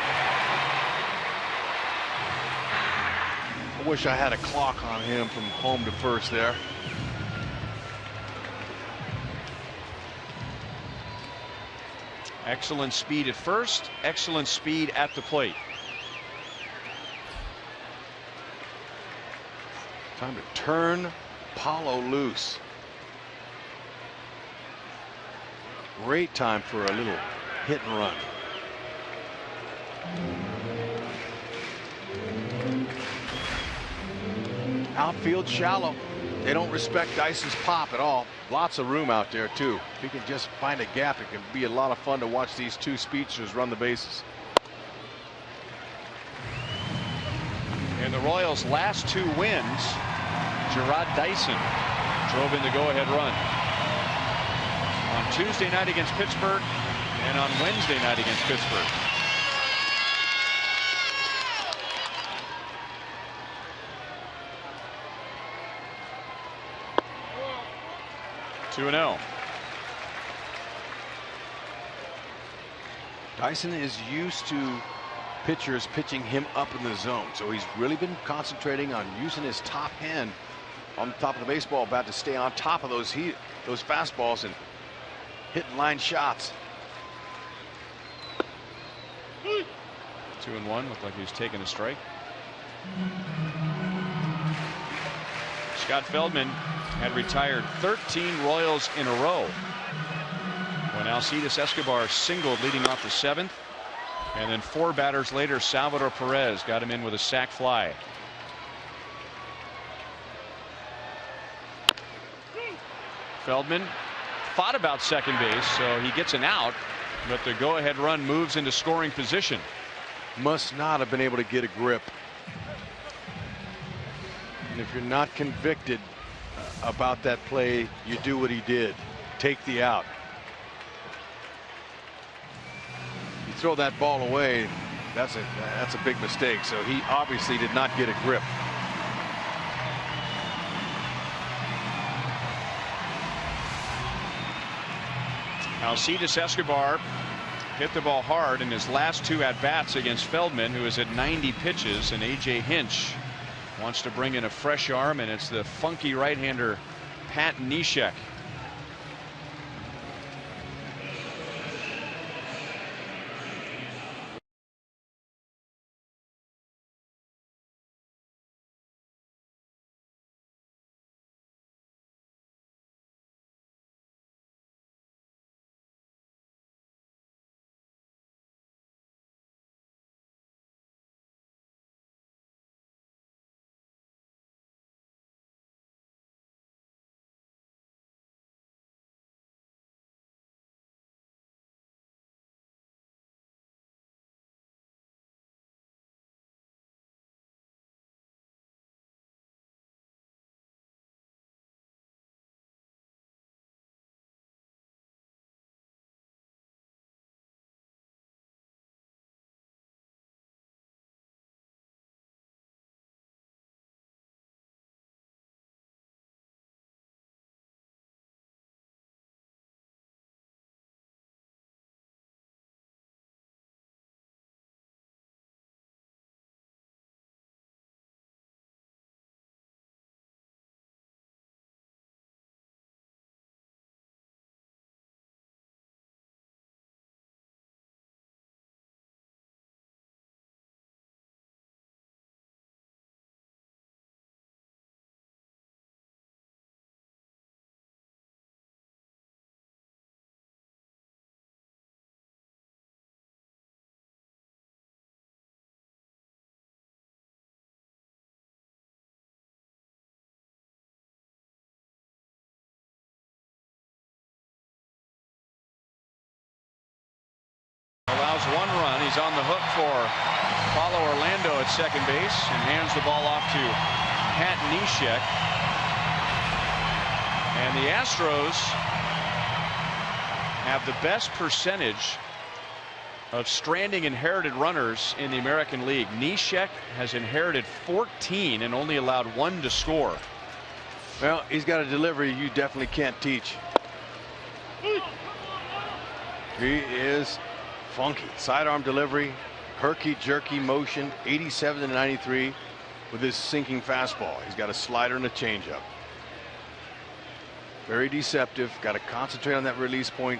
I wish I had a clock on him from home to first there. Excellent speed at first, excellent speed at the plate. Time to turn Paulo loose. Great time for a little hit and run. Outfield shallow. They don't respect Dyson's pop at all. Lots of room out there too. If he can just find a gap, it can be a lot of fun to watch these 2 speedsters run the bases. In the Royals' last 2 wins, Gerard Dyson drove in the go-ahead run. On Tuesday night against Pittsburgh and on Wednesday night against Pittsburgh. Two-0. Dyson is used to pitchers pitching him up in the zone, so he's really been concentrating on using his top hand on the top of the baseball bat to stay on top of those fastballs and hitting line shots. 2-1. Looked like he was taking a strike. Scott Feldman had retired 13 Royals in a row when Alcides Escobar singled leading off the 7th, and then 4 batters later Salvador Perez got him in with a sac fly. Feldman fought about second base, so he gets an out, but the go-ahead run moves into scoring position. Must not have been able to get a grip. And if you're not convicted about that play, you do what he did. Take the out. You throw that ball away, that's a big mistake. So he obviously did not get a grip. Alcides Escobar hit the ball hard in his last 2 at-bats against Feldman, who is at 90 pitches, and A.J. Hinch wants to bring in a fresh arm, and it's the funky right-hander Pat Neshek. Allows 1 run. He's on the hook for Paulo Orlando at second base and hands the ball off to Pat Neshek. And the Astros have the best percentage of stranding inherited runners in the American League. Neshek has inherited 14 and only allowed 1 to score. Well, he's got a delivery you definitely can't teach. He is funky. Sidearm delivery, herky jerky motion, 87 to 93 with his sinking fastball. He's got a slider and a changeup. Very deceptive. Got to concentrate on that release point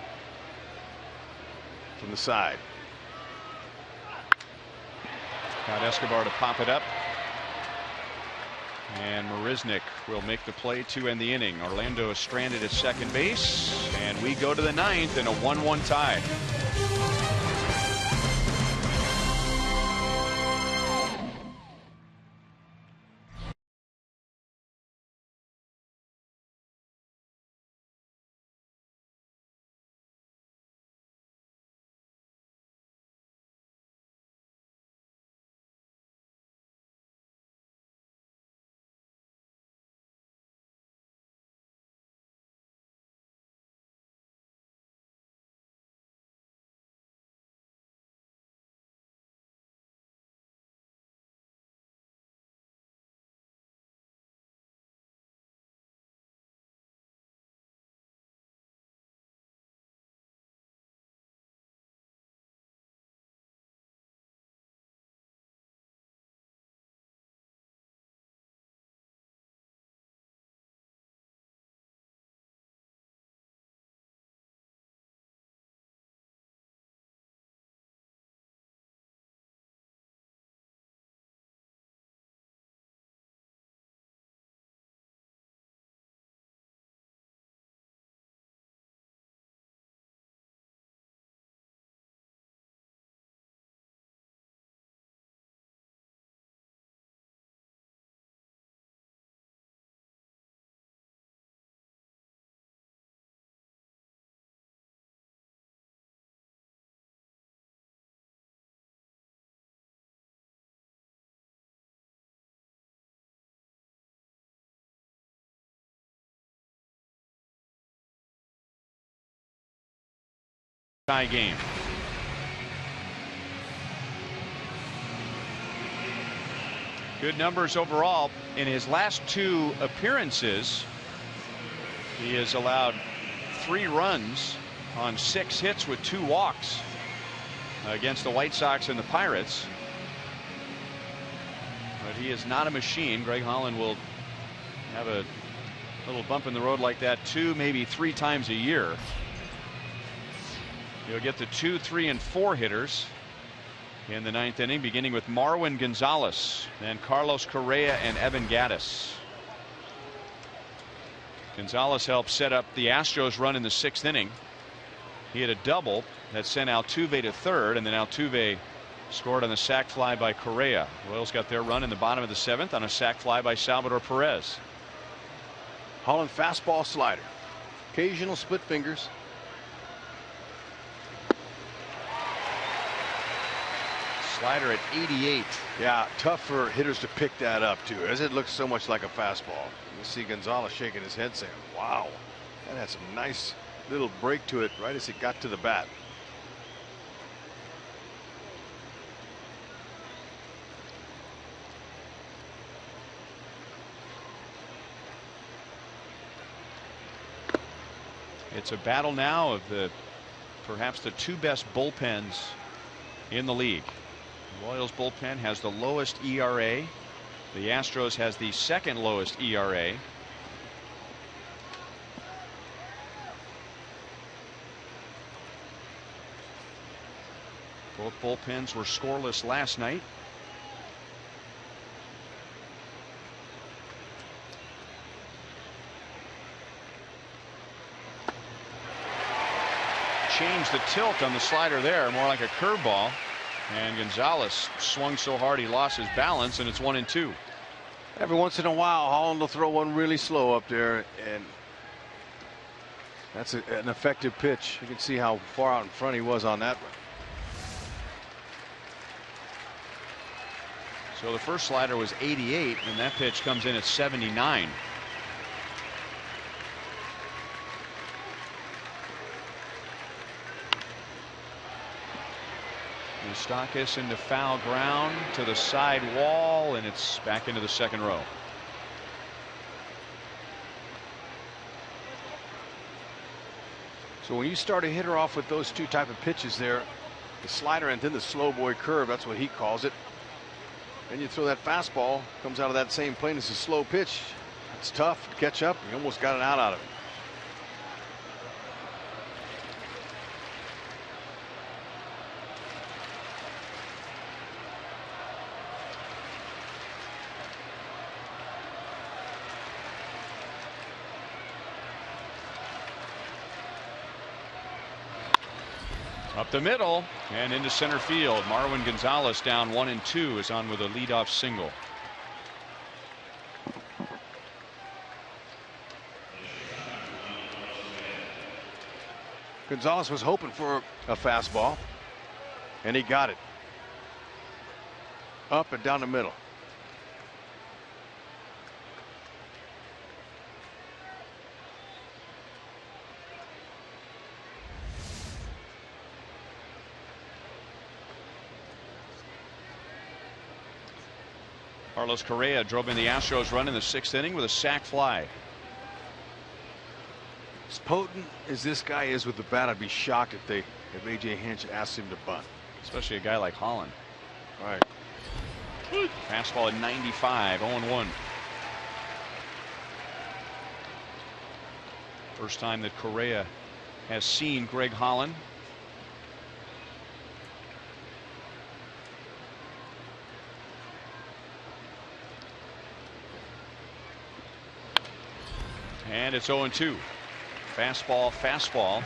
from the side. Got Escobar to pop it up. And Marisnik will make the play to end the inning. Orlando is stranded at second base, and we go to the 9th in a 1-1 tie. Tie game. Good numbers overall. In his last 2 appearances, he has allowed 3 runs on 6 hits with 2 walks against the White Sox and the Pirates. But he is not a machine. Greg Holland will have a little bump in the road like that 2, maybe 3 times a year. He'll get the 2, 3, and 4 hitters in the 9th inning, beginning with Marwin Gonzalez, then Carlos Correa and Evan Gattis. Gonzalez helped set up the Astros run in the 6th inning. He had a double that sent Altuve to third, and then Altuve scored on the sac fly by Correa. Royals got their run in the bottom of the 7th on a sac fly by Salvador Perez. Holland fastball, slider, occasional split fingers. Slider at 88. Yeah, tough for hitters to pick that up too, as it looks so much like a fastball. You see Gonzalez shaking his head saying, wow, that had some nice little break to it right as it got to the bat. It's a battle now of perhaps the 2 best bullpens in the league. The Royals bullpen has the lowest ERA. The Astros has the 2nd lowest ERA. Both bullpens were scoreless last night. Changed the tilt on the slider there, more like a curveball. And Gonzalez swung so hard he lost his balance, and it's 1-2. Every once in a while, Holland will throw one really slow up there, and that's an effective pitch. You can see how far out in front he was on that one. So the first slider was 88, and that pitch comes in at 79. Moustakas into foul ground to the side wall, and it's back into the 2nd row. So when you start a hitter off with those 2 type of pitches there, the slider and then the slow boy curve, that's what he calls it. And you throw that fastball, comes out of that same plane as a slow pitch. It's tough to catch up. You almost got an out of it. Up the middle and into center field. Marwin Gonzalez down 1-2 is on with a leadoff single. Gonzalez was hoping for a fastball, and he got it. Up and down the middle. Carlos Correa drove in the Astros run in the 6th inning with a sac fly. As potent as this guy is with the bat, I'd be shocked if A.J. Hinch asked him to bunt. Especially a guy like Holland. Right. Fastball at 95, 0-1. First time that Correa has seen Greg Holland. And it's 0-2. Fastball.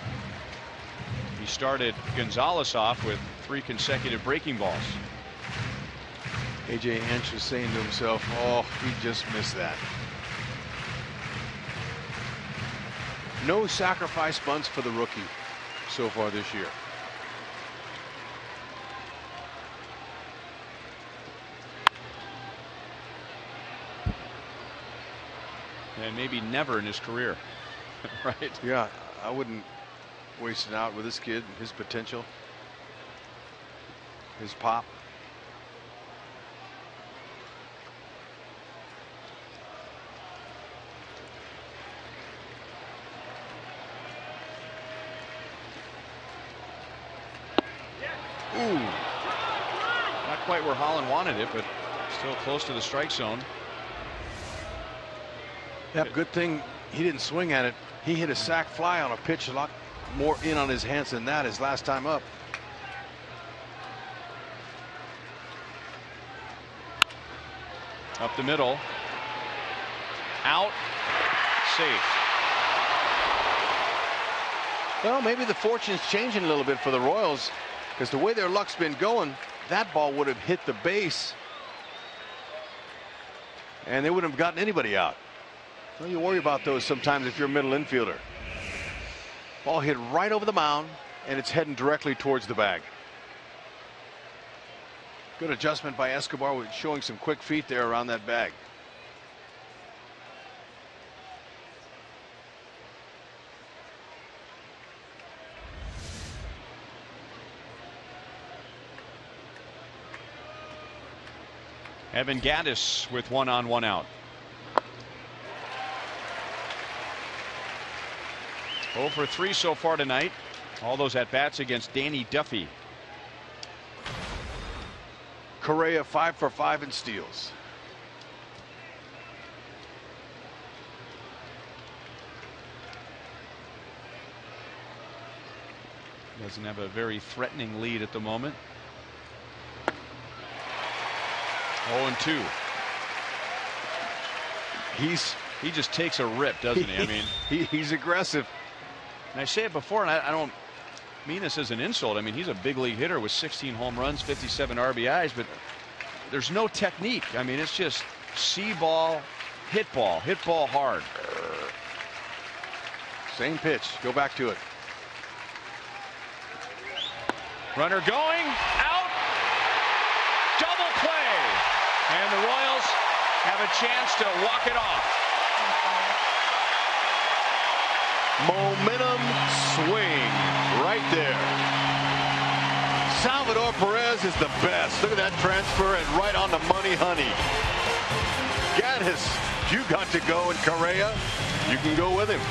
He started Gonzalez off with 3 consecutive breaking balls. A.J. Hinch was saying to himself, oh, he just missed that. No sacrifice bunts for the rookie so far this year. And maybe never in his career. Right? Yeah, I wouldn't waste it out with this kid, his potential, his pop. Ooh. Not quite where Holland wanted it, but still close to the strike zone. Yeah, good thing he didn't swing at it. He hit a sac fly on a pitch a lot more in on his hands than that his last time up. Up the middle. Out. Safe. Well, maybe the fortune's changing a little bit for the Royals, because the way their luck's been going, that ball would have hit the base and they wouldn't have gotten anybody out. Well, you worry about those sometimes if you're a middle infielder. Ball hit right over the mound and it's heading directly towards the bag. Good adjustment by Escobar, with showing some quick feet there around that bag. Evan Gattis with 1 on 1 out. 0 for 3 so far tonight. All those at bats against Danny Duffy. Correa 5 for 5 in steals. Doesn't have a very threatening lead at the moment. 0-2. He just takes a rip, doesn't he? I mean, he's aggressive. And I say it before, and I don't mean this as an insult. I mean, he's a big league hitter with 16 home runs, 57 RBIs, but there's no technique. I mean, it's just see ball, hit ball hard. Same pitch. Go back to it. Runner going out. Double play. And the Royals have a chance to walk it off. Momentum swing right there. Salvador Perez is the best. Look at that transfer and right on the money, honey. Gattis, you got to go, and Correa, you can go with him.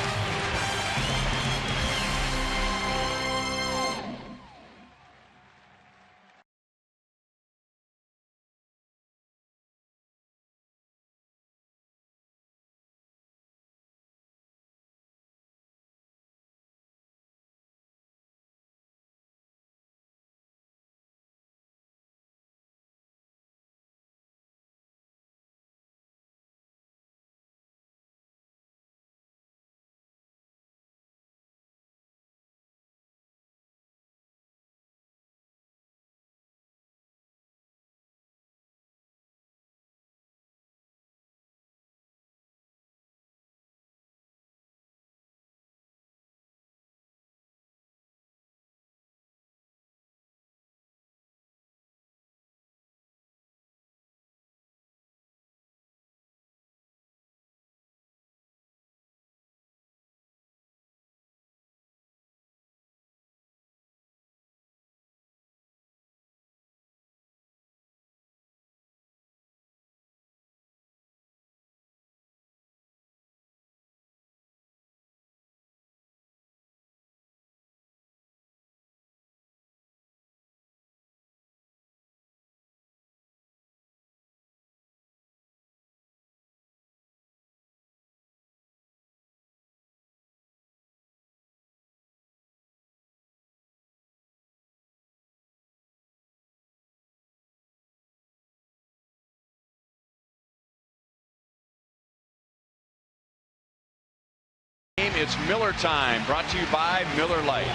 It's Miller time, brought to you by Miller Lite.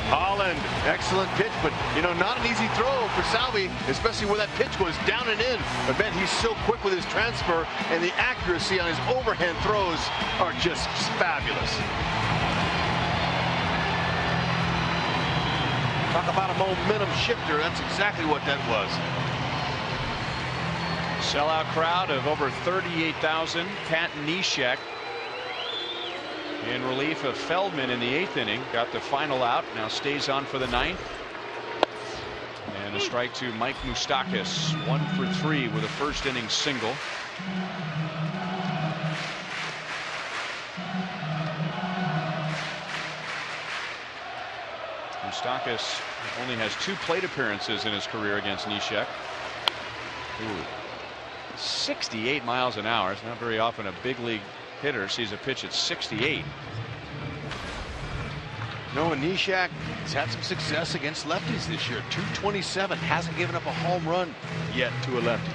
Holland, excellent pitch, but not an easy throw for Salvi, especially where that pitch was down and in. But man, he's so quick with his transfer, and the accuracy on his overhand throws are just fabulous. Talk about a momentum shifter. That's exactly what that was. Sellout crowd of over 38,000. Pat Neshek in relief of Feldman in the 8th inning. Got the final out. Now stays on for the 9th. And a strike to Mike Moustakas. 1 for 3 with a first inning single. Moustakas only has 2 plate appearances in his career against Neshek. 68 miles an hour. It's not very often a big league hitter sees a pitch at 68. No, and Neshek has had some success against lefties this year. 227, hasn't given up a home run yet to a lefty.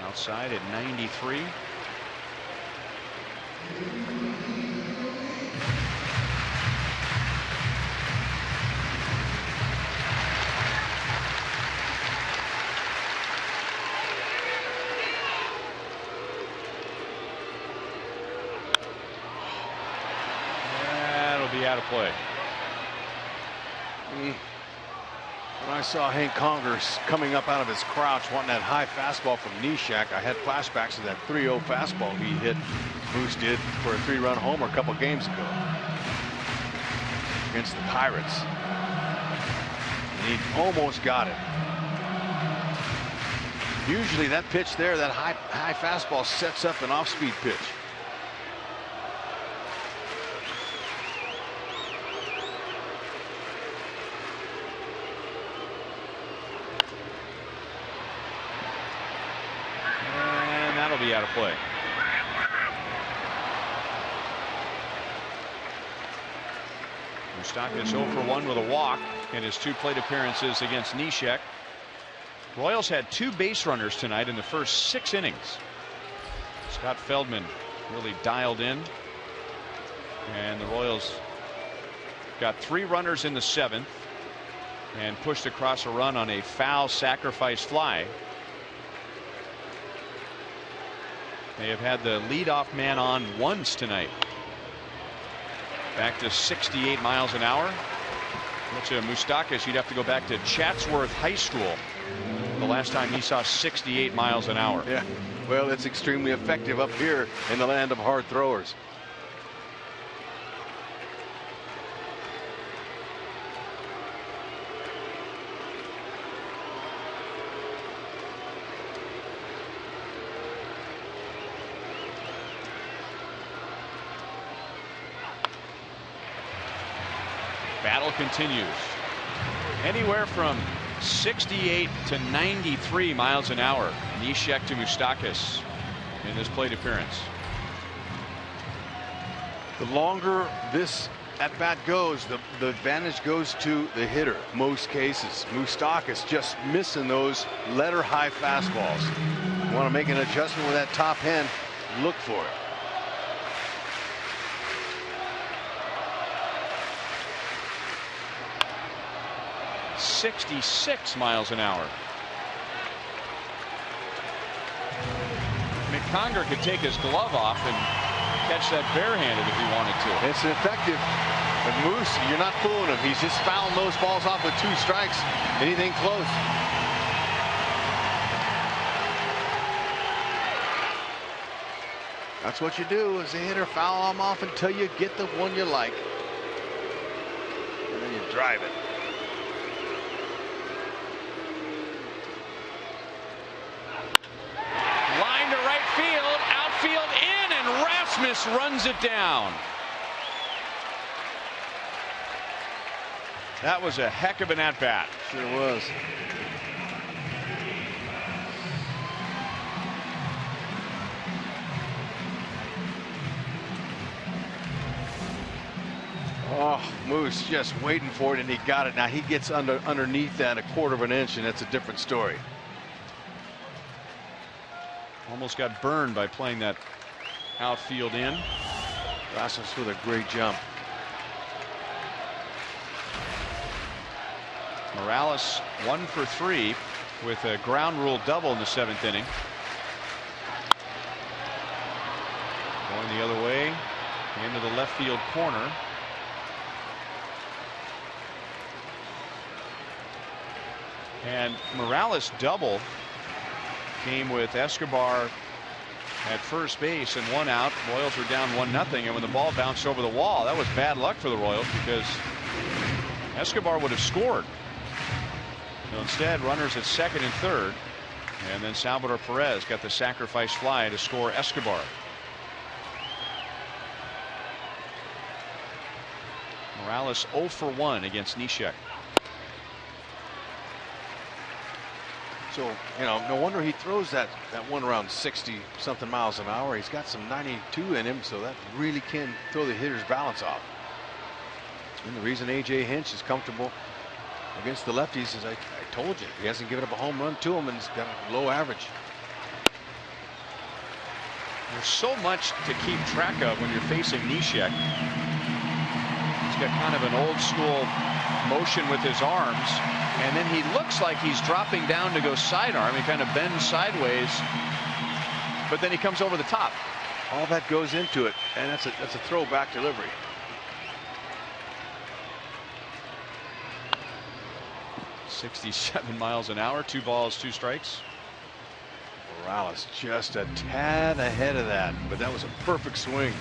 Outside at 93. That'll be out of play. When I saw Hank Congers coming up out of his crouch wanting that high fastball from Neshek, I had flashbacks of that 3-0 fastball he hit, Moose did, for a 3-run homer a couple games ago against the Pirates. And he almost got it. Usually that pitch there, that high fastball, sets up an off-speed pitch. Be out of play. Moustakas 0 for 1 with a walk in his 2 plate appearances against Neshek. Royals had 2 base runners tonight in the first 6 innings. Scott Feldman really dialed in, and the Royals got 3 runners in the 7th and pushed across a run on a foul sacrifice fly. They have had the leadoff man on once tonight. Back to 68 miles an hour. Which Moustakas, you'd have to go back to Chatsworth High School the last time he saw 68 miles an hour. Yeah, well, it's extremely effective up here in the land of hard throwers. Battle continues. Anywhere from 68 to 93 miles an hour. Neshek to Moustakas in this plate appearance. The longer this at bat goes, the advantage goes to the hitter. Most cases, Moustakas just missing those letter high fastballs. You want to make an adjustment with that top hand, look for it. .66 miles an hour. McConger could take his glove off and catch that barehanded if he wanted to. It's effective. But Moose, you're not fooling him. He's just fouling those balls off with 2 strikes. Anything close. That's what you do as a hitter. Foul them off until you get the one you like. And then you drive it. Rasmus runs it down. That was a heck of an at-bat. Sure was. Oh, Moose just waiting for it, and he got it. Now he gets underneath that a 1/4 of an inch, and that's a different story. Almost got burned by playing that outfield in. Rasmus with a great jump. Morales 1 for 3 with a ground rule double in the 7th inning. Going the other way into the left field corner. And Morales' double came with Escobar at first base and 1 out. Royals were down 1-0, and when the ball bounced over the wall, that was bad luck for the Royals because Escobar would have scored. So instead, runners at second and third. And then Salvador Perez got the sacrifice fly to score Escobar. Morales 0 for 1 against Neshek. So, no wonder he throws that one around 60 something miles an hour. He's got some 92 in him, so that really can throw the hitter's balance off. And the reason A.J. Hinch is comfortable against the lefties is I told you, he hasn't given up a home run to him, and he's got a low average. There's so much to keep track of when you're facing Neshek. He's got kind of an old school motion with his arms, and then he looks like he's dropping down to go sidearm. He kind of bends sideways, but then he comes over the top. All that goes into it, and that's a throwback delivery. .67 miles an hour, 2 balls, 2 strikes. Morales just a tad ahead of that, but that was a perfect swing.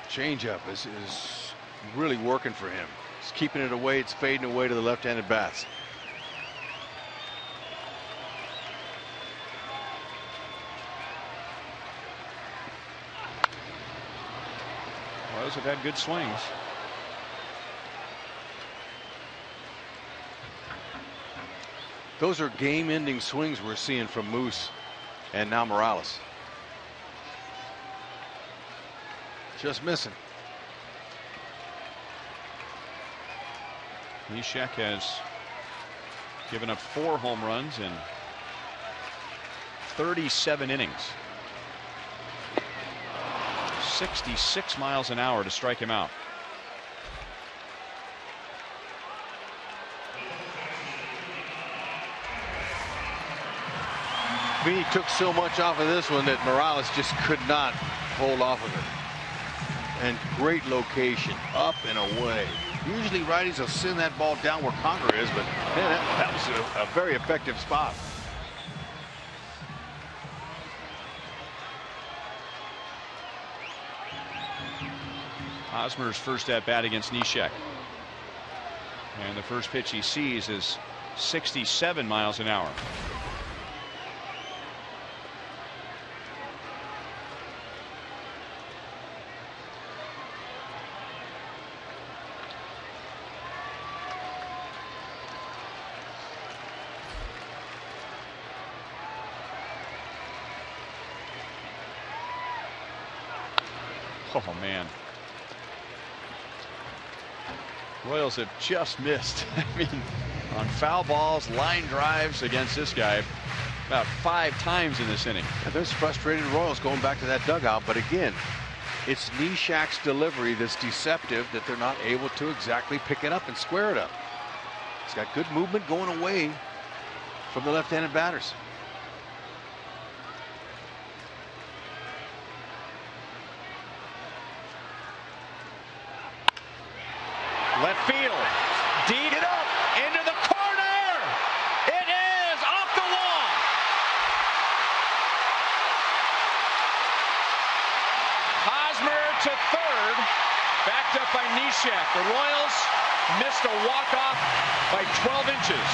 Changeup is really working for him. He's keeping it away. It's fading away to the left-handed bats. Royals have had good swings. Those are game-ending swings we're seeing from Moose and now Morales. Just missing. Neshek has given up 4 home runs in 37 innings. 66 miles an hour to strike him out. He took so much off of this one that Morales just could not hold off of it. And great location, up and away. Usually righties will send that ball down where Conger is, but man, that was a very effective spot. Hosmer's first at bat against Neshek. And the first pitch he sees is 67 miles an hour. Oh man. Royals have just missed. I mean, on foul balls, line drives against this guy about 5 times in this inning. And there's frustrated Royals going back to that dugout, but again, it's Neshek's delivery that's deceptive, that they're not able to exactly pick it up and square it up. He's got good movement going away from the left-handed batters. Left field, deep it up into the corner. It is off the wall. Hosmer to third, backed up by Neshek. The Royals missed a walk-off by 12 inches.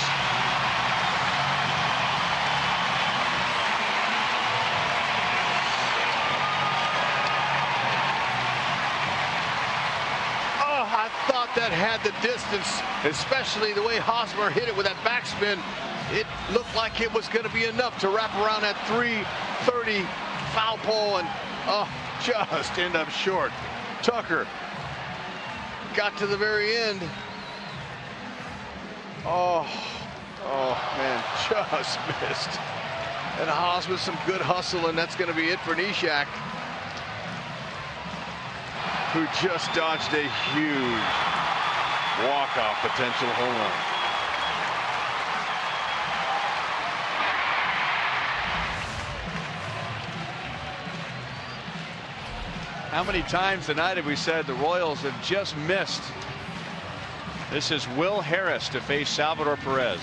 I thought that had the distance, especially the way Hosmer hit it with that backspin. It looked like it was going to be enough to wrap around that 330 foul pole, and just end up short. Tucker got to the very end. Oh man, just missed. And Haas with some good hustle, and that's going to be it for Neshek, who just dodged a huge walk-off potential home run. How many times tonight have we said the Royals have just missed? This is Will Harris to face Salvador Perez.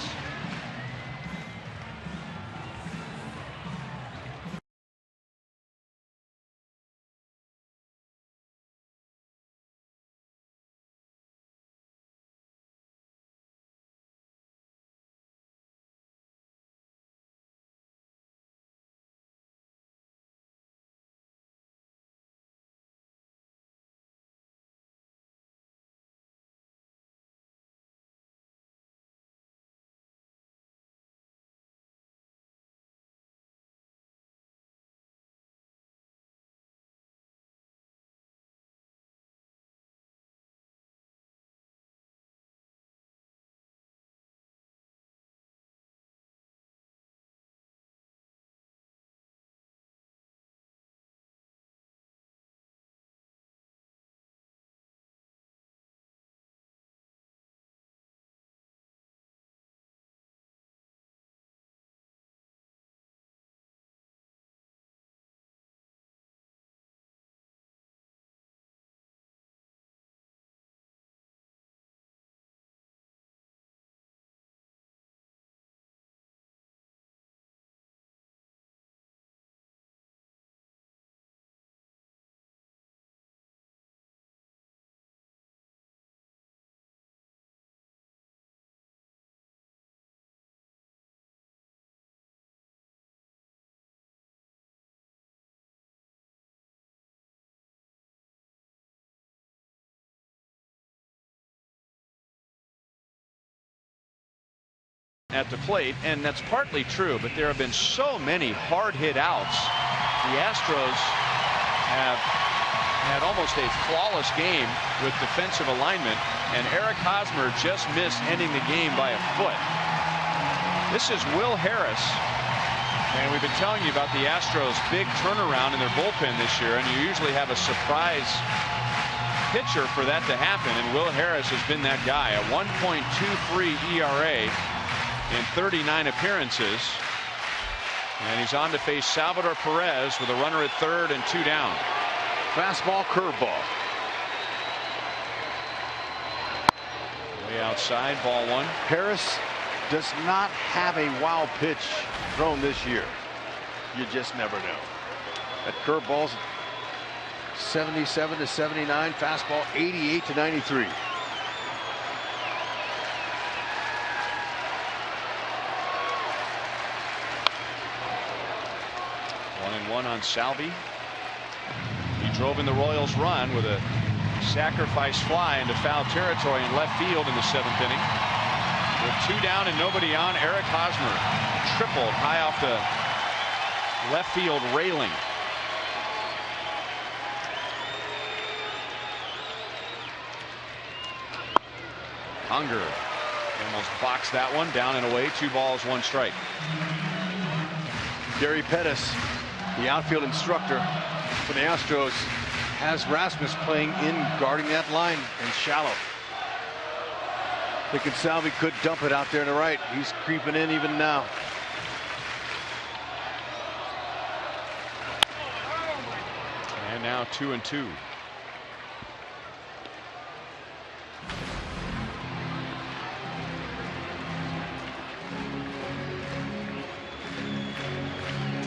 at the plate, and that's partly true, but there have been so many hard hit outs. The Astros have had almost a flawless game with defensive alignment, and Eric Hosmer just missed ending the game by a foot. This is Will Harris, and we've been telling you about the Astros' big turnaround in their bullpen this year, and you usually have a surprise pitcher for that to happen, and Will Harris has been that guy. A 1.23 ERA in 39 appearances, and he's on to face Salvador Perez with a runner at third and 2 down. Fastball, curveball. Way outside, ball 1. Harris does not have a wow pitch thrown this year. You just never know. That curveball's 77 to 79, fastball 88 to 93. One and one on Salvi. He drove in the Royals' run with a sacrifice fly into foul territory in left field in the 7th inning. With 2 down and nobody on, Eric Hosmer tripled high off the left field railing. Unger almost boxed that one down and away. 2 balls, 1 strike. Gary Pettis, the outfield instructor for the Astros, has Rasmus playing in, guarding that line and shallow. Thinking Salvi could dump it out there to the right. He's creeping in even now. And now 2-2.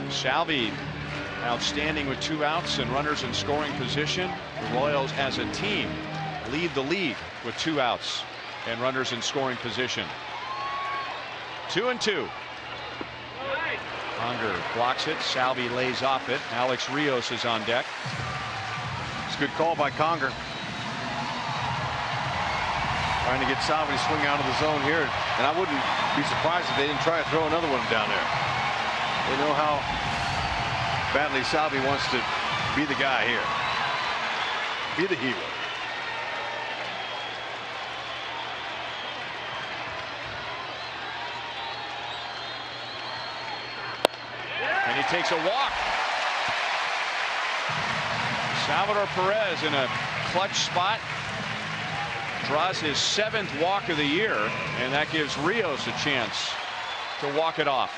Salvi outstanding with 2 outs and runners in scoring position. The Royals as a team lead the league with 2 outs and runners in scoring position. 2-2. Unger blocks it. Salvi lays off it. Alex Rios is on deck. It's a good call by Conger. Trying to get Salvi to swing out of the zone here. And I wouldn't be surprised if they didn't try to throw another one down there. They know how badly Salvi wants to be the guy here. Be the hero. And he takes a walk. Salvador Perez in a clutch spot. Draws his 7th walk of the year, and that gives Rios a chance to walk it off.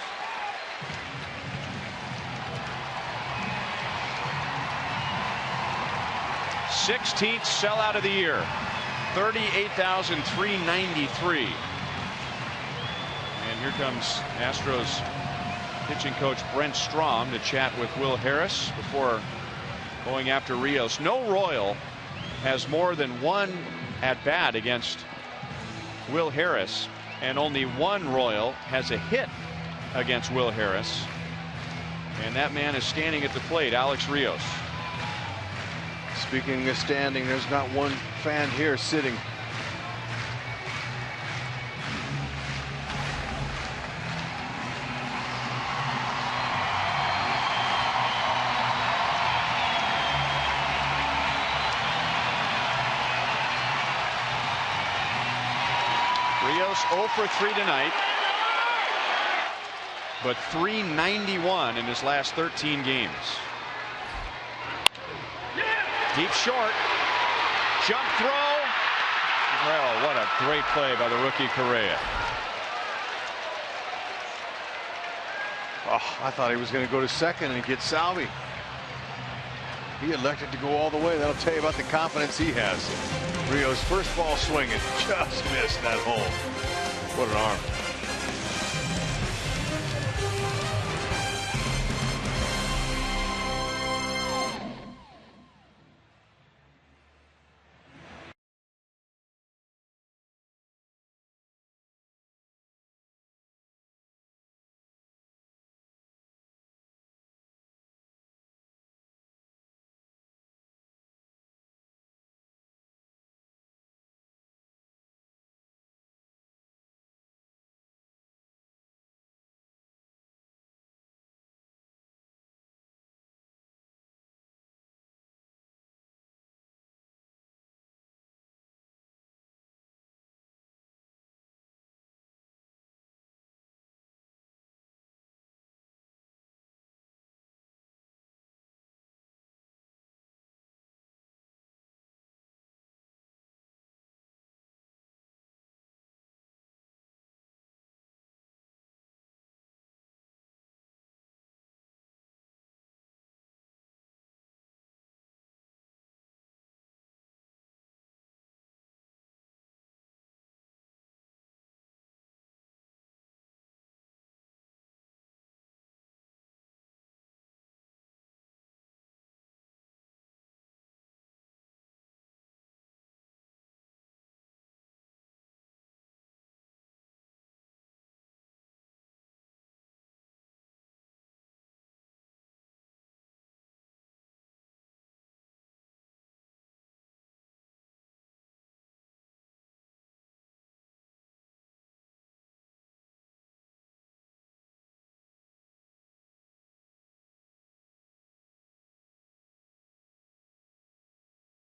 th sellout of the year. 38,393. And here comes Astros pitching coach Brent Strom to chat with Will Harris before going after Rios. No Royal has more than 1 at bat against Will Harris, and only 1 Royal has a hit against Will Harris, and that man is standing at the plate, Alex Rios. Speaking of standing, there's not one fan here sitting. Rios 0 for 3 tonight, but .391 in his last 13 games. Deep short. Jump throw. Well, what a great play by the rookie Correa. Oh, I thought he was going to go to second and get Salvi. He elected to go all the way. That'll tell you about the confidence he has. Rio's first ball swinging, just missed that hole. What an arm.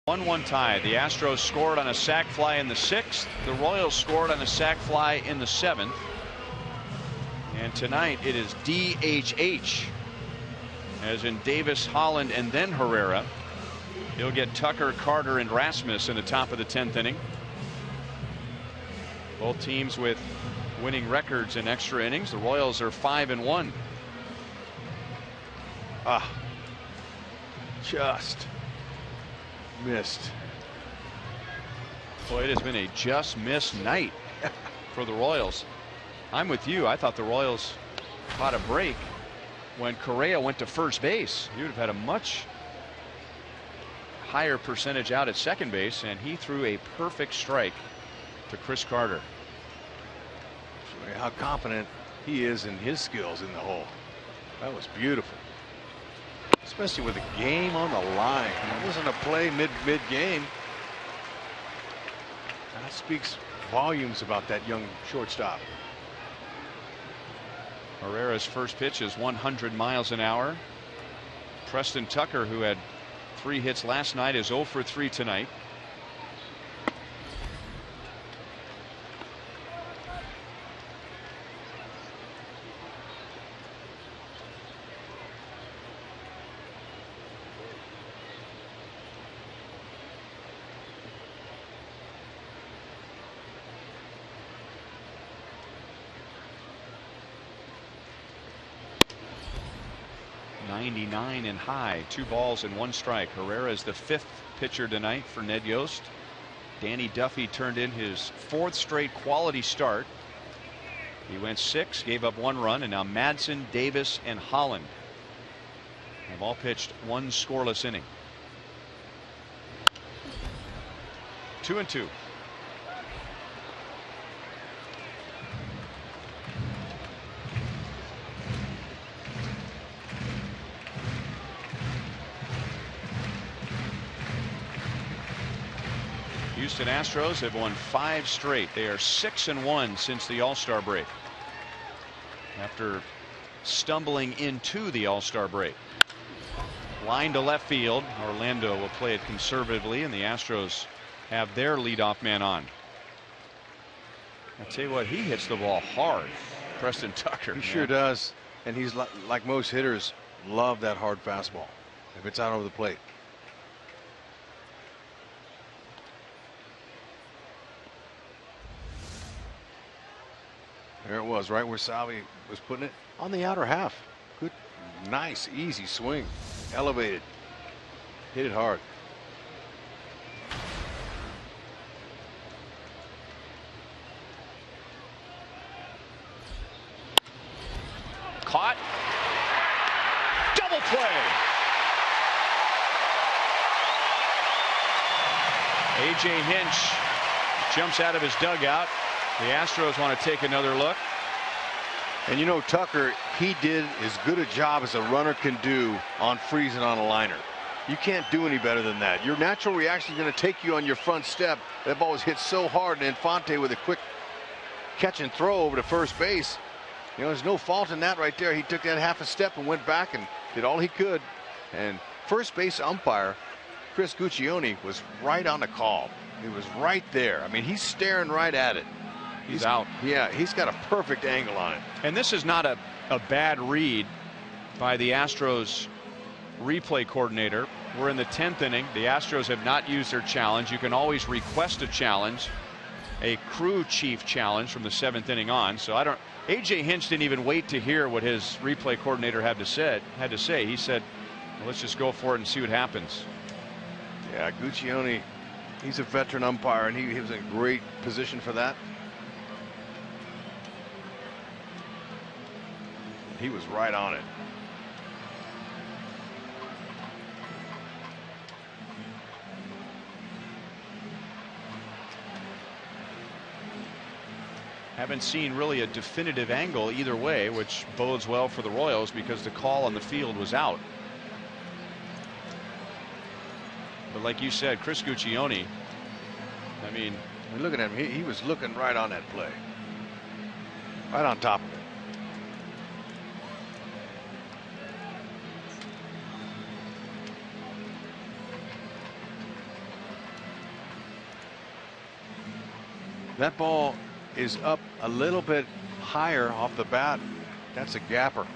1-1 tie. The Astros scored on a sac fly in the 6th. The Royals scored on a sac fly in the 7th. And tonight it is DHH, as in Davis, Holland, and then Herrera. You'll get Tucker, Carter, and Rasmus in the top of the 10th inning. Both teams with winning records in extra innings. The Royals are 5-1. Just missed. Boy, it has been a just miss night for the Royals. I'm with you. I thought the Royals caught a break when Correa went to first base. He would have had a much higher percentage out at second base, and he threw a perfect strike to Chris Carter. How confident he is in his skills in the hole. That was beautiful, especially with the game on the line. It wasn't a play mid-game. That speaks volumes about that young shortstop. Herrera's first pitch is 100 miles an hour. Preston Tucker, who had 3 hits last night, is 0 for 3 tonight. And high. 2 balls and 1 strike. Herrera is the 5th pitcher tonight for Ned Yost. Danny Duffy turned in his 4th straight quality start. He went 6, gave up 1 run, and now Madsen, Davis, and Holland have all pitched 1 scoreless inning. 2-2. Houston Astros have won 5 straight. They are 6-1 since the All-Star break, after stumbling into the All-Star break. Line to left field. Orlando will play it conservatively, and the Astros have their leadoff man on. I tell you what, he hits the ball hard, Preston Tucker. He sure does, and he's like most hitters, love that hard fastball if it's out over the plate. There it was, right where Salvi was putting it, on the outer half. Good, nice, easy swing. Elevated. Hit it hard. Caught. Double play. A.J. Hinch jumps out of his dugout. The Astros want to take another look. And you know, Tucker, he did as good a job as a runner can do on freezing on a liner. You can't do any better than that. Your natural reaction is going to take you on your front step. That ball was hit so hard, and Infante with a quick catch and throw over to first base. You know, there's no fault in that right there. He took that half a step and went back and did all he could. And first base umpire Chris Guccione was right on the call. He was right there. I mean, he's staring right at it. He's out. Yeah, he's got a perfect angle on it. And this is not a bad read by the Astros replay coordinator. We're in the 10th inning. The Astros have not used their challenge. You can always request a challenge, a crew chief challenge from the 7th inning on. So A.J. Hinch didn't even wait to hear what his replay coordinator had to say. He said, well, let's just go for it and see what happens. Yeah, Guccione, he's a veteran umpire, and he was in great position for that. He was right on it. Haven't seen really a definitive angle either way, which bodes well for the Royals because the call on the field was out. But like you said, Chris Guccione, I mean, looking at him, he was looking right on that play. Right on top of it. That ball is up a little bit higher off the bat. That's a gapper.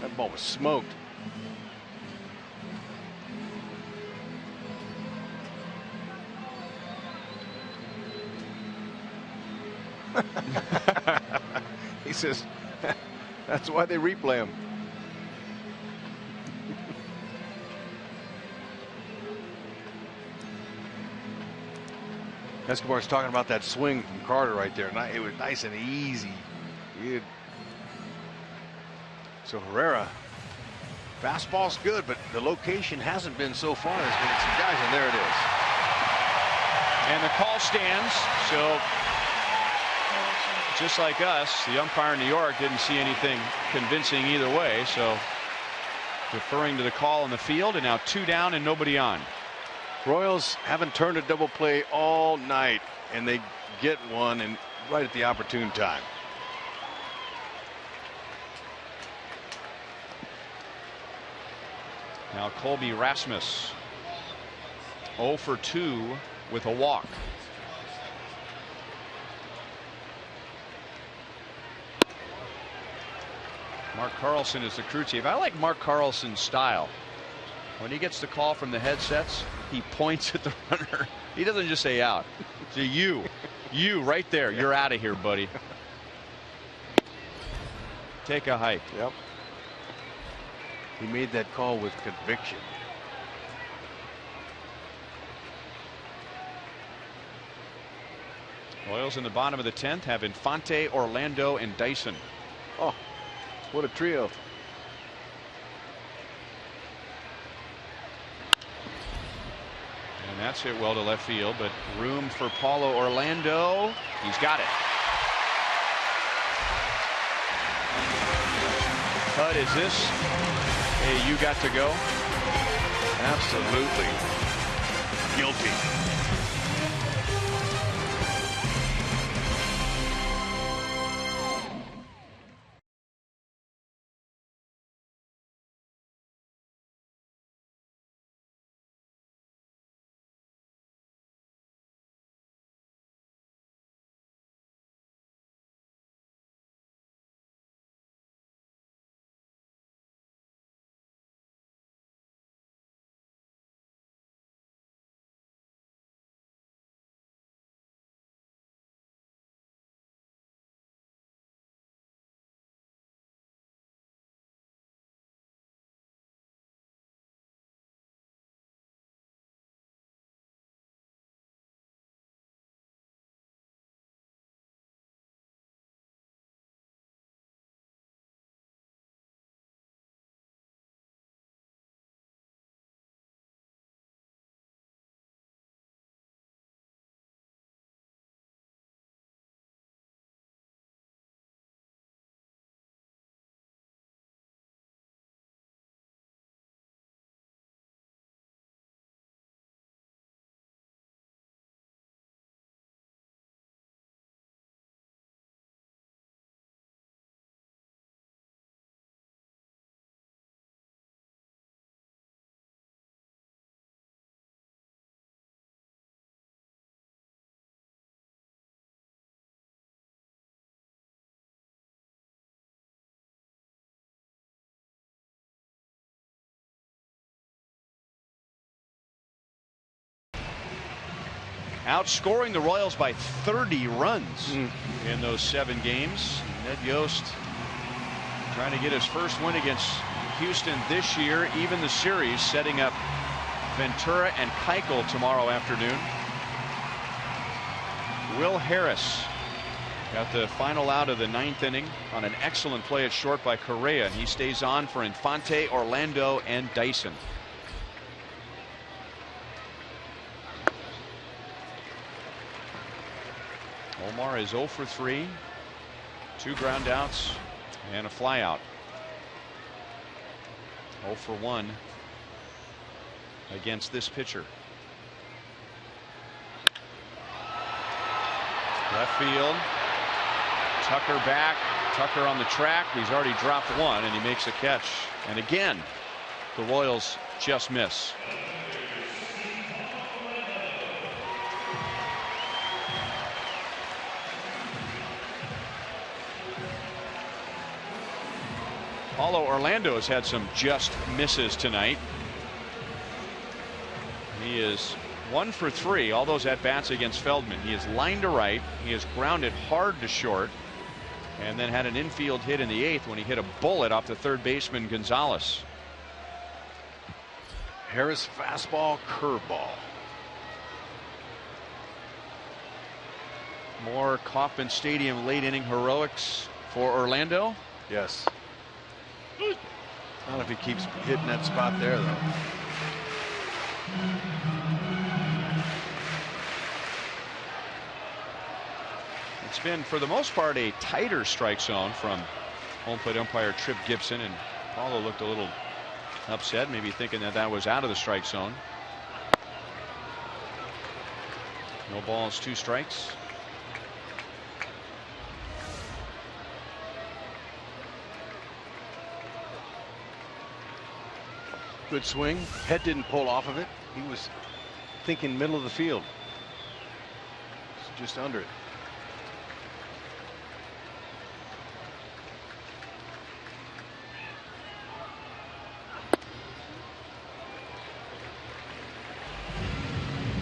That ball was smoked. He says that's why they replay him. Escobar's talking about that swing from Carter right there. It was nice and easy. So Herrera, fastball's good, but the location hasn't been so far. There's been some guys, and there it is. And the call stands. So just like us, the umpire in New York didn't see anything convincing either way. So deferring to the call in the field, and now 2 down and nobody on. Royals haven't turned a double play all night, and they get one and right at the opportune time. Now Colby Rasmus 0 for 2 with a walk. Mark Carlson is the crew chief. I like Mark Carlson's style. When he gets the call from the headsets, he points at the runner. He doesn't just say out. So you right there. You're out of here, buddy. Take a hike. Yep. He made that call with conviction. Royals in the bottom of the 10th have Infante, Orlando, and Dyson. Oh, what a trio. And that's hit well to left field, but room for Paulo Orlando. He's got it. Hud, is this a you got to go? Absolutely guilty. Outscoring the Royals by 30 runs in those 7 games. Ned Yost trying to get his first win against Houston this year, even the series, setting up Ventura and Keuchel tomorrow afternoon. Will Harris got the final out of the 9th inning on an excellent play at short by Correa, and he stays on for Infante, Orlando, and Dyson. Omar is 0 for 3, 2 ground outs and a flyout. 0 for 1 against this pitcher. Left field. Tucker back. Tucker on the track. He's already dropped one, and he makes a catch. And again, the Royals just miss. Although Orlando has had some just misses tonight. He is 1 for 3, all those at bats against Feldman. He is lined to right. He is grounded hard to short, and then had an infield hit in the 8th when he hit a bullet off the third baseman Gonzalez. Harris fastball, curveball. More Kauffman Stadium late inning heroics for Orlando. Yes. Not if he keeps hitting that spot there, though. It's been, for the most part, a tighter strike zone from home plate umpire Tripp Gibson, and Paulo looked a little upset, maybe thinking that that was out of the strike zone. No balls, 2 strikes. Good swing. Head didn't pull off of it. He was thinking middle of the field. It's just under it.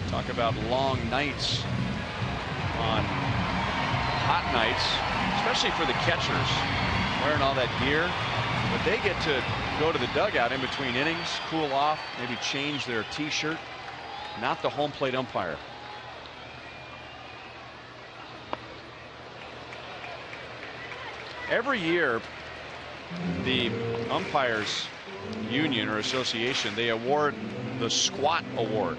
Talk about long nights on hot nights, especially for the catchers wearing all that gear. But they get to go to the dugout in between innings, cool off, maybe change their t-shirt. Not the home plate umpire. Every year, the umpires union or association, they award the squat award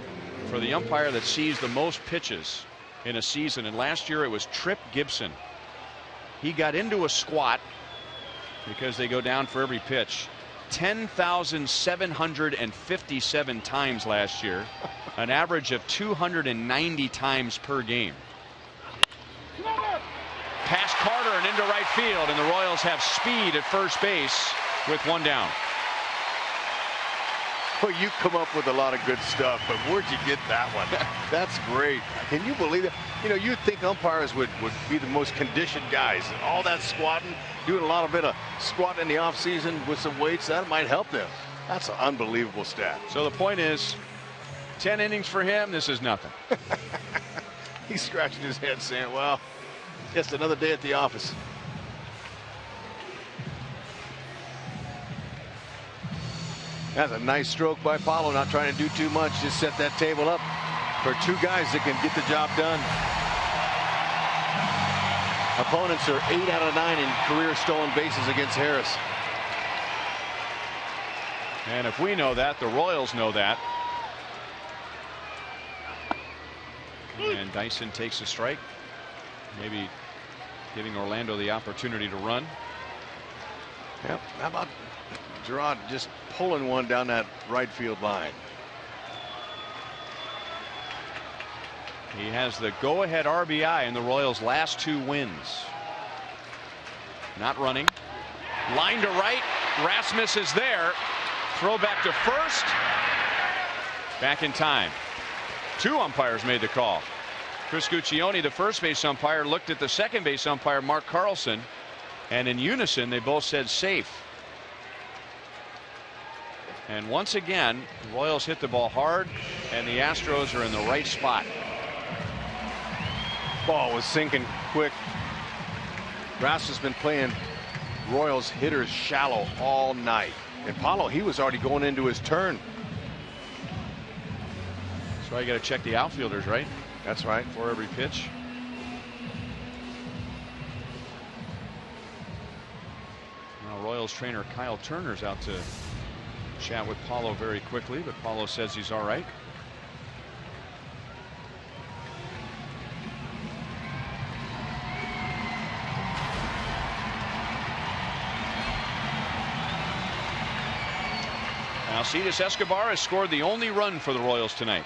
for the umpire that sees the most pitches in a season. And last year it was Tripp Gibson. He got into a squat because they go down for every pitch 10,757 times last year, an average of 290 times per game. Past Carter and into right field, and the Royals have speed at first base with 1 down. Well, you come up with a lot of good stuff, but where'd you get that one? That's great. Can you believe it? You know, you'd think umpires would be the most conditioned guys. All that squatting, doing a lot of bit of squatting in the off season with some weights, that might help them. That's an unbelievable stat. So the point is, 10 innings for him, this is nothing. He's scratching his head saying, well, just another day at the office. That's a nice stroke by Paulo, not trying to do too much, just set that table up for 2 guys that can get the job done. Opponents are 8 out of 9 in career stolen bases against Harris. And if we know that, the Royals know that. And Dyson takes a strike, maybe giving Orlando the opportunity to run. Yep. How about Gerard just pulling one down that right field line? He has the go-ahead RBI in the Royals' last 2 wins. Not running. Line to right. Rasmus is there. Throw back to first. Back in time. 2 umpires made the call. Chris Guccione, the first base umpire, looked at the second base umpire, Mark Carlson, and in unison they both said safe. And once again, the Royals hit the ball hard, and the Astros are in the right spot. Ball was sinking quick. Rasmus has been playing Royals hitters shallow all night. And Paulo, he was already going into his turn. So you got to check the outfielders, right? That's right. For every pitch. Now Royals trainer Kyle Turner's out to chat with Paulo very quickly, but Paulo says he's all right. Alcides Escobar has scored the only run for the Royals tonight.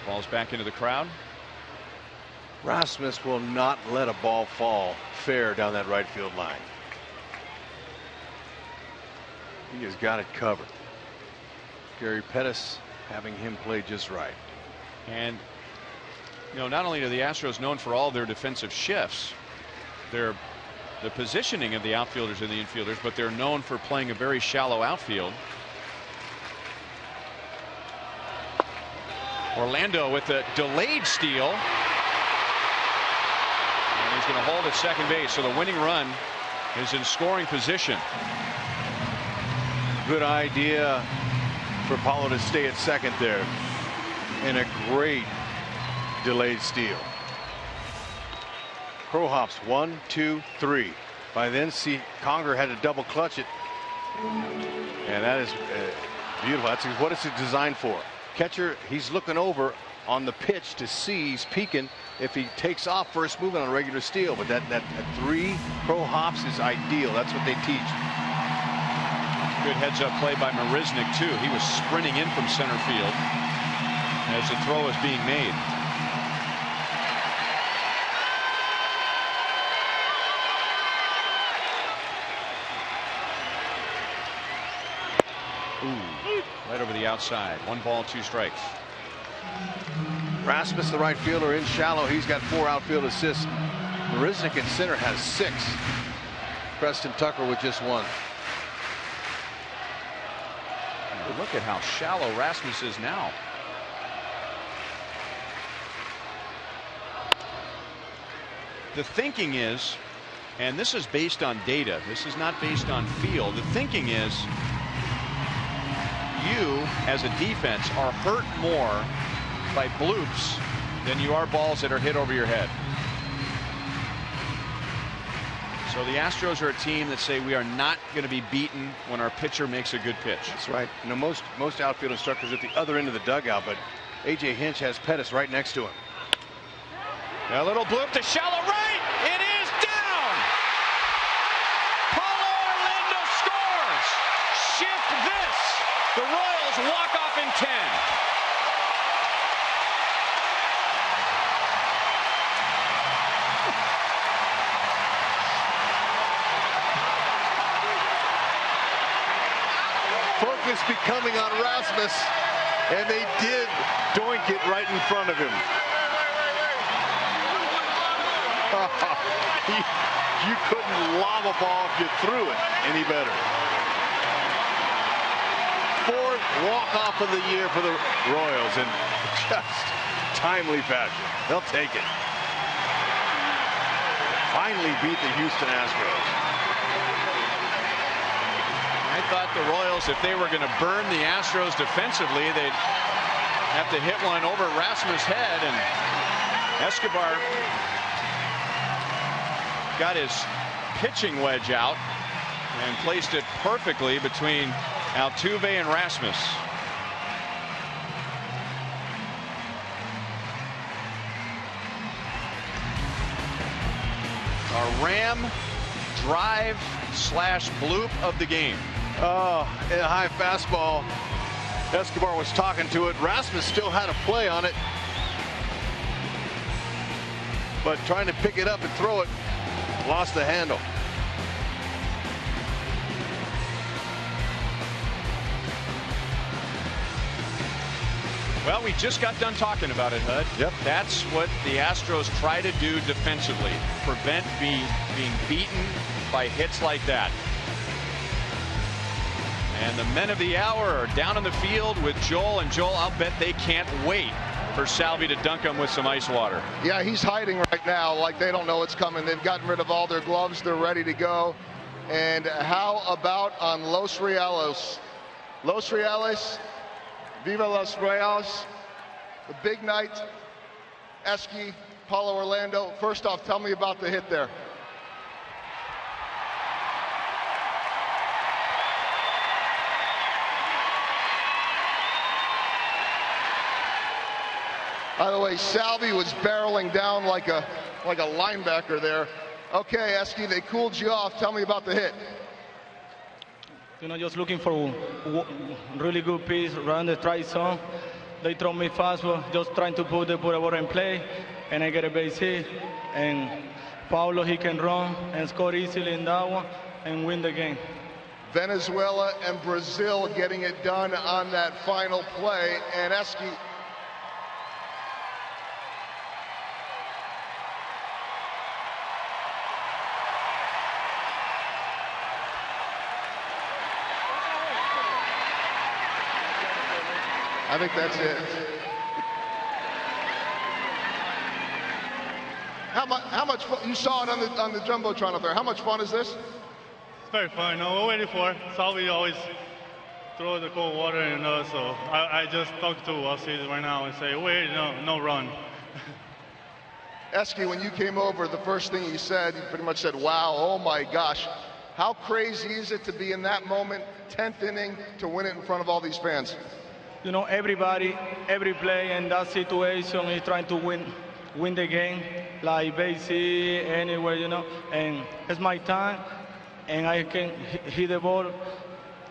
Ball's back into the crowd. Rasmus will not let a ball fall fair down that right field line. He has got it covered. Gary Pettis having him play just right. And you know, not only are the Astros known for all their defensive shifts, the positioning of the outfielders and the infielders, but they're known for playing a very shallow outfield. Orlando with a delayed steal. And he's going to hold at second base, so the winning run is in scoring position. Good idea for Paulo to stay at second there. And a great delayed steal. Crow hops 1, 2, 3. By then, Conger had to double clutch it. And that is beautiful. That's what it's designed for. Catcher, he's looking over on the pitch to see, he's peeking if he takes off first movement on a regular steal. But that 3 Crow hops is ideal. That's what they teach. Good heads-up play by Marisnik, too. He was sprinting in from center field as the throw is being made. Ooh, right over the outside. 1 ball, 2 strikes. Rasmus, the right fielder, in shallow. He's got 4 outfield assists. Marisnik in center has 6. Preston Tucker with just 1. Look at how shallow Rasmus is now. The thinking is, and this is based on data, this is not based on feel. The thinking is you as a defense are hurt more by bloops than you are balls that are hit over your head. So the Astros are a team that say we are not going to be beaten when our pitcher makes a good pitch. That's right. You know, most outfield instructors at the other end of the dugout, but A.J. Hinch has Pettis right next to him. A little bloop to shallow right. It is down. Paulo Orlando scores. Shift this. The Royals walk off in 10. Focus becoming on Rasmus, and they did doink it right in front of him. You couldn't lob a ball if you threw it any better. 4th walk-off of the year for the Royals in just timely fashion. They'll take it. Finally beat the Houston Astros. I thought the Royals, if they were going to burn the Astros defensively, they'd have to hit one over Rasmus' head, and Escobar got his pitching wedge out and placed it perfectly between Altuve and Rasmus. Our Ram drive / bloop of the game. Oh, in a high fastball. Escobar was talking to it. Rasmus still had a play on it, but trying to pick it up and throw it, lost the handle. Well, we just got done talking about it, Hud. Yep. That's what the Astros try to do defensively. Prevent being beaten by hits like that. And the men of the hour are down in the field with Joel. And Joel, I'll bet they can't wait for Salvi to dunk him with some ice water. Yeah, he's hiding right now like they don't know what's coming. They've gotten rid of all their gloves. They're ready to go. And how about on Los Reales? Los Reales, Viva Los Reales. The big night. Esky, Paulo Orlando. First off, tell me about the hit there. By the way, Salvi was barreling down like a linebacker there. Okay, Esky, they cooled you off. Tell me about the hit. You know, just looking for really good piece around the strike zone. They throw me fastball, just trying to put the ball in play, and I get a base hit. And Paulo, he can run and score easily in that one and win the game. Venezuela and Brazil getting it done on that final play. And Esky. I think that's it. How much fun, you saw it on the Jumbotron up there. How much fun is this? It's very fun. We're waiting for it. So we always throw the cold water in, so I just talked to Alcides right now and say, wait, no run. Esky, when you came over, the first thing you said, you pretty much said, wow, oh my gosh. How crazy is it to be in that moment, 10th inning, to win it in front of all these fans? Everybody, every play in that situation is trying to win the game, like base hit, anywhere, and it's my time, and I can hit the ball,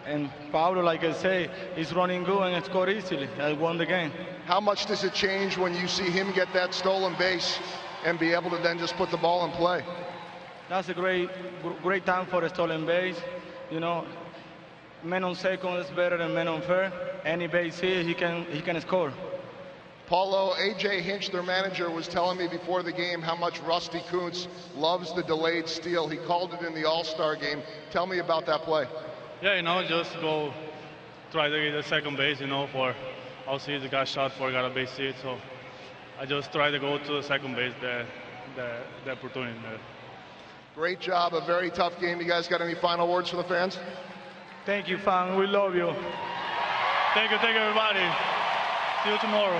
and Pablo, like I say, is running good and scored easily. I won the game. How much does it change when you see him get that stolen base and be able to then just put the ball in play? That's a great time for a stolen base, Man on second is better than man on third. Any base hit, he can score. Paulo, A.J. Hinch, their manager, was telling me before the game how much Rusty Kuntz loves the delayed steal. He called it in the All-Star game. Tell me about that play. Yeah, just go try to get the second base, for Alcides got shot for, got a base hit. So I just try to go to the second base, the opportunity there. Great job, a very tough game. You guys got any final words for the fans? Thank you, fan. We love you. Thank you, everybody. See you tomorrow.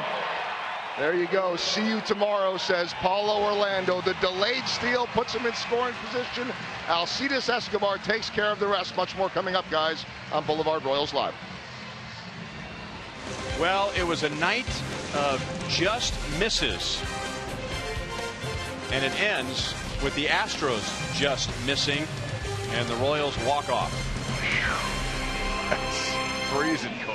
There you go. See you tomorrow, says Paulo Orlando. The delayed steal puts him in scoring position. Alcides Escobar takes care of the rest. Much more coming up, guys, on Boulevard Royals Live. Well, it was a night of just misses. And it ends with the Astros just missing and the Royals walk off. That's freezing cold.